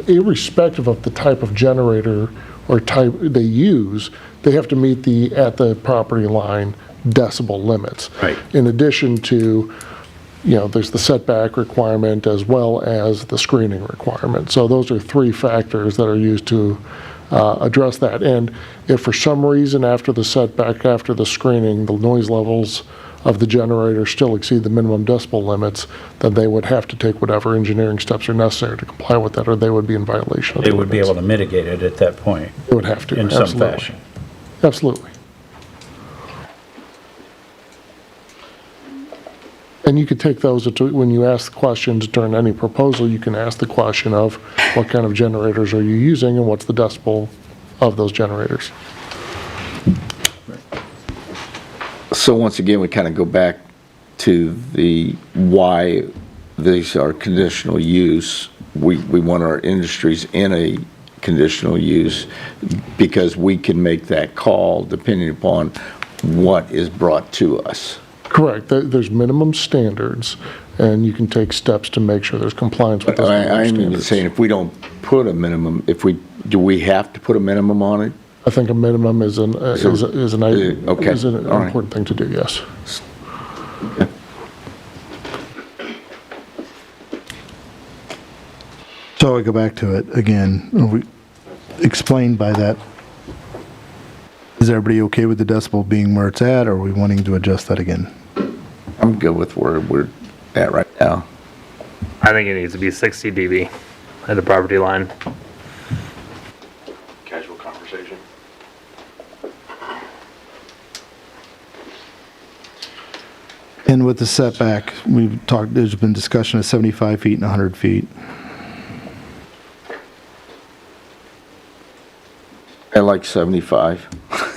[SPEAKER 19] irrespective of the type of generator or type they use, they have to meet at the property line decibel limits.
[SPEAKER 11] Right.
[SPEAKER 19] In addition to, there's the setback requirement as well as the screening requirement. So those are 3 factors that are used to address that. And if for some reason after the setback, after the screening, the noise levels of the generator still exceed the minimum decibel limits, then they would have to take whatever engineering steps are necessary to comply with that, or they would be in violation of the
[SPEAKER 11] They would be
[SPEAKER 19] ordinance.
[SPEAKER 11] able to mitigate it at that point.
[SPEAKER 19] They would have to,
[SPEAKER 11] in some
[SPEAKER 19] absolutely.
[SPEAKER 11] fashion.
[SPEAKER 19] Absolutely. And you could take those, when you ask questions during any proposal, you can ask the question of what kind of generators are you using and what's the decibel of those generators.
[SPEAKER 20] So once again, we kind of go back to why these are conditional use. We want our industries in a conditional use because we can make that call depending upon what is brought to us.
[SPEAKER 19] Correct. There's minimum standards, and you can take steps to make sure there's compliance with those minimum
[SPEAKER 20] I'm
[SPEAKER 19] standards.
[SPEAKER 20] even saying if we don't put a minimum, do we have to put a minimum on it?
[SPEAKER 19] I think a minimum is an
[SPEAKER 20] Okay. All right.
[SPEAKER 19] important thing to do, yes.
[SPEAKER 1] So I go back to it again. We explained by that Is everybody okay with the decibel being where it's at, or are we wanting to adjust that again?
[SPEAKER 20] I'm good with where we're at right now.
[SPEAKER 12] I think it needs to be 60 dB at the property line.
[SPEAKER 6] Casual conversation.
[SPEAKER 1] And with the setback, we've talked, there's been discussion of 75 feet and 100 feet.
[SPEAKER 20] I like 75.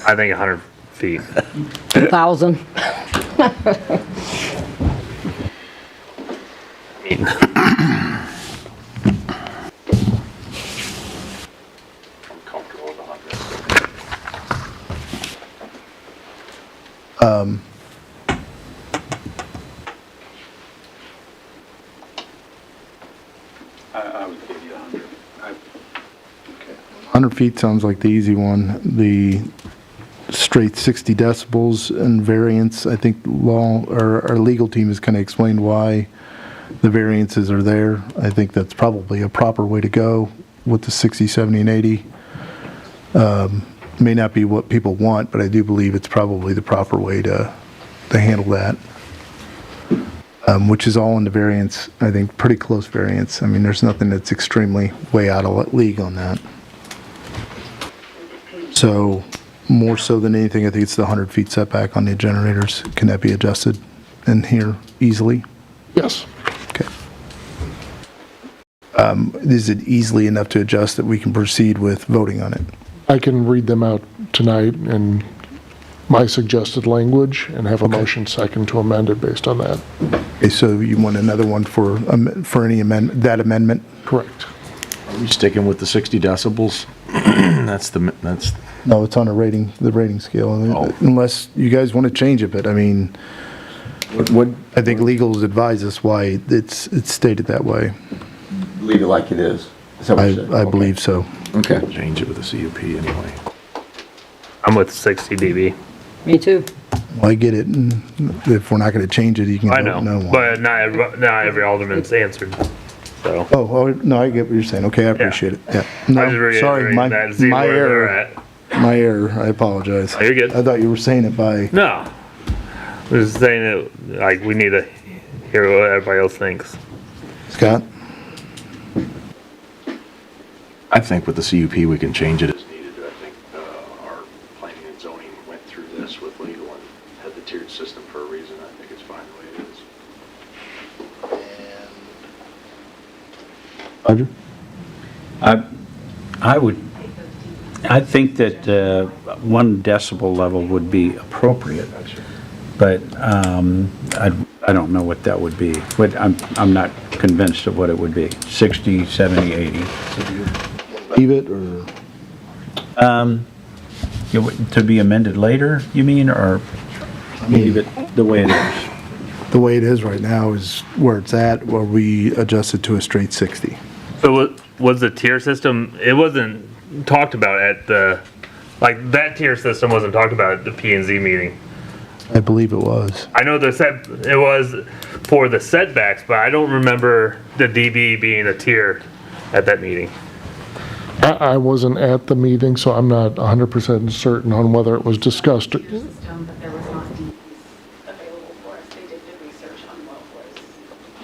[SPEAKER 12] I think 100 feet.
[SPEAKER 3] 1,000.
[SPEAKER 6] I'm comfortable with 100. I would give you 100.
[SPEAKER 1] 100 feet sounds like the easy one. The straight 60 decibels and variance, I think our legal team has kind of explained why the variances are there. I think that's probably a proper way to go with the 60, 70, and 80. May not be what people want, but I do believe it's probably the proper way to handle that. Which is all in the variance, I think, pretty close variance. I mean, there's nothing that's extremely way out of league on that. So, more so than anything, I think it's the 100 feet setback on the generators. Can that be adjusted in here easily?
[SPEAKER 19] Yes.
[SPEAKER 1] Okay. Is it easily enough to adjust that we can proceed with voting on it?
[SPEAKER 19] I can read them out tonight in my suggested language and have a motion second to amend it based on that.
[SPEAKER 1] Okay, so you want another one for any that amendment?
[SPEAKER 19] Correct.
[SPEAKER 21] Are we sticking with the 60 decibels? That's
[SPEAKER 1] No, it's on the rating scale, unless you guys want to change it, but I mean, I think legal's advised us why it's stated that way.
[SPEAKER 20] Leave it like it is. Is that what you said?
[SPEAKER 1] I believe so.
[SPEAKER 20] Okay.
[SPEAKER 21] Change it with the CUP anyway.
[SPEAKER 12] I'm with 60 dB.
[SPEAKER 3] Me too.
[SPEAKER 1] Well, I get it, and if we're not going to change it, you can
[SPEAKER 12] I
[SPEAKER 1] vote
[SPEAKER 12] know,
[SPEAKER 1] no.
[SPEAKER 12] but not every alderman's answered. So
[SPEAKER 1] Oh, no, I get what you're saying. Okay, I appreciate it. Yeah. No,
[SPEAKER 12] I just
[SPEAKER 1] sorry,
[SPEAKER 12] reiterating that, see
[SPEAKER 1] my
[SPEAKER 12] where they're
[SPEAKER 1] error.
[SPEAKER 12] at.
[SPEAKER 1] My error. I apologize.
[SPEAKER 12] Oh, you're good.
[SPEAKER 1] I thought you were saying it by.
[SPEAKER 12] No, I'm just saying that like we need to hear what everybody else thinks.
[SPEAKER 1] Scott?
[SPEAKER 21] I think with the CUP, we can change it as needed. I think our planning and zoning went through this with legal and had the tiered system for a reason. I think it's fine the way it is.
[SPEAKER 1] Roger?
[SPEAKER 11] I think that 1 decibel level would be appropriate, but I don't know what that would be. I'm not convinced of what it would be. 60, 70, 80.
[SPEAKER 1] Leave it, or?
[SPEAKER 11] To be amended later, you mean, or leave it the way it is?
[SPEAKER 1] The way it is right now is where it's at, where we adjust it to a straight 60.
[SPEAKER 12] So what was the tier system? It wasn't talked about at the, like that tier system wasn't talked about at the P&Z meeting.
[SPEAKER 1] I believe it was.
[SPEAKER 12] I know it was for the setbacks, but I don't remember the dB being a tier at that meeting.
[SPEAKER 19] I wasn't at the meeting, so I'm not 100% certain on whether it was discussed.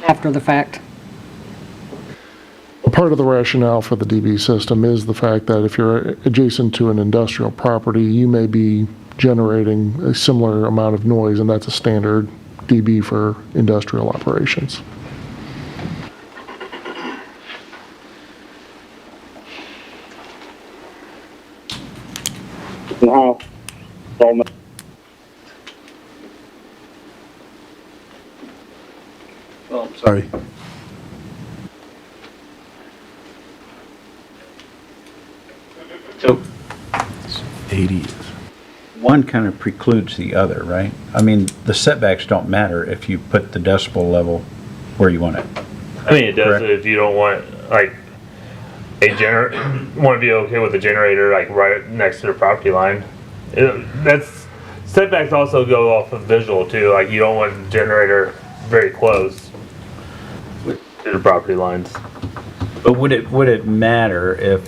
[SPEAKER 3] After the fact.
[SPEAKER 19] Part of the rationale for the DB system is the fact that if you're adjacent to an industrial property, you may be generating a similar amount of noise, and that's a standard DB for industrial operations.
[SPEAKER 1] Sorry.
[SPEAKER 11] So
[SPEAKER 21] 80
[SPEAKER 11] one kind of precludes the other, right? I mean, the setbacks don't matter if you put the decibel level where you want it.
[SPEAKER 12] I mean, it does
[SPEAKER 11] Correct.
[SPEAKER 12] if you don't want like want to be okay with the generator like right next to the property line. That's setbacks also go off of visual too. Like you don't want the generator very close to the property lines.
[SPEAKER 11] But would it matter if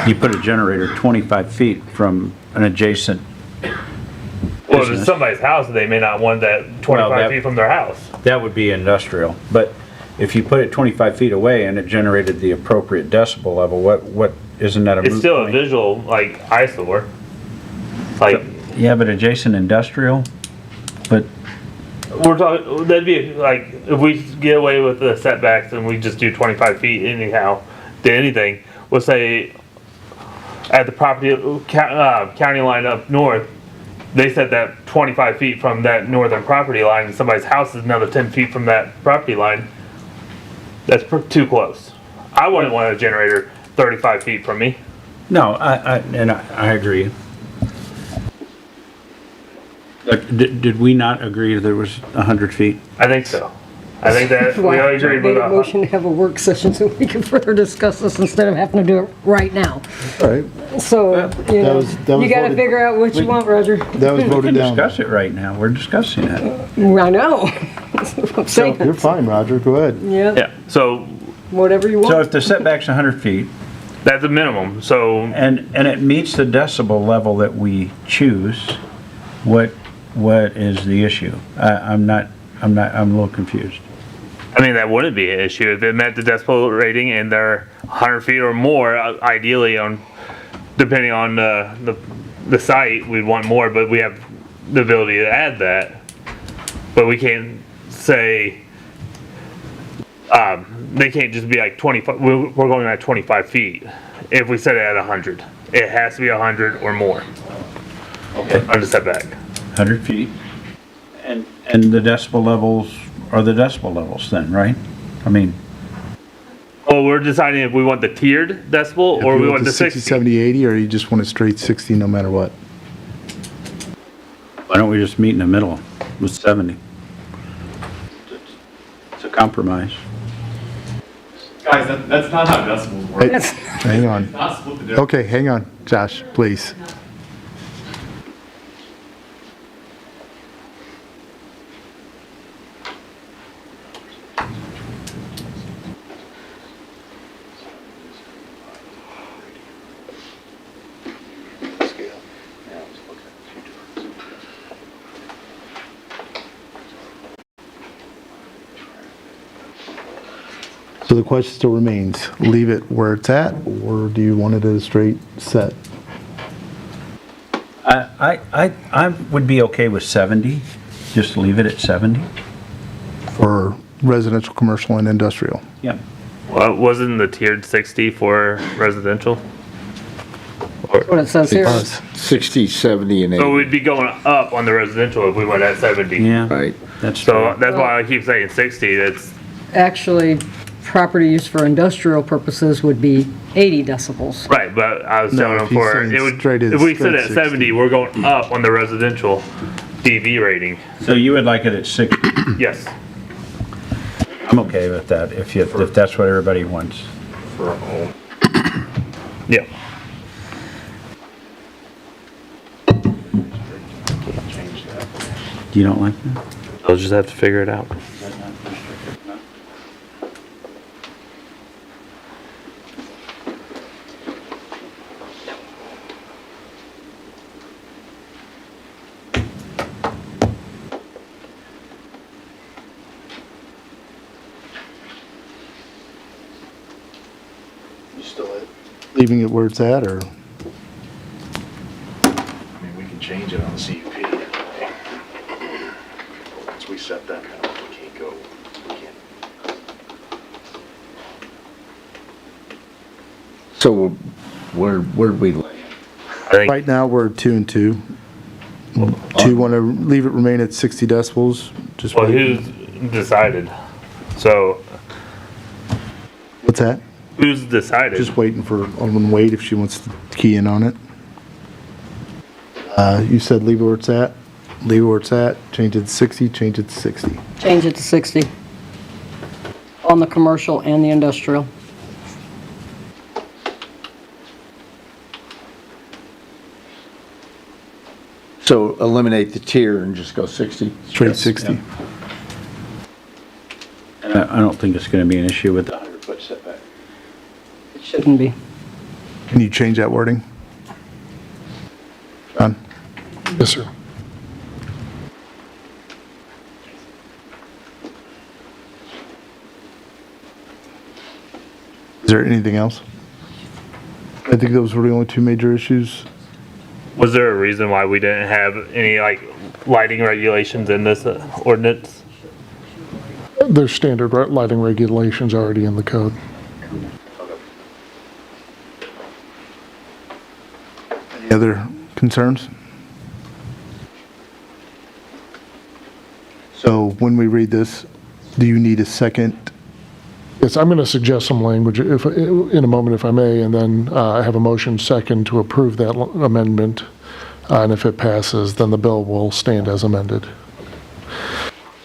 [SPEAKER 11] you put a generator 25 feet from an adjacent
[SPEAKER 12] Well, if it's
[SPEAKER 11] business.
[SPEAKER 12] somebody's house, they may not want that 25 feet from their house.
[SPEAKER 11] That would be industrial, but if you put it 25 feet away and it generated the appropriate decibel level, what, isn't that a moot
[SPEAKER 12] It's still a
[SPEAKER 11] point?
[SPEAKER 12] visual, like, eyesore. Like,
[SPEAKER 11] Yeah, but adjacent industrial, but
[SPEAKER 12] we're talking, that'd be like, if we get away with the setbacks and we just do 25 feet anyhow, to anything, we'll say at the property, county line up north, they said that 25 feet from that northern property line, and somebody's house is another 10 feet from that property line. That's too close. I wouldn't want a generator 35 feet from me.
[SPEAKER 11] no, I agree. But did we not agree there was 100 feet?
[SPEAKER 12] I think so. I think that we all agree
[SPEAKER 3] Made
[SPEAKER 12] with
[SPEAKER 3] a motion to have a work session so we can further discuss this instead of having to do it right now.
[SPEAKER 1] All right.
[SPEAKER 3] So, you know,
[SPEAKER 1] that was
[SPEAKER 3] you gotta
[SPEAKER 1] voted-
[SPEAKER 3] figure out what you want, Roger.
[SPEAKER 1] That was
[SPEAKER 11] We
[SPEAKER 1] voted
[SPEAKER 11] can
[SPEAKER 1] down.
[SPEAKER 11] discuss it right now. We're discussing it.
[SPEAKER 3] I know. That's what I'm saying.
[SPEAKER 1] You're fine, Roger, go ahead.
[SPEAKER 3] Yeah,
[SPEAKER 12] Yeah, so
[SPEAKER 3] whatever you
[SPEAKER 11] So
[SPEAKER 3] want.
[SPEAKER 11] if the setback's 100 feet
[SPEAKER 12] that's a minimum, so
[SPEAKER 11] and it meets the decibel level that we choose, what is the issue? I'm a little confused.
[SPEAKER 12] I mean, that wouldn't be an issue if it met the decibel rating and they're 100 feet or more, ideally depending on the site, we'd want more, but we have the ability to add that. But we can't say, they can't just be like 25, we're going at 25 feet. If we set it at 100, it has to be 100 or more. Okay. On the setback.
[SPEAKER 11] 100 feet. And the decibel levels are the decibel levels then, right? I mean,
[SPEAKER 12] Well, we're deciding if we want the tiered decibel or
[SPEAKER 1] If
[SPEAKER 12] we
[SPEAKER 1] you
[SPEAKER 12] want the
[SPEAKER 1] 60,
[SPEAKER 12] 60.
[SPEAKER 1] 70, 80, or you just want a straight 60 no matter what?
[SPEAKER 11] why don't we just meet in the middle with 70? It's a compromise.
[SPEAKER 7] Guys, that's not how decibels work.
[SPEAKER 1] Hey, hang on.
[SPEAKER 7] Not split the difference.
[SPEAKER 1] Okay, hang on, Josh, please. So the question still remains, leave it where it's at, or do you want it at a straight set?
[SPEAKER 11] I would be okay with 70, just leave it at 70.
[SPEAKER 1] For residential, commercial, and industrial?
[SPEAKER 11] Yep.
[SPEAKER 12] Well, wasn't the tiered 60 for residential?
[SPEAKER 3] That's what it says here.
[SPEAKER 20] 60, 70, and 80.
[SPEAKER 12] So we'd be going up on the residential if we went at 70.
[SPEAKER 11] Yeah.
[SPEAKER 20] Right.
[SPEAKER 11] That's
[SPEAKER 12] So
[SPEAKER 11] true.
[SPEAKER 12] that's why I keep saying 60. That's
[SPEAKER 3] Actually, property use for industrial purposes would be 80 decibels.
[SPEAKER 12] right, but I was
[SPEAKER 1] No,
[SPEAKER 12] telling
[SPEAKER 1] if
[SPEAKER 12] them
[SPEAKER 1] he's
[SPEAKER 12] for
[SPEAKER 1] saying
[SPEAKER 12] it would.
[SPEAKER 1] straight as-
[SPEAKER 12] If we sit
[SPEAKER 1] straight
[SPEAKER 12] at
[SPEAKER 1] 60.
[SPEAKER 12] 70, we're going up on the residential DV rating.
[SPEAKER 11] So you would like it at 60?
[SPEAKER 12] Yes.
[SPEAKER 11] I'm okay with that, if that's what everybody wants.
[SPEAKER 12] For a home. Yeah.
[SPEAKER 11] You don't like that?
[SPEAKER 12] I'll just have to figure it out.
[SPEAKER 1] You still leaving it where it's at, or?
[SPEAKER 21] I mean, we can change it on the CUP. Once we set that kind of, we can't go, we can't.
[SPEAKER 20] So where'd we land?
[SPEAKER 1] Right now, we're 2 and 2. Do you want to leave it remain at 60 decibels? Just
[SPEAKER 12] Well,
[SPEAKER 1] wait.
[SPEAKER 12] who's decided? So
[SPEAKER 1] What's that?
[SPEAKER 12] who's decided?
[SPEAKER 1] Just waiting for Alderman Wade if she wants to key in on it. You said leave it where it's at? Leave it where it's at, change it to 60, change it to 60.
[SPEAKER 3] Change it to 60 on the commercial and the industrial.
[SPEAKER 20] So eliminate the tier and just go 60?
[SPEAKER 1] Straight 60.
[SPEAKER 11] And I don't think it's gonna be an issue with the 100-foot setback.
[SPEAKER 3] It shouldn't be.
[SPEAKER 1] Can you change that wording?
[SPEAKER 19] Yes, sir.
[SPEAKER 1] Is there anything else? I think those were the only two major issues.
[SPEAKER 12] Was there a reason why we didn't have any like lighting regulations in this ordinance?
[SPEAKER 19] There's standard lighting regulations already in the code.
[SPEAKER 1] Any other concerns? So when we read this, do you need a second?
[SPEAKER 19] Yes, I'm going to suggest some language in a moment, if I may, and then I have a motion second to approve that amendment. And if it passes, then the bill will stand as amended.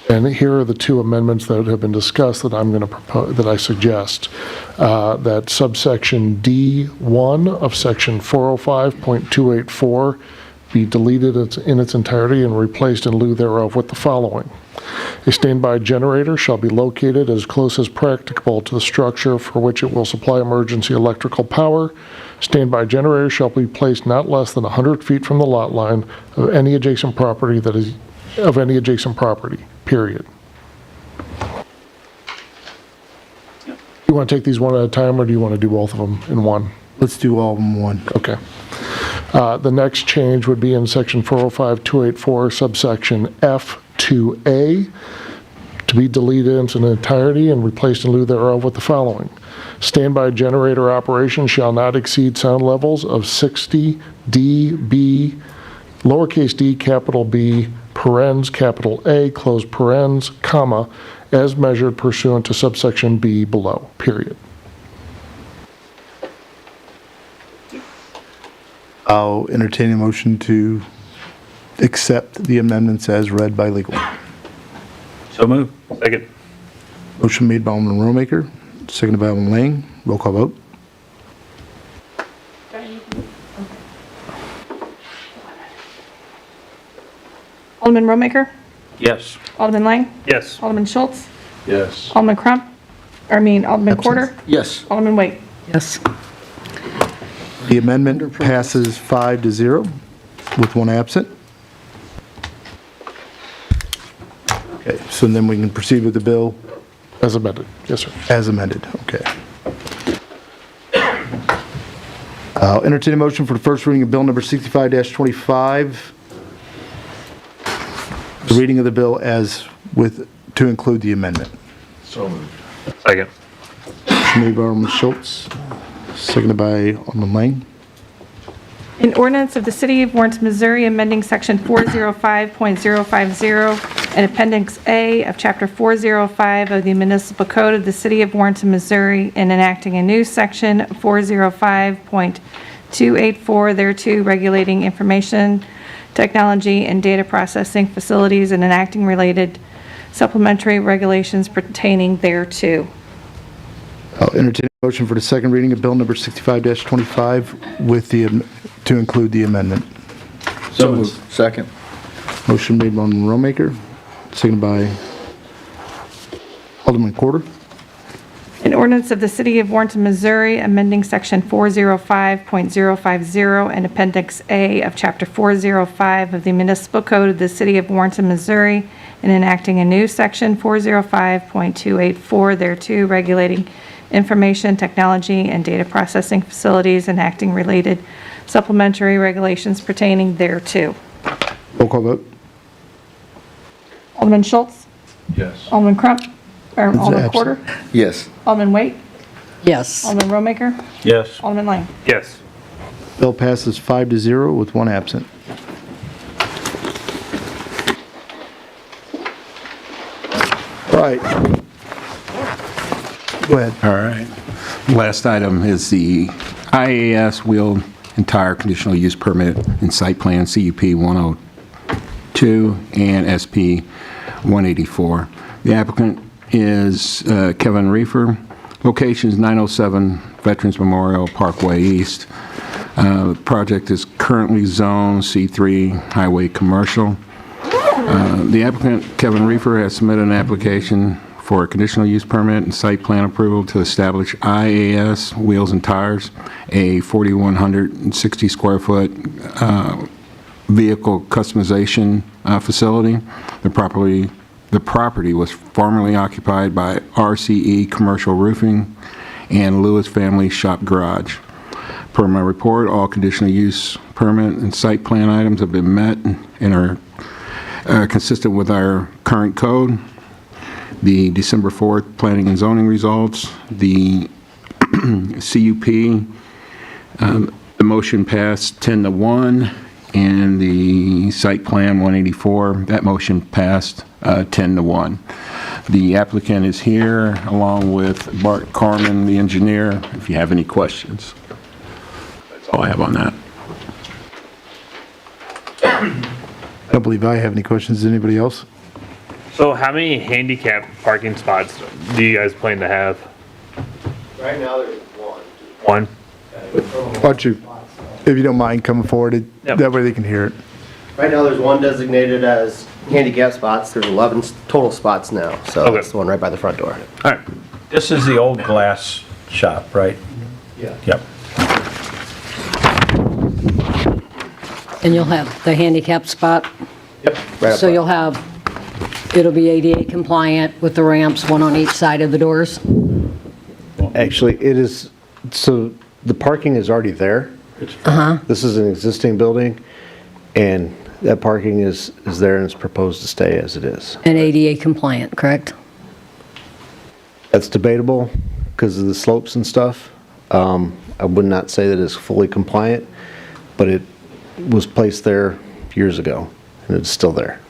[SPEAKER 19] And here are the two amendments that have been discussed that I'm going to propose, that I suggest. That subsection D1 of section 405.284 be deleted in its entirety and replaced in lieu thereof with the following. A standby generator shall be located as close as practicable to the structure for which it will supply emergency electrical power. Standby generator shall be placed not less than 100 feet from the lot line of any adjacent property period. You want to take these one at a time, or do you want to do both of them in one?
[SPEAKER 1] Let's do all of them in one.
[SPEAKER 19] Okay. The next change would be in section 405.284, subsection F2A, to be deleted in its entirety and replaced in lieu thereof with the following. Standby generator operation shall not exceed sound levels of 60 dB, lowercase d, capital B, parens, capital A, close parens, comma, as measured pursuant to subsection B below, period.
[SPEAKER 1] I'll entertain a motion to accept the amendments as read by legal.
[SPEAKER 12] So move. Second.
[SPEAKER 1] Motion made by Alderman Romaker, seconded by Alderman Lang. Roll call vote.
[SPEAKER 5] Alderman Romaker?
[SPEAKER 11] Yes.
[SPEAKER 5] Alderman Lang?
[SPEAKER 12] Yes.
[SPEAKER 5] Alderman Schultz?
[SPEAKER 21] Yes.
[SPEAKER 5] Alderman Alderman Quarter?
[SPEAKER 15] Yes.
[SPEAKER 5] Alderman Wait?
[SPEAKER 3] Yes.
[SPEAKER 1] The amendment passes 5-0 with one absent. Okay, so then we can proceed with the bill.
[SPEAKER 19] As amended. Yes, sir.
[SPEAKER 1] As amended, okay. I'll entertain a motion for the first reading of bill number 65-25. The reading of the bill to include the amendment.
[SPEAKER 21] So moved.
[SPEAKER 12] Second.
[SPEAKER 1] Motion made by Alderman Schultz, seconded by Alderman Lang.
[SPEAKER 5] An ordinance of the City of Warrenton, Missouri, amending Section 405.050 and Appendix A of Chapter 405 of the Municipal Code of the City of Warrenton, Missouri, and enacting a new Section 405.284 thereto, regulating information technology and data processing facilities and enacting related supplementary regulations pertaining thereto.
[SPEAKER 1] I'll entertain a motion for the second reading of bill number 65-25 with to include the amendment.
[SPEAKER 15] So moved. Second.
[SPEAKER 1] Motion made by Alderman Romaker, seconded by Alderman Quarter.
[SPEAKER 5] An ordinance of the City of Warrenton, Missouri, amending Section 405.050 and Appendix A of Chapter 405 of the Municipal Code of the City of Warrenton, Missouri, and enacting a new Section 405.284 thereto, regulating information technology and data processing facilities, and enacting related supplementary regulations pertaining thereto.
[SPEAKER 1] Roll call vote.
[SPEAKER 5] Alderman Schultz?
[SPEAKER 21] Yes.
[SPEAKER 5] Alderman Alderman
[SPEAKER 1] absent.
[SPEAKER 5] Quarter?
[SPEAKER 15] Yes.
[SPEAKER 5] Alderman Wait?
[SPEAKER 3] Yes.
[SPEAKER 5] Alderman Romaker?
[SPEAKER 11] Yes.
[SPEAKER 5] Alderman Lang?
[SPEAKER 12] Yes.
[SPEAKER 1] Bill passes 5-0 with one absent. All right. Go ahead.
[SPEAKER 18] All right. Last item is the IAS Wheel and Tire Conditional Use Permit and Site Plan CUP 102 and SP 184. The applicant is Kevin Reefer. Location is 907 Veterans Memorial Parkway East. The project is currently zoned C3 Highway Commercial. The applicant, Kevin Reefer, has submitted an application for a conditional use permit and site plan approval to establish IAS Wheels and Tires, a 4,160 square foot vehicle customization facility. The property was formerly occupied by RCE Commercial Roofing and Lewis Family Shop Garage. Per my report, all conditional use permit and site plan items have been met and are consistent with our current code. The December 4th planning and zoning results, the CUP, the motion passed 10-1, and the site plan 184, that motion passed 10-1. The applicant is here along with Bart Carmen, the engineer, if you have any questions. That's all I have on that.
[SPEAKER 1] I don't believe I have any questions. Does anybody else?
[SPEAKER 12] So how many handicap parking spots do you guys plan to have?
[SPEAKER 8] Right now, there's one.
[SPEAKER 12] One?
[SPEAKER 1] Why don't you, if you don't mind coming forward, that way they can hear it.
[SPEAKER 8] Right now, there's one designated as handicap spots. There's 11 total spots now, so that's the one right by the front door.
[SPEAKER 12] All right.
[SPEAKER 11] This is the old glass shop, right?
[SPEAKER 8] Yeah.
[SPEAKER 11] Yep.
[SPEAKER 3] And you'll have the handicap spot?
[SPEAKER 8] Yep. Right up
[SPEAKER 3] So
[SPEAKER 8] front.
[SPEAKER 3] you'll have, it'll be ADA compliant with the ramps, one on each side of the doors?
[SPEAKER 8] Actually, it is, so the parking is already there.
[SPEAKER 3] Uh-huh.
[SPEAKER 8] This is an existing building, and that parking is there and it's proposed to stay as it is.
[SPEAKER 3] And ADA compliant, correct?
[SPEAKER 8] That's debatable because of the slopes and stuff. I would not say that it's fully compliant, but it was placed there years ago, and it's still there.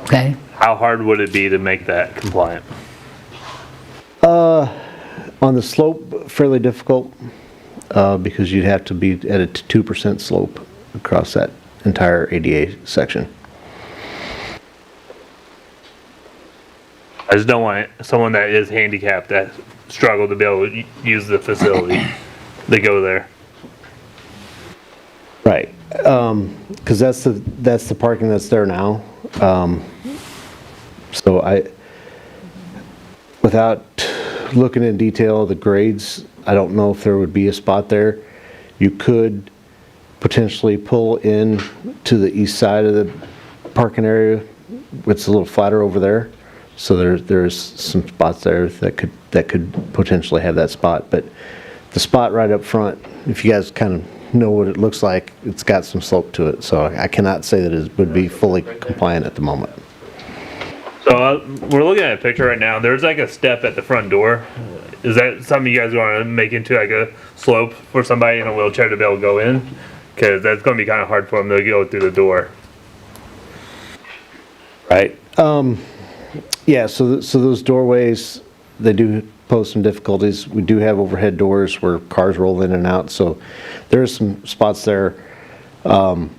[SPEAKER 3] Okay.
[SPEAKER 12] How hard would it be to make that compliant?
[SPEAKER 8] On the slope, fairly difficult, because you'd have to be at a 2% slope across that entire ADA section.
[SPEAKER 12] I just don't want someone that is handicapped that struggle to be able to use the facility to go there.
[SPEAKER 8] Right, because that's the parking that's there now. So without looking in detail the grades, I don't know if there would be a spot there. You could potentially pull in to the east side of the parking area. It's a little flatter over there, so there's some spots there that could potentially have that spot. But the spot right up front, if you guys kind of know what it looks like, it's got some slope to it, so I cannot say that it would be fully compliant at the moment.
[SPEAKER 12] So we're looking at a picture right now. There's like a step at the front door. Is that something you guys want to make into like a slope for somebody in a wheelchair to be able to go in? Because that's going to be kind of hard for them to go through the door.
[SPEAKER 8] Right. Yeah, so those doorways, they do pose some difficulties. We do have overhead doors where cars roll in and out, so there's some spots there. Doing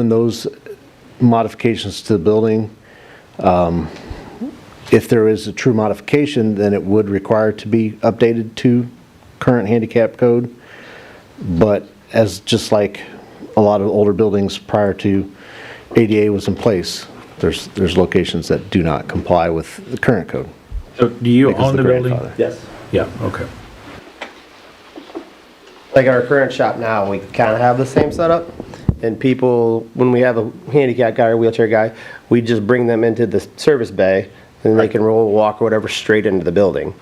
[SPEAKER 8] those modifications to the building, if there is a true modification, then it would require to be updated to current handicap code. But as just like a lot of older buildings prior to ADA was in place, there's locations that do not comply with the current code.
[SPEAKER 11] So do you
[SPEAKER 8] Because
[SPEAKER 11] own the
[SPEAKER 8] the
[SPEAKER 11] building?
[SPEAKER 8] grandfather. Yes.
[SPEAKER 11] Yeah, okay.
[SPEAKER 8] Like our current shop now, we kind of have the same setup. And people, when we have a handicap guy or wheelchair guy, we just bring them into the service bay, and they can roll, walk, or whatever straight into the building.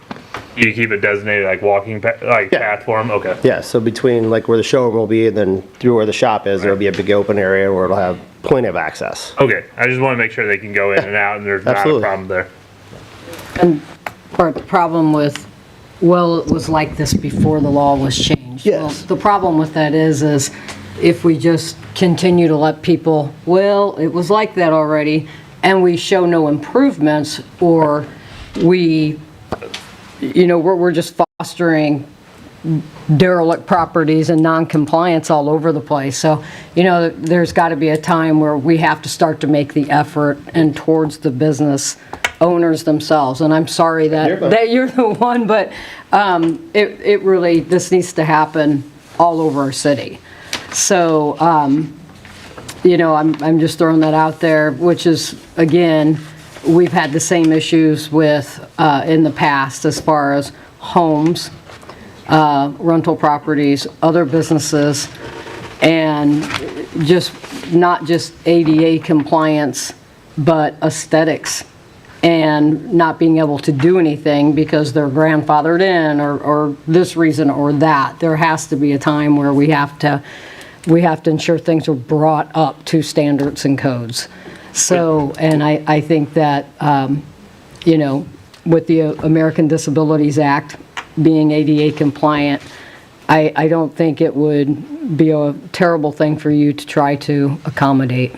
[SPEAKER 12] You keep it designated like walking path for them? Okay.
[SPEAKER 8] Yeah, so between like where the showroom will be and then through where the shop is, there'll be a big open area where it'll have plenty of access.
[SPEAKER 12] Okay. I just want to make sure they can go in and out and there's
[SPEAKER 8] Absolutely.
[SPEAKER 12] not a problem there.
[SPEAKER 3] And part the problem with, well, it was like this before the law was changed.
[SPEAKER 8] Yes.
[SPEAKER 3] Well, the problem with that is if we just continue to let people, well, it was like that already, and we show no improvements, or we're just fostering derelict properties and non-compliance all over the place. So, there's got to be a time where we have to start to make the effort and towards the business owners themselves. And I'm sorry that you're the one, but it really, this needs to happen all over our city. So, I'm just throwing that out there, which is, again, we've had the same issues with, in the past, as far as homes, rental properties, other businesses, and, just, not just ADA compliance, but aesthetics, and not being able to do anything because they're grandfathered in, or this reason or that. There has to be a time where we have to ensure things are brought up to standards and codes. So, and I think that, you know, with the American Disabilities Act being ADA compliant, I don't think it would be a terrible thing for you to try to accommodate.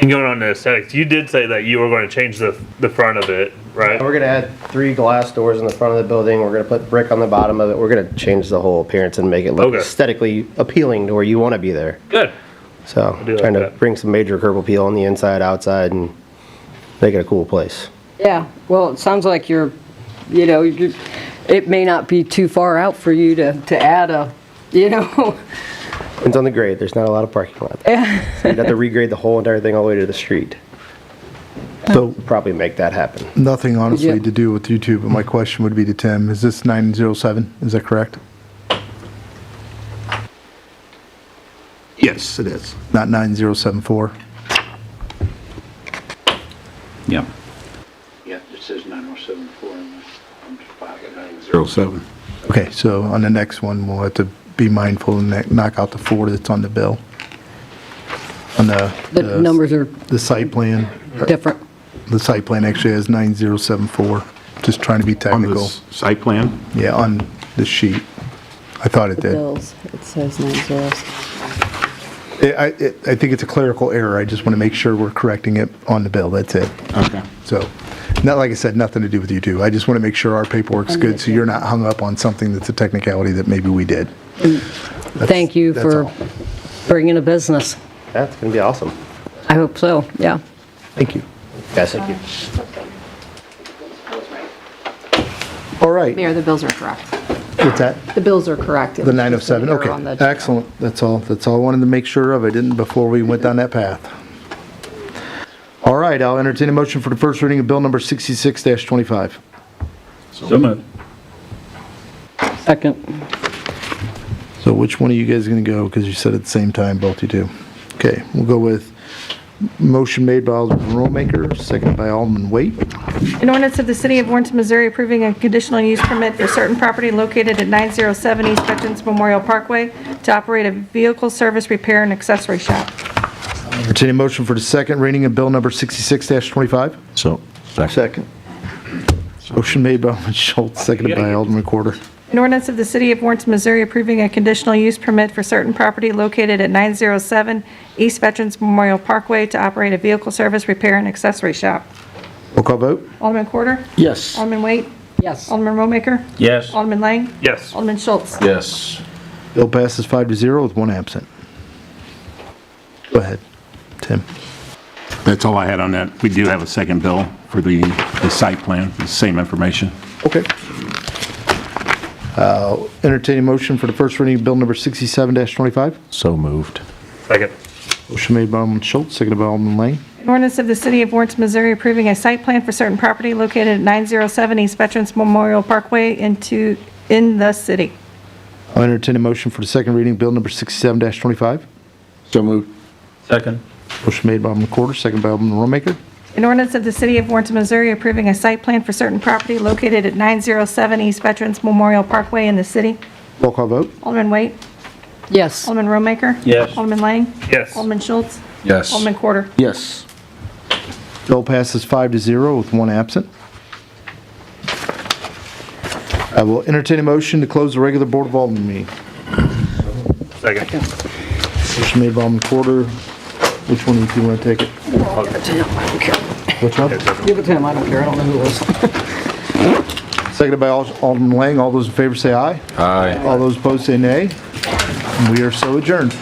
[SPEAKER 12] And going on to aesthetics, you did say that you were going to change the front of it, right?
[SPEAKER 9] We're going to add 3 glass doors in the front of the building. We're going to put brick on the bottom of it. We're going to change the whole appearance and make it look aesthetically appealing to where you want to be there.
[SPEAKER 12] Good.
[SPEAKER 9] So trying to bring some major curb appeal on the inside, outside, and make it a cool place.
[SPEAKER 3] Yeah, well, it sounds like you're, you know, it may not be too far out for you to add a, you know.
[SPEAKER 9] Depends on the grade. There's not a lot of parking lot there. So you'd have to regrade the whole entire thing all the way to the street.
[SPEAKER 1] So
[SPEAKER 9] probably make that happen.
[SPEAKER 1] Nothing honestly
[SPEAKER 3] Yeah.
[SPEAKER 1] to do with YouTube, but my question would be to Tim, is this 907? Is that correct?
[SPEAKER 18] Yes, it is.
[SPEAKER 1] Not 9074?
[SPEAKER 11] Yeah.
[SPEAKER 21] Yeah, it says 9074 on the file.
[SPEAKER 18] 07.
[SPEAKER 1] Okay, so on the next one, we'll have to be mindful and knock out the 4 that's on the bill. On
[SPEAKER 3] The numbers are
[SPEAKER 1] the site plan.
[SPEAKER 3] different.
[SPEAKER 1] The site plan actually has 9074, just trying to be
[SPEAKER 18] On
[SPEAKER 1] technical.
[SPEAKER 18] this site plan?
[SPEAKER 1] Yeah, on the sheet. I thought it did.
[SPEAKER 13] Bills, it says 90.
[SPEAKER 1] I think it's a clerical error. I just want to make sure we're correcting it on the bill. That's it.
[SPEAKER 18] Okay.
[SPEAKER 1] So, not like I said, nothing to do with you two. I just want to make sure our paperwork's good so you're not hung up on something that's a technicality that maybe we did.
[SPEAKER 3] Thank you
[SPEAKER 1] that's
[SPEAKER 3] for
[SPEAKER 1] all.
[SPEAKER 3] bringing a business.
[SPEAKER 9] That's going to be awesome.
[SPEAKER 3] I hope so, yeah.
[SPEAKER 1] Thank you.
[SPEAKER 9] Yes, thank you.
[SPEAKER 1] All right.
[SPEAKER 13] Mayor, the bills are correct.
[SPEAKER 1] What's that?
[SPEAKER 13] The bills are correct. It
[SPEAKER 1] The
[SPEAKER 13] was just an
[SPEAKER 1] 907,
[SPEAKER 13] error on
[SPEAKER 1] okay.
[SPEAKER 13] the-
[SPEAKER 1] Excellent. That's all I wanted to make sure of. I didn't before we went down that path. All right, I'll entertain a motion for the first reading of bill number 66-25.
[SPEAKER 11] So moved.
[SPEAKER 3] Second.
[SPEAKER 1] So which one of you guys going to go? Because you said at the same time, both you two. Okay, we'll go with motion made by Alderman Rollmaker, seconded by Alderman Waite.
[SPEAKER 5] An ordinance of the City of Warrenton, Missouri approving a conditional use permit for certain property located at 907 East Veterans Memorial Parkway to operate a vehicle service repair and accessory shop.
[SPEAKER 1] Entertain a motion for the second reading of bill number 66-25.
[SPEAKER 20] So,
[SPEAKER 1] Second. Motion made by Alderman Schultz, seconded by Alderman Corder.
[SPEAKER 5] An ordinance of the City of Warrenton, Missouri approving a conditional use permit for certain property located at 907 East Veterans Memorial Parkway to operate a vehicle service repair and accessory shop.
[SPEAKER 1] Roll call vote?
[SPEAKER 5] Alderman Corder?
[SPEAKER 20] yes.
[SPEAKER 5] Alderman Waite?
[SPEAKER 3] Yes.
[SPEAKER 5] Alderman Rollmaker?
[SPEAKER 11] Yes.
[SPEAKER 5] Alderman Lang?
[SPEAKER 12] Yes.
[SPEAKER 5] Alderman Schultz?
[SPEAKER 20] Yes.
[SPEAKER 1] Bill passes 5-0 with 1 absent. Go ahead, Tim.
[SPEAKER 18] That's all I had on that. We do have a second bill for the site plan, the same information.
[SPEAKER 1] Okay. Entertain a motion for the first reading of bill number 67-25.
[SPEAKER 20] So moved.
[SPEAKER 12] Second.
[SPEAKER 1] Motion made by Alderman Schultz, seconded by Alderman Lane.
[SPEAKER 5] An ordinance of the City of Warrenton, Missouri approving a site plan for certain property located at 907 East Veterans Memorial Parkway in the city.
[SPEAKER 1] I'll entertain a motion for the second reading of bill number 67-25.
[SPEAKER 20] So moved.
[SPEAKER 11] Second.
[SPEAKER 1] Motion made by Alderman Corder, seconded by Alderman Rollmaker.
[SPEAKER 5] An ordinance of the City of Warrenton, Missouri approving a site plan for certain property located at 907 East Veterans Memorial Parkway in the city.
[SPEAKER 1] Roll call vote?
[SPEAKER 5] Alderman Waite?
[SPEAKER 3] Yes.
[SPEAKER 5] Alderman Rollmaker?
[SPEAKER 11] Yes.
[SPEAKER 5] Alderman Lang?
[SPEAKER 12] Yes.
[SPEAKER 5] Alderman Schultz?
[SPEAKER 20] Yes.
[SPEAKER 5] Alderman Corder?
[SPEAKER 20] Yes.
[SPEAKER 1] Bill passes 5-0 with 1 absent. I will entertain a motion to close the regular Board of Alderman meeting.
[SPEAKER 12] Second.
[SPEAKER 1] Motion made by Alderman Corder. Which one do you want to take it?
[SPEAKER 3] I'll give it to him, I don't care.
[SPEAKER 1] Which one?
[SPEAKER 3] Give it to him, I don't care, I don't know who it was.
[SPEAKER 1] Seconded by Alderman Lang. All those in favor say aye.
[SPEAKER 20] Aye.
[SPEAKER 1] All those opposed say nay. And we are so adjourned.